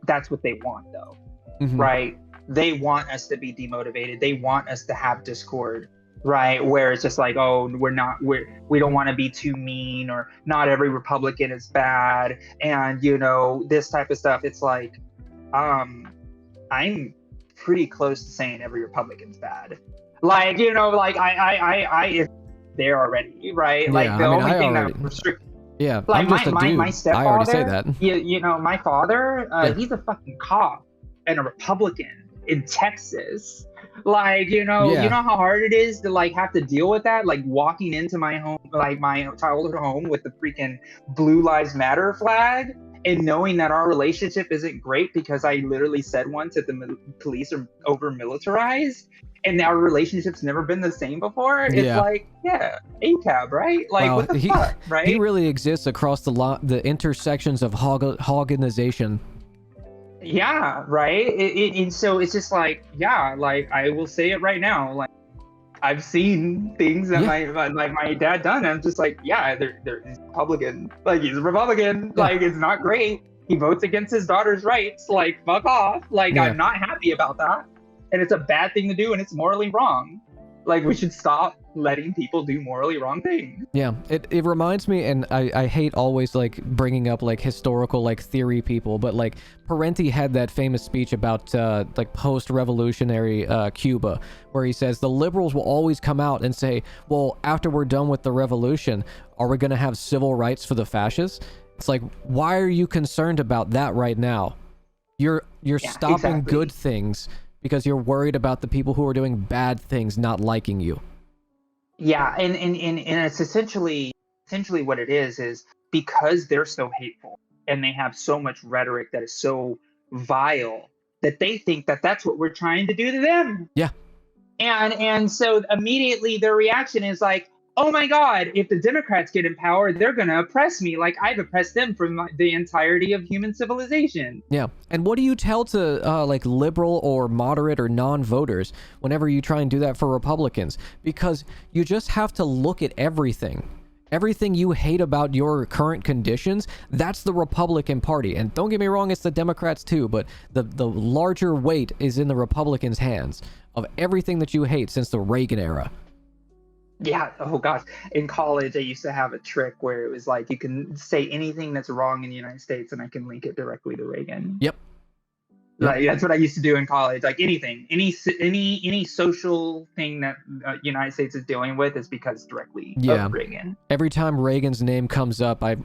that's what they want though. Mm-hmm. Right? They want us to be demotivated. They want us to have discord, right? Where it's just like, oh, we don't want to be too mean, or not every Republican is bad. And, this type of stuff. It's like, I'm pretty close to saying every Republican's bad. I there already, right? Yeah, the only thing that restricts. Yeah, I'm just a dude. My stepfather, I already say that. My father, he's a fucking cop and a Republican in Texas. You know how hard it is to have to deal with that, walking into my home, my childhood home, with the freaking Blue Lives Matter flag, and knowing that our relationship isn't great because I literally said once that the police are over militarized. And our relationship's never been the same before. It's ACAB, right? What the fuck, right? He really exists across the intersections of hoganization. Yeah, right? And so it's just I will say it right now. I've seen things that my dad done. And I'm just they're Republican. He's a Republican. Yeah. It's not great. He votes against his daughter's rights. Fuck off. I'm not happy about that. And it's a bad thing to do, and it's morally wrong. We should stop letting people do morally wrong things. Yeah, it reminds me, and I hate always bringing up historical theory people, but Parenti had that famous speech about post-revolutionary Cuba, where he says the liberals will always come out and say, well, after we're done with the revolution, are we going to have civil rights for the fascists? It's why are you concerned about that right now? You're stopping good things because you're worried about the people who are doing bad things not liking you. Yeah, and it's essentially what it is because they're so hateful and they have so much rhetoric that is so vile that they think that that's what we're trying to do to them. Yeah. And so immediately their reaction is oh my God, if the Democrats get in power, they're going to oppress me like I've oppressed them for the entirety of human civilization. Yeah. And what do you tell to like liberal or moderate or non-voters whenever you try and do that for Republicans? Because you just have to look at everything. Everything you hate about your current conditions, that's the Republican Party. And don't get me wrong, it's the Democrats too, but the larger weight is in the Republicans' hands of everything that you hate since the Reagan era. Yeah. Oh gosh. In college, I used to have a trick where it was like you can say anything that's wrong in the United States, and I can link it directly to Reagan. Yep. Like that's what I used to do in college. Like anything, any social thing that United States is dealing with is because directly of Reagan. Every time Reagan's name comes up, I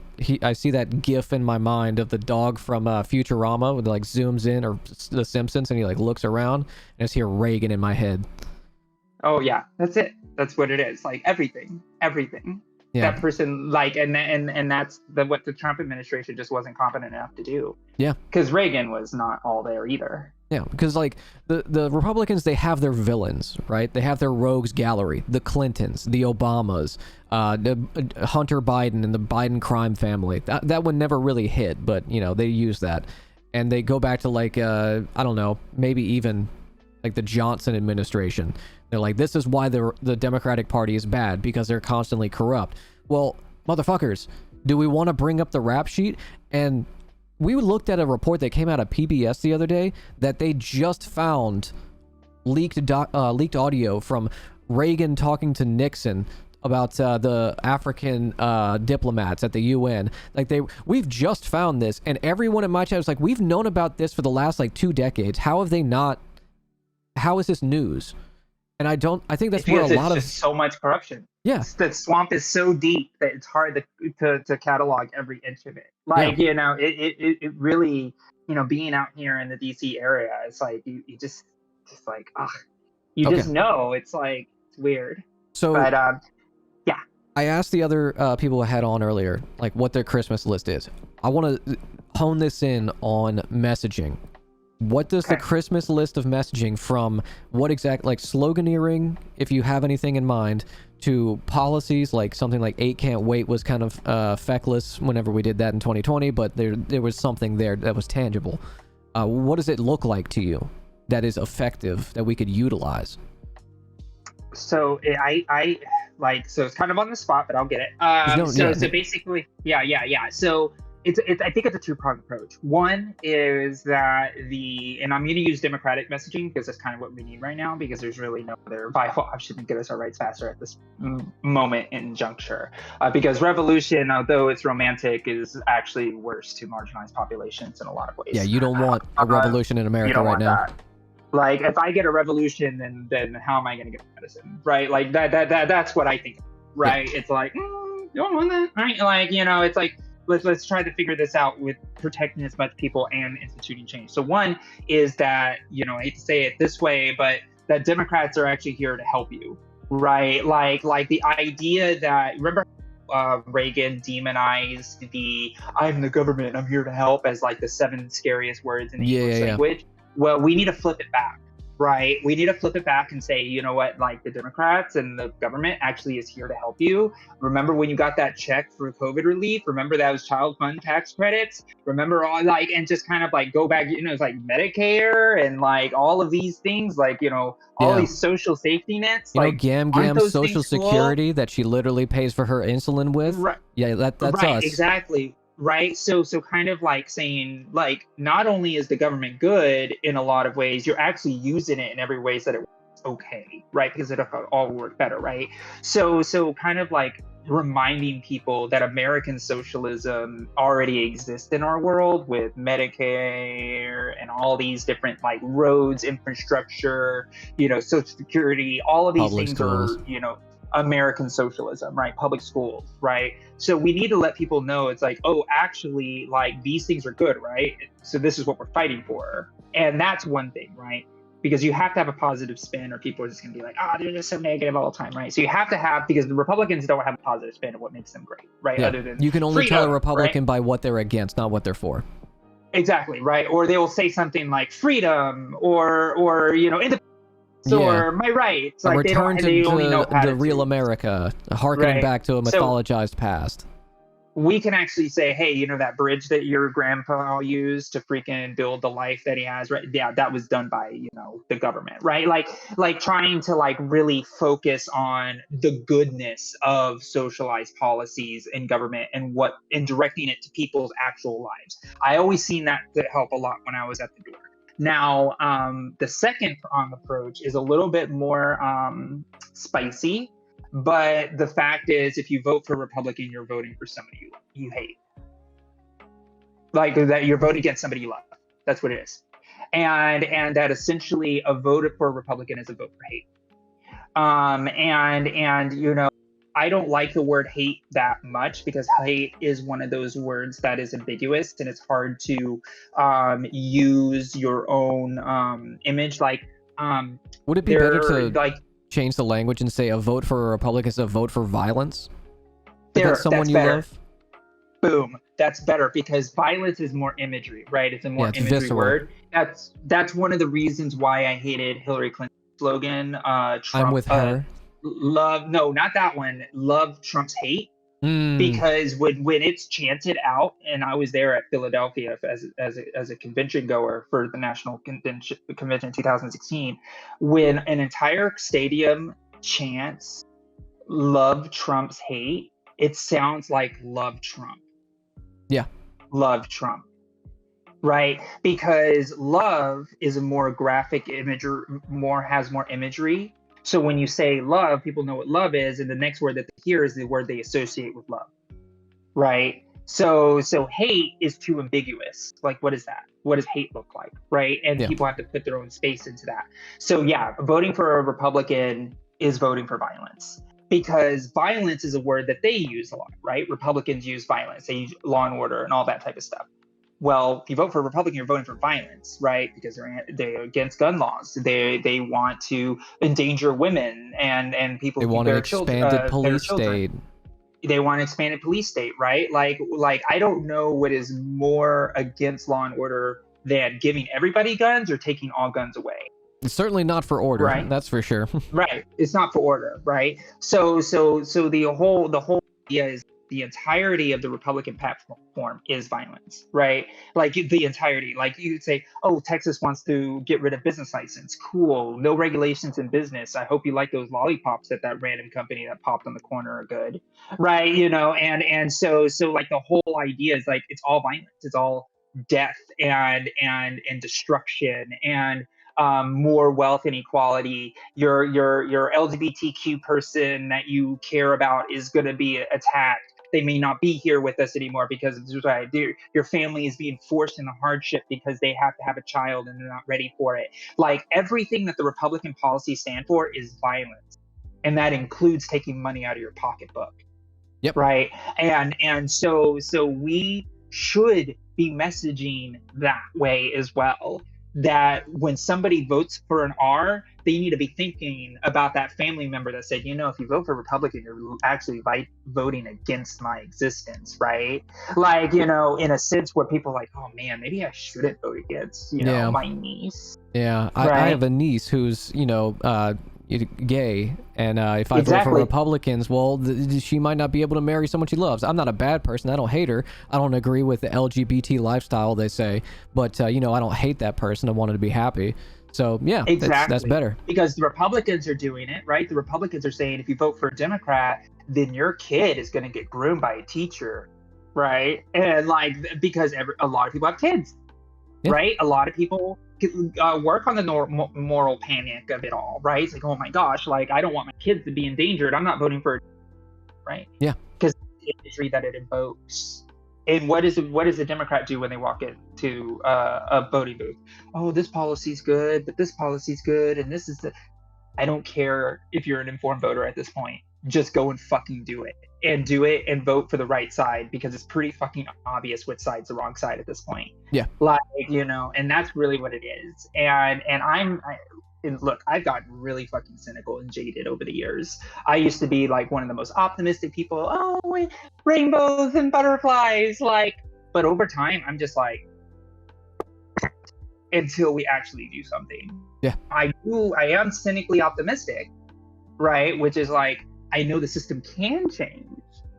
see that GIF in my mind of the dog from Futurama, when it like zooms in, or The Simpsons, and he like looks around, and I just hear Reagan in my head. Oh yeah, that's it. That's what it is. Like everything. Yeah. That person, like, and that's what the Trump administration just wasn't competent enough to do. Yeah. Because Reagan was not all there either. Yeah, because like the Republicans, they have their villains, right? They have their rogues gallery, the Clintons, the Obamas, the Hunter Biden and the Biden crime family. That one never really hit, but you know, they use that. And they go back to like, I don't know, maybe even like the Johnson administration. They're like, this is why the Democratic Party is bad, because they're constantly corrupt. Well, motherfuckers, do we want to bring up the rap sheet? And we looked at a report that came out of PBS the other day that they just found leaked audio from Reagan talking to Nixon about the African diplomats at the UN. Like we've just found this, and everyone in my chat was like, we've known about this for the last like 2 decades. How have they not? How is this news? And I think that's where a lot of just so much corruption. Yeah, the swamp is so deep that it's hard to catalog every inch of it. Like you know, it really, you know, being out here in the DC area, it's like you just like you just know it's like it's weird. So, but yeah, I asked the other people I had on earlier, like what their Christmas list is. I want to hone this in on messaging. What does the Christmas list of messaging, from what exact, like sloganeering, if you have anything in mind, to policies, like something like 8 Can't Wait was kind of feckless whenever we did that in 2020, but there was something there that was tangible. What does it look like to you that is effective, that we could utilize? So I like, so it's kind of on the spot, but I'll get it. So basically, yeah. So it's I think it's a two-pronged approach. One is that and I'm going to use democratic messaging because that's kind of what we need right now, because there's really no other viable option to get us our rights faster at this moment in juncture. Because revolution, although it's romantic, is actually worse to marginalized populations in a lot of ways. Yeah, you don't want a revolution in America right now. That. Like, if I get a revolution, then how am I going to get medicine, right? Like that's what I think, right? Yeah. It's like, you don't want that, right? Like, you know, it's like, let's try to figure this out with protecting as much people and instituting change. So one is that, you know, I hate to say it this way, but that Democrats are actually here to help you, right? Like the idea that, remember Reagan demonized I'm the government, I'm here to help, as like the 7 scariest words in the English language. Well, we need to flip it back, right? We need to flip it back and say, you know what, like the Democrats and the government actually is here to help you. Remember when you got that check for COVID relief? Remember that was child fund tax credits? Remember all, like, and just kind of like go back, you know, it's like Medicare and like all of these things, like, you know, all these social safety nets. You like, know, Gam's Social Security that she literally pays for her insulin with? Right. Yeah, that's right, us. Exactly. Right. So kind of like saying, like, not only is the government good in a lot of ways, you're actually using it in every way that it works okay, right? Because it'll all work better, right? So kind of like reminding people that American socialism already exists in our world with Medicare and all these different like roads, infrastructure, you know, Social Security, all of these Public things schools. are, you know, American socialism, right? Public schools, right? So we need to let people know it's like, oh, actually, like these things are good, right? So this is what we're fighting for. And that's one thing, right? Because you have to have a positive spin, or people are just going to be like, they're just so negative all the time, right? So you have to have, because the Republicans don't have a positive spin of what makes them great, right? Yeah. Other than you can only freedom, tell a Republican right? by what they're against, not what they're for. Exactly, right? Or they will say something like freedom, or you know, Yeah. or my rights. A Like return they only know to the real platitudes. America, harkening Right. back to a So- mythologized past. We can actually say, hey, you know that bridge that your grandpa used to freaking build the life that he has, right? Yeah, that was done by, you know, the government, right? Like trying to like really focus on the goodness of socialized policies in government and directing it to people's actual lives. I always seen that to help a lot when I was at the door. Now, the second prong approach is a little bit more spicy. But the fact is, if you vote for Republican, you're voting for somebody you hate. Like that, you're voting against somebody you love. That's what it is. And that essentially a vote for a Republican is a vote for hate. And you know, I don't like the word hate that much because hate is one of those words that is ambiguous and it's hard to use your own image. Like, would it be better to like change the language and say a vote for a Republican is a vote for violence? That's someone you better. love? Boom, that's better because violence is more imagery, right? It's a more it's imagery visceral. word. That's one of the reasons why I hated Hillary Clinton's slogan. Trump, I'm with her. No, not that one. Love Trump's hate. Because when it's chanted out, and I was there at Philadelphia as a convention goer for the National Convention 2016, when an entire stadium chants "Love Trump's hate," it sounds like "Love Trump." Yeah. Love Trump. Right? Because love is a more graphic image, or has more imagery. So when you say love, people know what love is, and the next word that they hear is the word they associate with love. Right? So hate is too ambiguous. Like, what is that? What does hate look like? Right? And people have to put their own space into that. So yeah, voting for a Republican is voting for violence. Because violence is a word that they use a lot, right? Republicans use violence. They use law and order and all that type of stuff. Well, if you vote for a Republican, you're voting for violence, right? Because they're against gun laws. They want to endanger women and people. They want an expanded police state. They want an expanded police state, right? Like I don't know what is more against law and order than giving everybody guns or taking all guns away. It's certainly not for order, right? That's for sure. Right. It's not for order, right? So the whole idea is the entirety of the Republican platform is violence, right? Like the entirety. Like you'd say, oh, Texas wants to get rid of business license. Cool. No regulations in business. I hope you like those lollipops at that random company that popped on the corner are good, right? You know, and so like the whole idea is like it's all violence. It's all death and destruction and more wealth inequality. Your LGBTQ person that you care about is going to be attacked. They may not be here with us anymore because of suicide. Your family is being forced into hardship because they have to have a child and they're not ready for it. Like everything that the Republican policies stand for is violence, and that includes taking money out of your pocketbook. Yep. Right. And so we should be messaging that way as well. That when somebody votes for an R, they need to be thinking about that family member that said, you know, if you vote for Republican, you're actually voting against my existence, right? Like, you know, in a sense where people are like, oh man, maybe I shouldn't vote against, you know, my niece. Yeah, right? I have a niece who's, you know, gay, and if I vote for Republicans, well, she might not be able to marry someone she loves. I'm not a bad person. I don't hate her. I don't agree with the LGBT lifestyle, they say, but you know, I don't hate that person. I want her to be happy. So yeah, exactly. That's better. Because the Republicans are doing it, right? The Republicans are saying if you vote for a Democrat, then your kid is going to get groomed by a teacher, right? And like because a lot of people have kids, right? A lot of people work on the moral panic of it all, right? It's like, oh my gosh, like I don't want my kids to be endangered. I'm not voting for it, right? Yeah. Because the imagery that it evokes. And what does the Democrat do when they walk into a voting booth? Oh, this policy's good, but this policy's good, and this is the. I don't care if you're an informed voter at this point. Just go and fucking do it and vote for the right side because it's pretty fucking obvious which side's the wrong side at this point. Yeah. Like, you know, and that's really what it is. And look, I've gotten really fucking cynical and jaded over the years. I used to be like one of the most optimistic people. Oh, rainbows and butterflies, like. But over time, I'm just like, until we actually do something. Yeah. I am cynically optimistic, right? Which is like, I know the system can change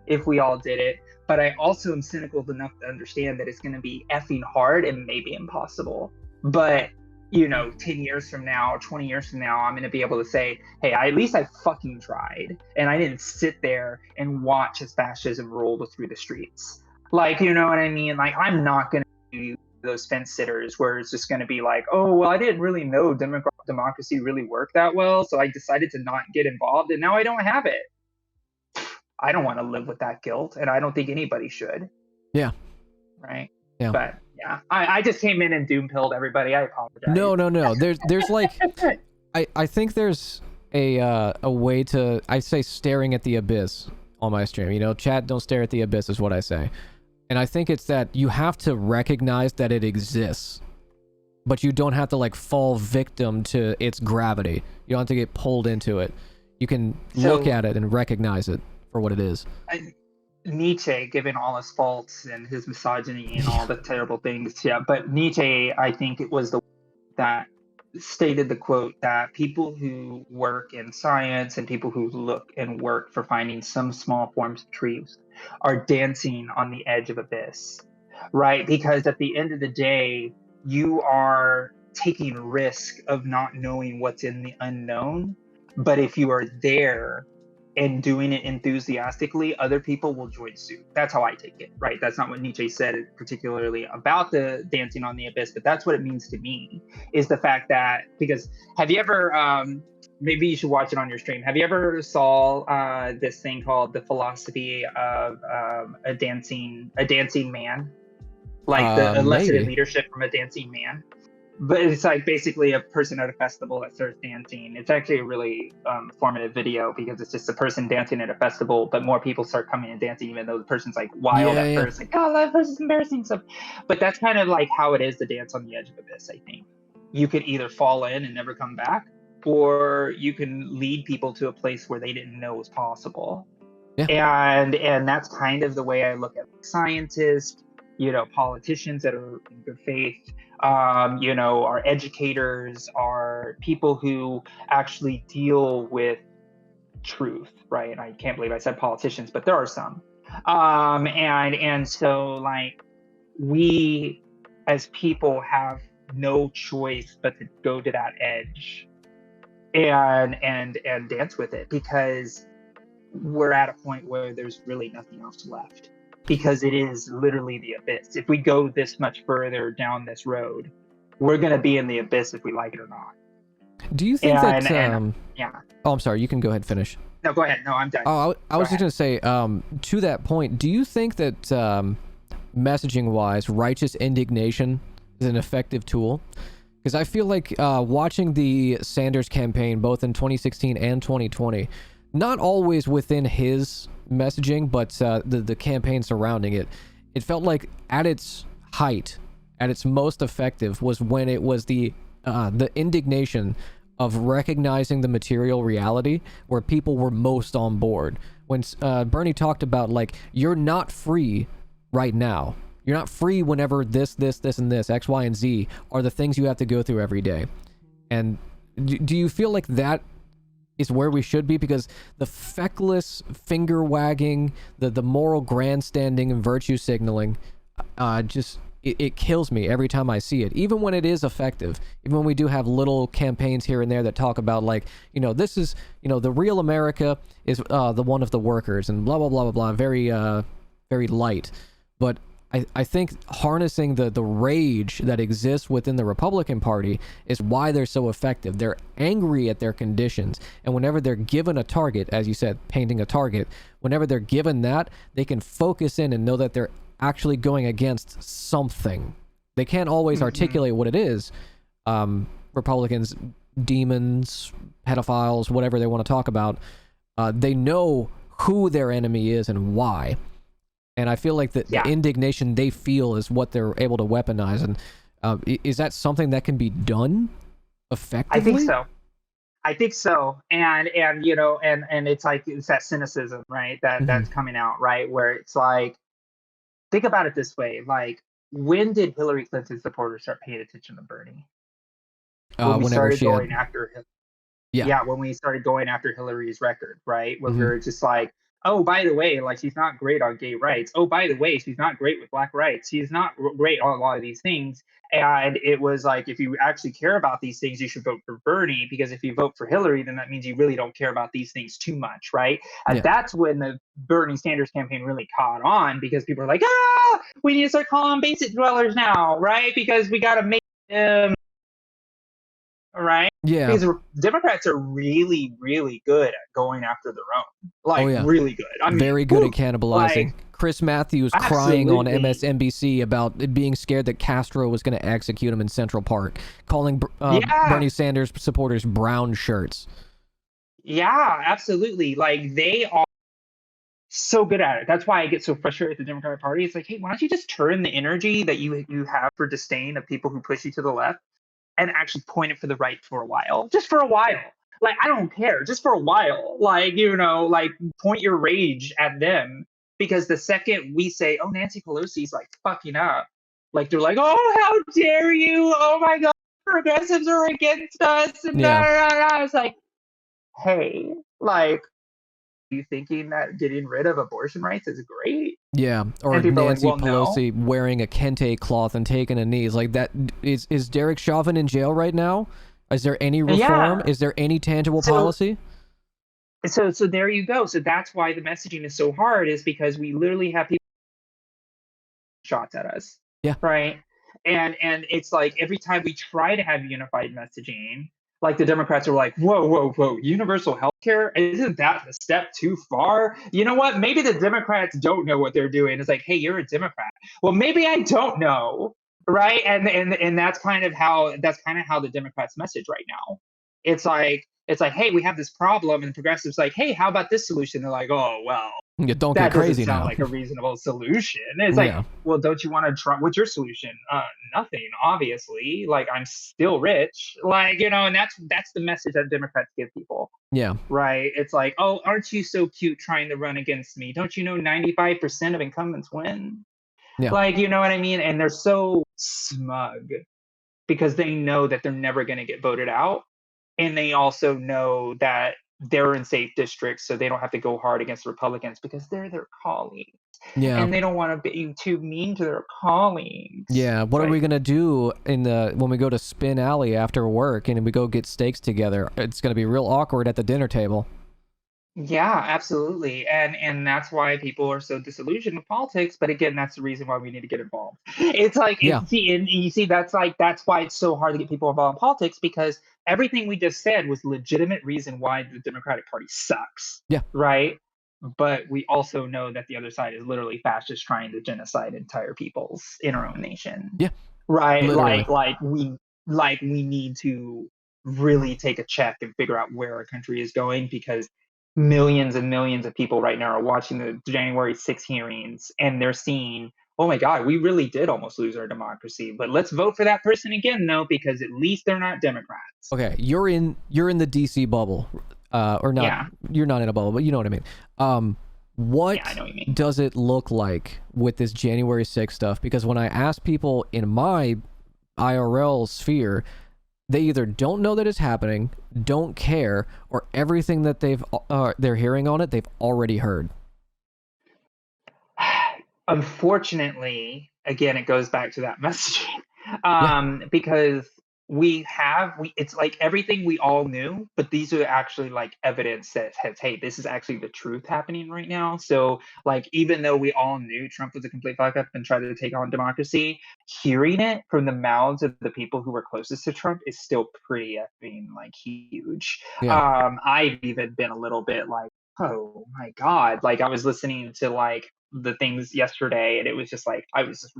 if we all did it, but I also am cynical enough to understand that it's going to be effing hard and maybe impossible. But, 10 years from now, 20 years from now, I'm going to be able to say, hey, at least I fucking tried. And I didn't sit there and watch as fascism rolled through the streets. Like, you know what I mean? Like, I'm not going to do those fence sitters where it's just going to be like, oh, well, I didn't really know democracy really worked that well, so I decided to not get involved, and now I don't have it. I don't want to live with that guilt, and I don't think anybody should. Yeah. Right? Yeah. But yeah, I just came in and doom pilled everybody. I apologize. No. There's like, I think there's a way to, I say staring at the abyss on my stream. Chat, don't stare at the abyss is what I say. And I think it's that you have to recognize that it exists, but you don't have to like fall victim to its gravity. You don't have to get pulled into it. You can look at it and recognize it for what it is. Nietzsche, given all his faults and his misogyny and all the terrible things, but Nietzsche, I think it was the that stated the quote that people who work in science and people who look and work for finding some small forms of truth are dancing on the edge of abyss, right? Because at the end of the day, you are taking risk of not knowing what's in the unknown. But if you are there and doing it enthusiastically, other people will join suit. That's how I take it, right? That's not what Nietzsche said particularly about the dancing on the abyss, but that's what it means to me, is the fact that, because have you ever, maybe you should watch it on your stream, have you ever saw this thing called The Philosophy of a Dancing Man? Like the lesson in leadership from a dancing man. But it's like basically a person at a festival that starts dancing. It's actually a really formative video because it's just a person dancing at a festival, but more people start coming and dancing, even though the person's like wild at first, like, God, that person's embarrassing stuff. But that's kind of like how it is to dance on the edge of abyss, I think. You could either fall in and never come back, or you can lead people to a place where they didn't know was possible. Yeah. And that's kind of the way I look at scientists, politicians that are in good faith, our educators, are people who actually deal with truth, right? And I can't believe I said politicians, but there are some. And so like we as people have no choice but to go to that edge and dance with it, because we're at a point where there's really nothing else left. Because it is literally the abyss. If we go this much further down this road, we're going to be in the abyss if we like it or not. Do you think that... yeah. Oh, I'm sorry. You can go ahead and finish. No, go ahead. No, I'm done. Oh, I was just going to say, to that point, do you think that messaging-wise, righteous indignation is an effective tool? Because I feel like watching the Sanders campaign, both in 2016 and 2020, not always within his messaging, but the campaign surrounding it, it felt like at its height, at its most effective, was when it was the indignation of recognizing the material reality where people were most on board. When Bernie talked about, like, you're not free right now. You're not free whenever this, and this, X, Y, and Z are the things you have to go through every day. And do you feel like that is where we should be? Because the feckless finger wagging, the moral grandstanding and virtue signaling, it kills me every time I see it, even when it is effective, even when we do have little campaigns here and there that talk about, like, this is, the real America is the one of the workers and blah, blah, blah, blah, blah, very, very light. But I think harnessing the rage that exists within the Republican Party is why they're so effective. They're angry at their conditions, and whenever they're given a target, as you said, painting a target, whenever they're given that, they can focus in and know that they're actually going against something. They can't always articulate what it is. Republicans, demons, pedophiles, whatever they want to talk about, they know who their enemy is and why. And I feel like the indignation they feel is what they're able to weaponize. And is that something that can be done effectively? I think so. And it's like, it's that cynicism, right? That's coming out, right? Where it's like, think about it this way. Like, when did Hillary Clinton supporters start paying attention to Bernie? When we Whenever started she going had, after him. yeah, Yeah, when we started going after Hillary's record, right? Where we hmm were just like, oh, by the way, like she's not great on gay rights. Oh, by the way, she's not great with black rights. She's not great on a lot of these things. And it was like, if you actually care about these things, you should vote for Bernie, because if you vote for Hillary, then that means you really don't care about these things too much, right? And yeah, that's when the Bernie Sanders campaign really caught on, because people are like, we need to start calling them basic dwellers now, right? Because we got to make them, right? yeah. Because Democrats are really, really good at going after their own, like Oh yeah, really good. I mean, very good at whew, cannibalizing. like Chris Matthews crying on absolutely, MSNBC about it being scared that Castro was going to execute him in Central Park, calling yeah, Bernie Sanders supporters brown shirts. yeah, absolutely. Like they are so good at it. That's why I get so frustrated with the Democratic Party. It's like, hey, why don't you just turn the energy that you have for disdain of people who push you to the left and actually point it for the right for a while, just for a while. Like, I don't care, just for a while. Like, like point your rage at them, because the second we say, oh, Nancy Pelosi's like fucking up, like they're like, oh, how dare you? Oh my God, progressives are against us. And Yeah, It's like, hey, like, you thinking that getting rid of abortion rights is great? yeah. Or And people are like, Nancy well, no. Pelosi wearing a kente cloth and taking a knee. It's like that. Is Derek Chauvin in jail right now? Is there any reform? Yeah. Is there any tangible So policy? so there you go. So that's why the messaging is so hard, is because we literally have people shots at us, Yeah, right? And it's like every time we try to have unified messaging, like the Democrats are like, whoa, whoa, whoa, universal health care, isn't that a step too far? You know what? Maybe the Democrats don't know what they're doing. It's like, hey, you're a Democrat. Well, maybe I don't know, right? And that's kind of how the Democrats message right now. It's like, hey, we have this problem, and progressives like, hey, how about this solution? They're like, oh, well, yeah. Don't get that doesn't crazy sound now. like a reasonable solution. It's like, Yeah, well, don't you want to try? What's your solution? Nothing, obviously. Like, I'm still rich. Like, and that's the message that Democrats give people, yeah, right? It's like, oh, aren't you so cute trying to run against me? Don't you know 95% of incumbents win? yeah, Like, you know what I mean? And they're so smug because they know that they're never going to get voted out, and they also know that they're in safe districts, so they don't have to go hard against Republicans because they're their colleagues, yeah. and they don't want to be too mean to their colleagues. Yeah, It's what are we like, gonna do when we go to Spin Alley after work and we go get steaks together? It's gonna be real awkward at the dinner table. yeah, absolutely, and that's why people are so disillusioned with politics. But again, that's the reason why we need to get involved. It's like, Yeah, and you see, that's why it's so hard to get people involved in politics, because everything we just said was legitimate reason why the Democratic Party sucks, yeah, right? But we also know that the other side is literally fascists trying to genocide entire peoples in our own nation, yeah, right? literally. Like we need to really take a check and figure out where our country is going, because millions and millions of people right now are watching the January 6 hearings, and they're seeing, oh my God, we really did almost lose our democracy. But let's vote for that person again, though, because at least they're not Democrats. Okay, you're in the DC bubble, or not? Yeah. You're not in a bubble, but you know what I mean. What Yeah, I know what you mean. does it look like with this January 6th stuff? Because when I ask people in my IRL sphere, they either don't know that it's happening, don't care, or everything that they're hearing on it, they've already heard. Unfortunately, again, it goes back to that messaging. Yeah, Because it's like everything we all knew, but these are actually like evidence that says, hey, this is actually the truth happening right now. So, like, even though we all knew Trump was a complete fuck up and tried to take on democracy, hearing it from the mouths of the people who were closest to Trump is still pretty effing like huge. yeah, I've even been a little bit like, oh my God. Like, I was listening to like the things yesterday, and it was just like, I was just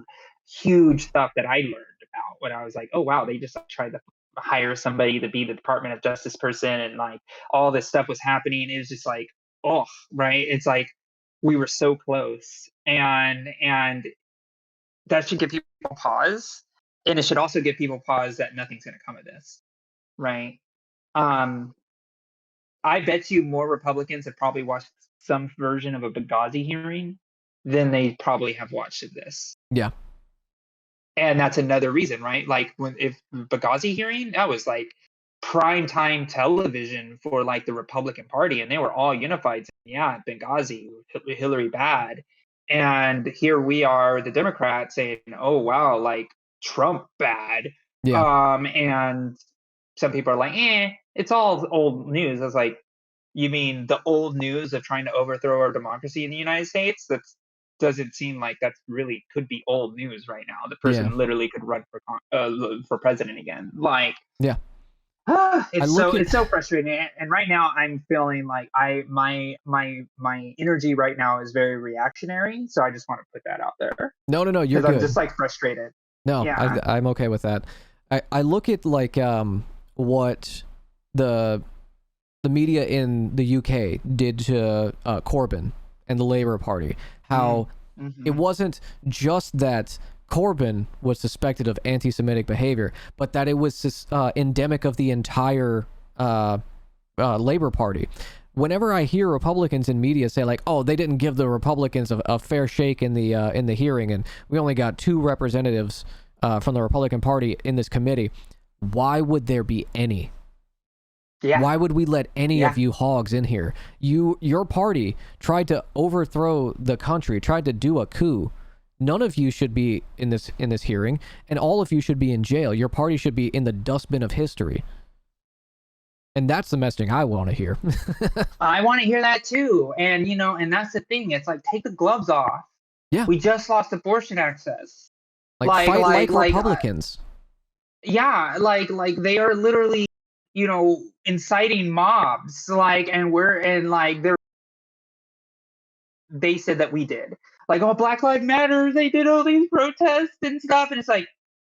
huge stuff that I learned about when I was like, oh wow, they just like, tried to hire somebody to be the Department of Justice person, and like all this stuff was happening. It was just like, oh, right. It's like we were so close, and that should give people pause, and it should also give people pause that nothing's going to come of this, right? Um, I bet you more Republicans have probably watched some version of a Benghazi hearing than they probably have watched of this. yeah. And that's another reason, right? Like if Benghazi hearing, that was like prime time television for like the Republican Party, and they were all unified. Yeah, Benghazi, Hillary bad, and here we are, the Democrats saying, "Oh wow, like Trump bad," Yeah. and some people are like, it's all old news." I was like, you mean the old news of trying to overthrow our democracy in the United States? That doesn't seem like that's really could be old news right now. The Yeah. person literally could run for president again. Like, Yeah. it's so frustrating. And right now I'm feeling like my energy right now is very reactionary. So I just want to put that out there. No, you're Because good. I'm just like frustrated. No, Yeah. I'm okay with that. I look at like what the media in the UK did to Corbyn and the Labour Party. How it wasn't just that Corbyn was suspected of anti-Semitic behavior, but that it was endemic of the entire Labour Party. Whenever I hear Republicans in media say like, "Oh, they didn't give the Republicans a fair shake in the hearing, and we only got 2 representatives from the Republican Party in this committee," why would there be any? Yeah. Why would we let any of you hogs in here? Your party tried to overthrow the country, tried to do a coup. None of you should be in this hearing, and all of you should be in jail. Your party should be in the dustbin of history. And that's the messaging I want to hear. I want to hear that too. And and that's the thing. It's like, take the gloves off. Yeah. We just lost abortion access. Like fight like Republicans. Yeah, like they are literally, inciting mobs. Like, and they said that we did. Like, oh, Black Lives Matter, they did all these protests and stuff. And it's like,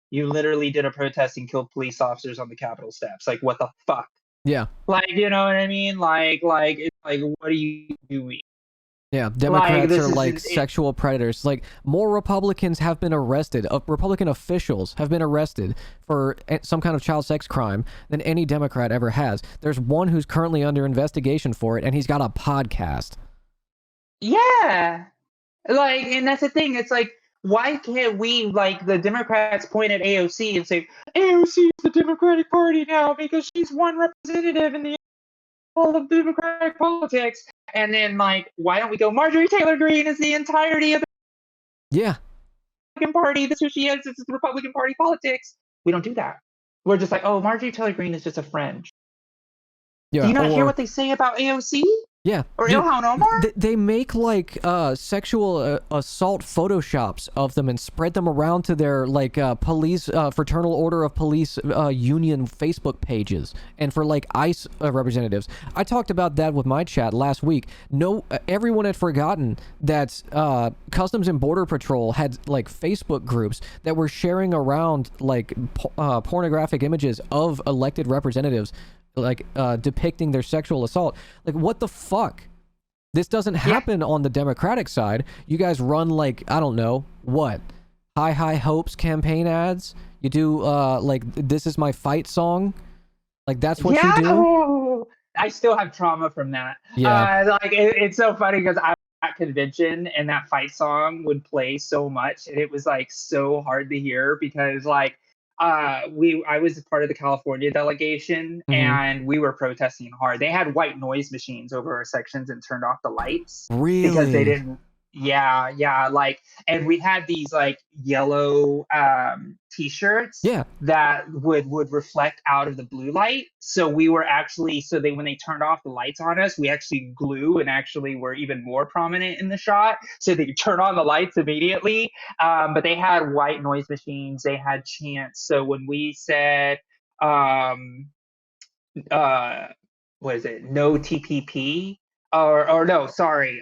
you literally did a protest and killed police officers on the Capitol steps. Like, what the fuck? Yeah. Like, you know what I mean? Like it's like, what are you doing? Yeah, Democrats are like sexual predators. Like, more Republicans have been arrested. Republican officials have been arrested for some kind of child sex crime than any Democrat ever has. There's one who's currently under investigation for it, and he's got a podcast. Yeah. Like, and that's the thing. It's like, why can't we, like, the Democrats point at AOC and say, AOC is the Democratic Party now because she's one representative in the all of Democratic politics, and then like, why don't we go, Marjorie Taylor Greene is the entirety of the Republican Party. That's who she is. This is the Republican Party politics. We don't do that. We're just like, oh, Marjorie Taylor Greene is just a friend. Yeah, do you not hear what they say about AOC? Yeah. Or Ilhan Omar? They make like sexual assault photoshops of them and spread them around to their like police fraternal order of police union Facebook pages and for like ICE representatives. I talked about that with my chat last week. Everyone had forgotten that Customs and Border Patrol had like Facebook groups that were sharing around like pornographic images of elected representatives, like depicting their sexual assault. Like, what the fuck? This doesn't happen on the Democratic side. You guys run like, I don't know what, high hopes campaign ads. You do like, this is my fight song. Like, that's what you do. I still have trauma from that. Yeah. Like, it's so funny because I was at convention and that fight song would play so much, and it was like so hard to hear because like I was part of the California delegation, and we were protesting hard. They had white noise machines over our sections and turned off the lights. Really? Because they didn't. Yeah. Like, and we had these like yellow t-shirts that would reflect out of the blue light. So we were actually, when they turned off the lights on us, we actually glue and actually were even more prominent in the shot. So they could turn on the lights immediately. But they had white noise machines. They had chants. So when we said, what is it? No TPP or no, sorry.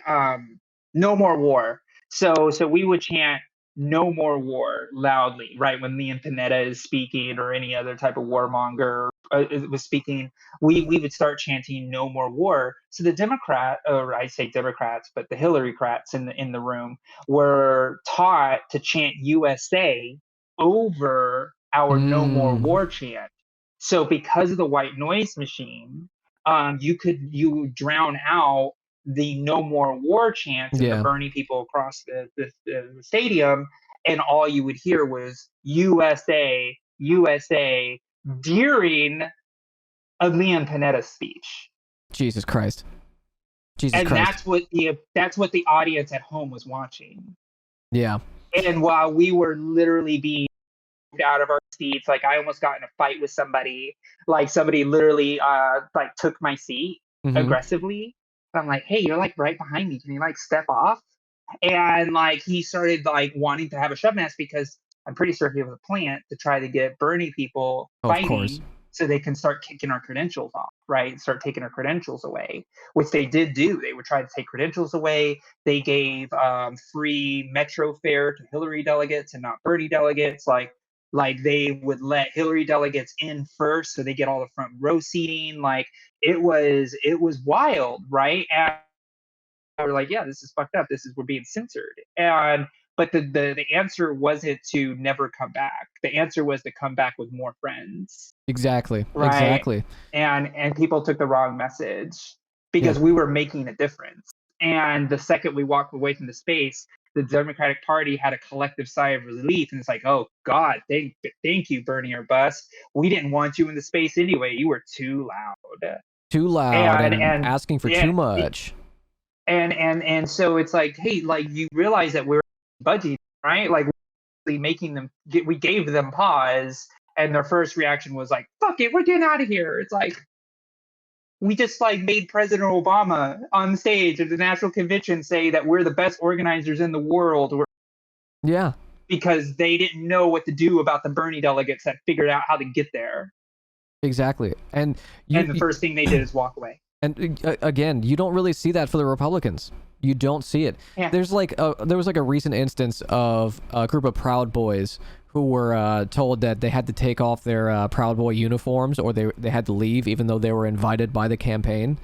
No more war. So we would chant no more war loudly, right? When Leon Panetta is speaking or any other type of warmonger was speaking, we would start chanting no more war. So the I say Democrats, but the Hillary-crats in the room were taught to chant USA over our no more war chant. So because of the white noise machine, you drown out the no more war chants and the burning people across the stadium, and all you would hear was USA, USA during a Leon Panetta speech. Jesus Christ. Jesus And Christ. that's what the audience at home was watching. Yeah. And while we were literally being moved out of our seats, like I almost got in a fight with somebody, like somebody literally like took my seat aggressively. I'm like, hey, you're like right behind me. Can you like step off? And like he started like wanting to have a shove match because I'm pretty sure he was a plant to try to get Bernie people Of fighting course. so they can start kicking our credentials off, right? Start taking our credentials away, which they did do. They would try to take credentials away. They gave free metro fare to Hillary delegates and not Bernie delegates. Like they would let Hillary delegates in first so they get all the front row seating. Like it was wild, right? And we're like, yeah, this is fucked up. We're being censored. But the answer wasn't to never come back. The answer was to come back with more friends. Exactly. Right. Exactly. And people took the wrong message because we were making a difference. And the second we walked away from the space, the Democratic Party had a collective sigh of relief, and it's like, oh God, thank you, Bernie or bust. We didn't want you in the space anyway. You were too loud. Too loud and asking for yeah, too much. And so it's like, hey, like you realize that we're budgeting, right? Like making them we gave them pause, and their first reaction was like, fuck it, we're getting out of here. It's like we just like made President Obama on stage at the National Convention say that we're the best organizers in the world. Yeah. Because they didn't know what to do about the Bernie delegates that figured out how to get there. Exactly. And the first thing they did is walk away. And again, you don't really see that for the Republicans. You don't see it. Yeah. There was like a recent instance of a group of Proud Boys who were told that they had to take off their Proud Boy uniforms or they had to leave even though they were invited by the campaign.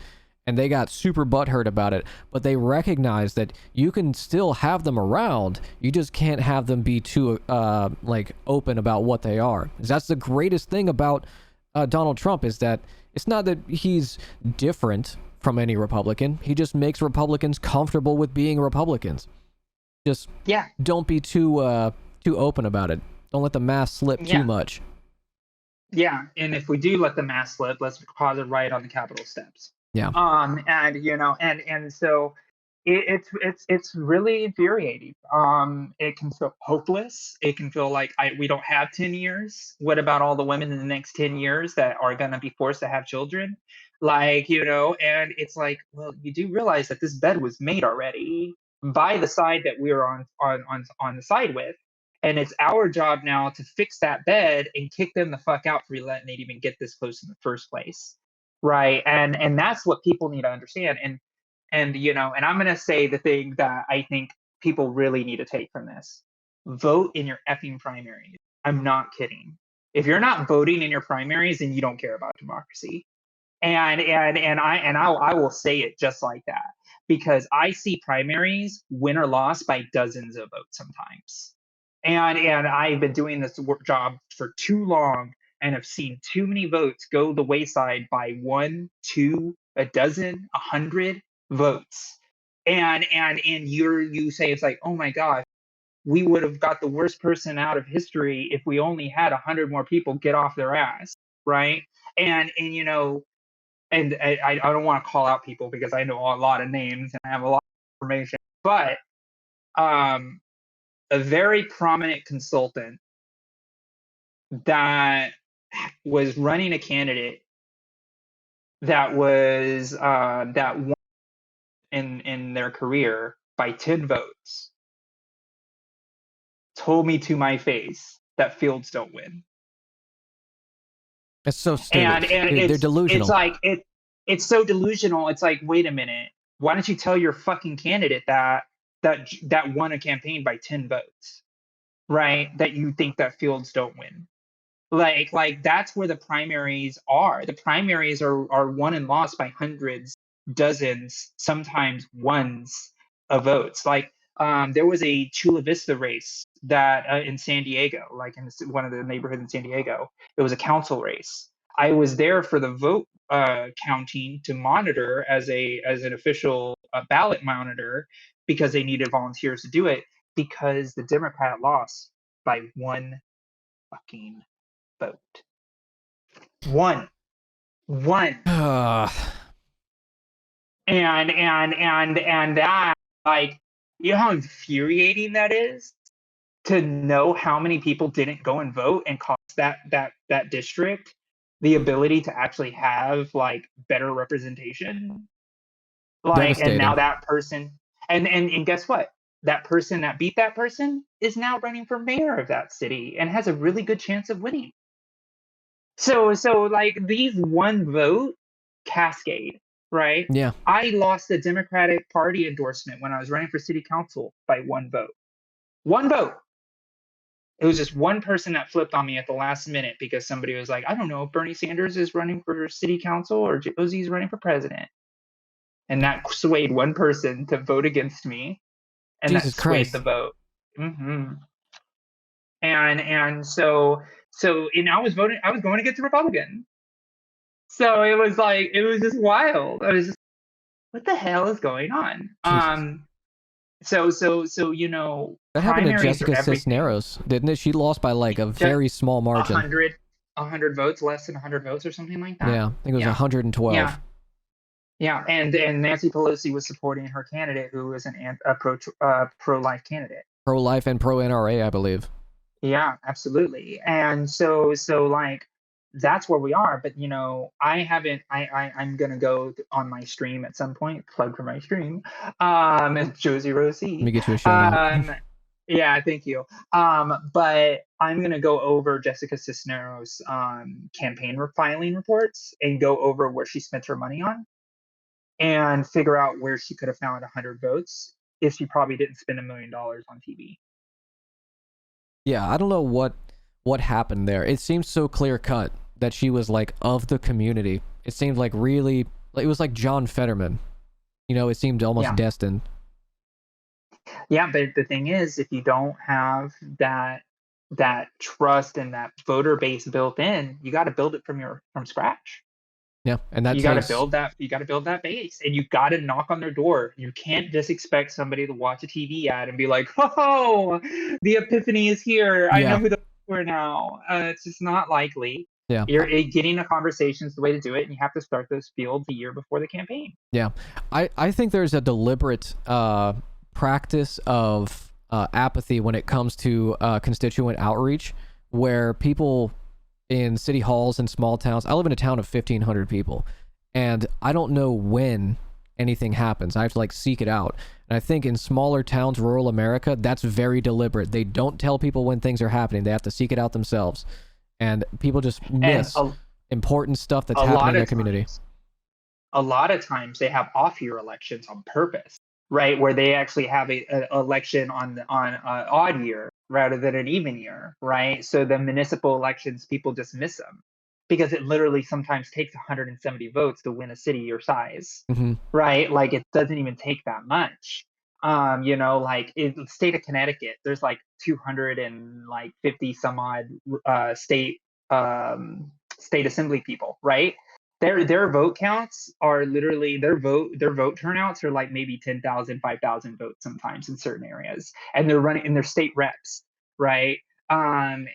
And they got super butthurt about it. But they recognized that you can still have them around. You just can't have them be too like open about what they are. That's the greatest thing about Donald Trump is that it's not that he's different from any Republican. He just makes Republicans comfortable with being Republicans. Just don't be too open about it. Don't let the mask slip too much. Yeah, and if we do let the mask slip, let's cause a riot on the Capitol steps. Yeah. And you know, and so it's really infuriating. It can feel hopeless. It can feel like we don't have 10 years. What about all the women in the next 10 years that are going to be forced to have children? Like, you know, and it's like, well, you do realize that this bed was made already by the side that we're on the side with. And it's our job now to fix that bed and kick them the fuck out for letting it even get this close in the first place. Right. And that's what people need to understand. And you know, and I'm gonna say the thing that I think people really need to take from this. Vote in your effing primaries. I'm not kidding. If you're not voting in your primaries, then you don't care about democracy. And I will say it just like that. Because I see primaries win or lost by dozens of votes sometimes. And I've been doing this job for too long and have seen too many votes go the wayside by 1, 2, a dozen, 100 votes. And you say it's like, oh my gosh, we would have got the worst person out of history if we only had 100 more people get off their ass, right? And you know, and I don't want to call out people because I know a lot of names and I have a lot of information, but a very prominent consultant that was running a candidate that was that won in their career by 10 votes told me to my face that fields don't win. It's so stupid. And they're delusional. It's like it's so delusional. It's like, wait a minute, why don't you tell your fucking candidate that won a campaign by 10 votes, right? That you think that fields don't win. Like that's where the primaries are. The primaries are won and lost by hundreds, dozens, sometimes ones of votes. Like there was a Chula Vista race that in San Diego, like in one of the neighborhoods in San Diego, it was a council race. I was there for the vote counting to monitor as an official ballot monitor because they needed volunteers to do it. because the Democrat lost by one fucking vote. One. And that, like, you know how infuriating that is, to know how many people didn't go and vote and cost that district the ability to actually have like better representation. Like, and now that person, and guess what? That person that beat that person is now running for mayor of that city and has a really good chance of winning. So like, these one vote cascade, right? Yeah. I lost the Democratic Party endorsement when I was running for city council by one vote. One vote. It was just one person that flipped on me at the last minute because somebody was like, I don't know if Bernie Sanders is running for city council or Josie's running for president. And that swayed one person to vote against me. And Jesus that swayed Christ. the vote. And so and I was going against the Republican. So it was like, it was just wild. I was just, what the hell is going on? Jesus. So you know, that happened to primaries Jessica are everything. Cisneros, didn't it? She lost by like a very small margin. 100 votes, less than 100 votes or something like that. Yeah, I think it was 112. Yeah, and Nancy Pelosi was supporting her candidate, who was a pro-life candidate. Pro-life and pro-NRA, I believe. Yeah, absolutely. And so like, that's where we are. But you know, I'm gonna go on my stream at some point, plug for my stream. It's Josie Rosie. Let me get you a shout out. Yeah, thank you. But I'm gonna go over Jessica Cisneros' campaign filing reports and go over where she spent her money on, and figure out where she could have found 100 votes if she probably didn't spend $1 million on TV. Yeah, I don't know what happened there. It seems so clear cut that she was like of the community. It seemed like really, it was like John Fetterman. You know, it seemed almost destined. Yeah, but the thing is, if you don't have that trust and that voter base built in, you got to build it from scratch. Yeah, and that you got to build that base, and you got to knock on their door. You can't just expect somebody to watch a TV ad and be like, "Oh, the epiphany is here. I know who the we're now." It's just not likely. Yeah, getting a conversation is the way to do it, and you have to start those fields a year before the campaign. Yeah, I think there's a deliberate practice of apathy when it comes to constituent outreach, where people in city halls and small towns. I live in a town of 1,500 people, and I don't know when anything happens. I have to like seek it out. And I think in smaller towns, rural America, that's very deliberate. They don't tell people when things are happening. They have to seek it out themselves. And people just miss important stuff that's happening in their community. A lot of times they have off-year elections on purpose, right? Where they actually have an election on an odd year rather than an even year, right? So the municipal elections, people just miss them because it literally sometimes takes 170 votes to win a city your size, right? Like, it doesn't even take that much. You know, like in the state of Connecticut, there's like 250 some odd state assembly people, right? Their vote counts are literally their vote turnouts are like maybe 10,000, 5,000 votes sometimes in certain areas, and they're running in their state reps, right? And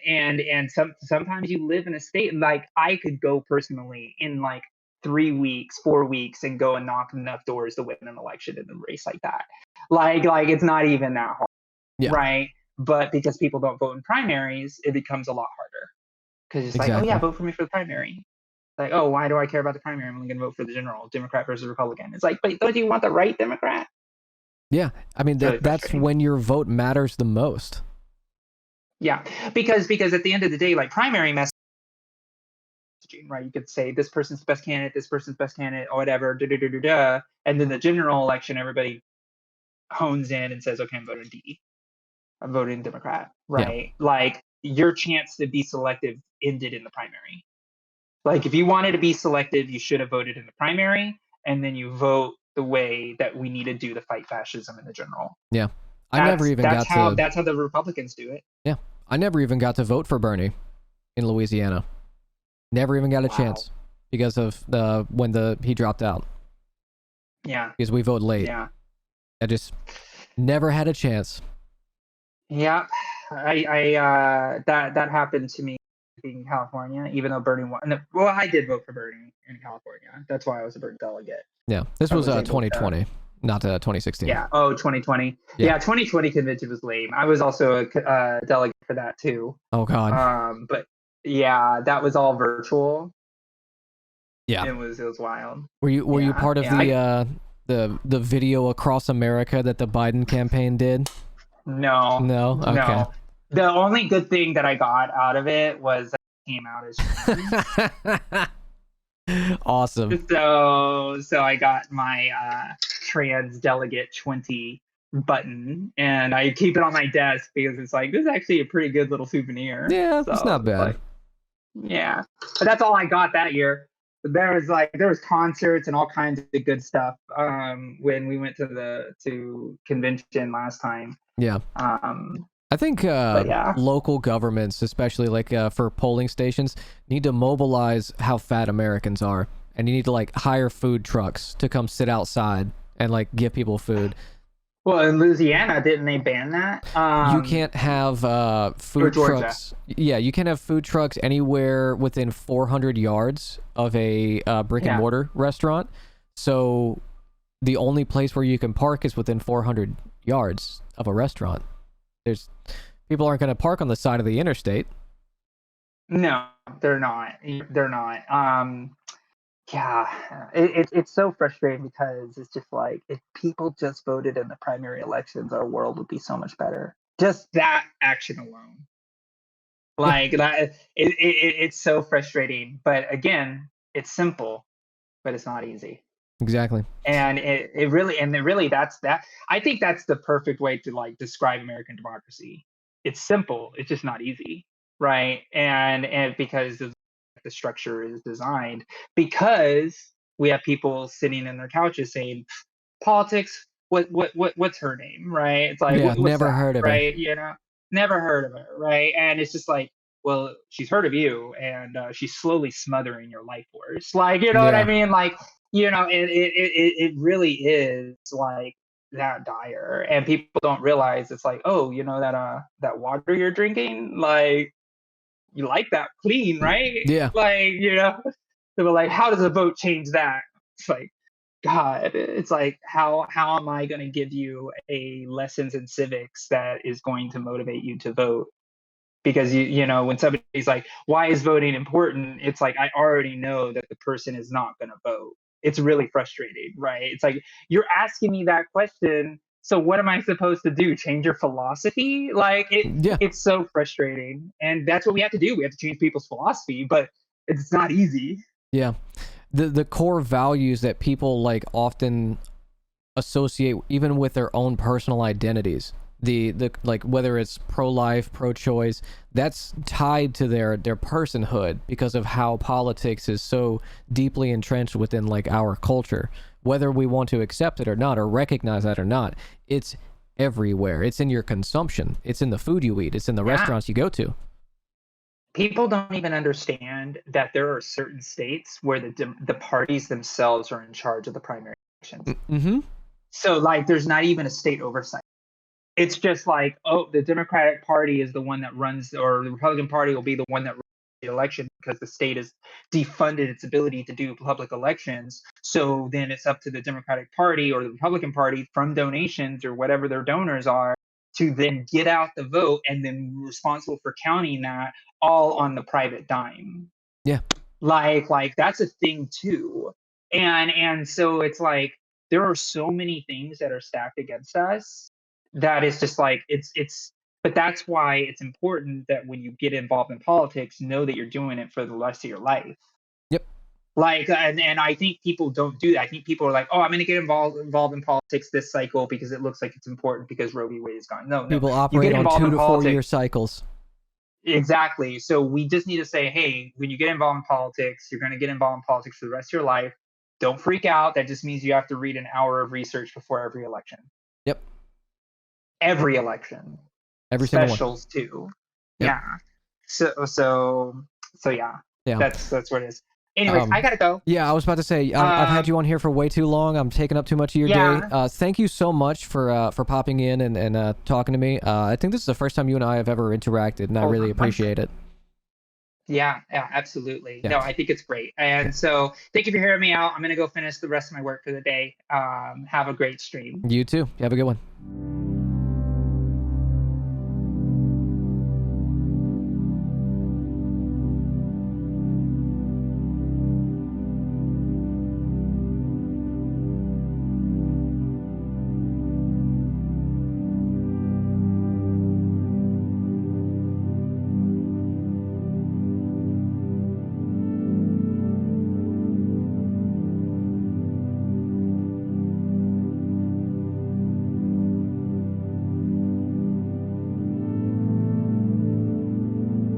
sometimes you live in a state, like I could go personally in like 3 weeks, 4 weeks, and go and knock enough doors to win an election in a race like that. Like it's not even that hard, right? But because people don't vote in primaries, it becomes a lot harder because it's like, oh yeah, vote for me for the primary. Like, oh, why do I care about the primary? I'm only going to vote for the general, Democrat versus Republican. It's like, but don't you want the right Democrat? Yeah, I mean, that's when your vote matters the most. Yeah, because at the end of the day, like primary messaging, right? You could say this person's the best candidate, this person's best candidate, or whatever, and then the general election, everybody hones in and says, okay, I'm voting D. I'm voting Democrat, right? Yeah. Like your chance to be selective ended in the primary. Like if you wanted to be selective, you should have voted in the primary, and then you vote the way that we need to do to fight fascism in the general. Yeah. That's how the Republicans do it. Yeah. I never even got to vote for Bernie in Louisiana. Never even got a chance because of when he dropped out. Yeah. Because we vote late. Yeah. I just never had a chance. Yeah, that happened to me in California, even though Bernie won. No, well, I did vote for Bernie in California. That's why I was a Bernie delegate. Yeah, this I was was able to. 2020, not 2016. Yeah. Oh, 2020. Yeah. Yeah, 2020 convention was lame. I was also a delegate for that too. Oh God. But yeah, that was all virtual. Yeah. It was wild. Were you part of the video across America that the Biden campaign did? No. No. Okay. No. The only good thing that I got out of it was that it came out as Awesome. so I got my trans delegate 20 button, and I keep it on my desk because it's like, this is actually a pretty good little souvenir. Yeah, so, it's not bad. Like, yeah, but that's all I got that year. There was concerts and all kinds of good stuff when we went to convention last time. Yeah. I think local governments, especially like for polling stations, need to mobilize how fat Americans are, and you need to like hire food trucks to come sit outside and like give people food. Well, in Louisiana, didn't they ban that? You can't have food trucks. Yeah, you can't have food trucks anywhere within 400 yards of a brick and mortar restaurant. So the only place where you can park is within 400 yards of a restaurant. People aren't going to park on the side of the interstate. No, they're not. Yeah, it's so frustrating because it's just like, if people just voted in the primary elections, our world would be so much better. Just that action alone, like that, it's so frustrating. But again, it's simple, but it's not easy. Exactly. And it really that's that. I think that's the perfect way to like describe American democracy. It's simple. It's just not easy, right? And because the structure is designed, because we have people sitting in their couches saying, politics, what's her name, right? It's like, never heard of right? her. Never heard of her, right? And it's just like, well, she's heard of you, and she's slowly smothering your life force, like, you know what I mean? Like, it really is like that dire, and people don't realize it's like, oh, that water you're drinking, like, you like that clean, right? Yeah. Like, they were like, how does a vote change that? It's like, God, it's like, how am I going to give you a lessons in civics that is going to motivate you to vote? Because when somebody's like, why is voting important? It's like, I already know that the person is not going to vote. It's really frustrating, right? It's like, you're asking me that question, so what am I supposed to do? Change your philosophy? Like, it's so frustrating. And that's what we have to do. We have to change people's philosophy, but it's not easy. Yeah. The core values that people like often associate even with their own personal identities, the like, whether it's pro-life, pro-choice, that's tied to their personhood because of how politics is so deeply entrenched within like our culture. Whether we want to accept it or not, or recognize that or not, it's everywhere. It's in your consumption. It's in the food you eat. It's in the restaurants you go to. People don't even understand that there are certain states where the parties themselves are in charge of the primary elections. Mm-hmm. So like, there's not even a state oversight. It's just like, oh, the Democratic Party is the one that runs, or the Republican Party will be the one that runs the election because the state has defunded its ability to do public elections. So then it's up to the Democratic Party or the Republican Party, from donations or whatever their donors are, to then get out the vote, and then responsible for counting that all on the private dime. Yeah. Like that's a thing too. And so it's like, there are so many things that are stacked against us that it's just like, but that's why it's important that when you get involved in politics, know that you're doing it for the rest of your life. Yep. Like, and I think people don't do that. I think people are like, oh, I'm going to get involved in politics this cycle because it looks like it's important because Roe v. Wade is gone. No, people operate on 2 to 4 year cycles. Exactly. So we just need to say, hey, when you get involved in politics, you're going to get involved in politics for the rest of your life. Don't freak out. That just means you have to read an hour of research before every election. Yep. Every election. Every single one. Specials too. Yep. Yeah. So yeah. Yeah. That's what it is. Anyways, I gotta go. Yeah, I was about to say I've had you on here for way too long. I'm taking up too much of your day. Thank you so much for popping in and talking to me. I think this is the first time you and I have ever interacted, and I really appreciate it. Yeah, absolutely. Yeah. No, I think it's great. And so thank you for hearing me out. I'm gonna go finish the rest of my work for the day. Have a great stream. You too. You have a good one.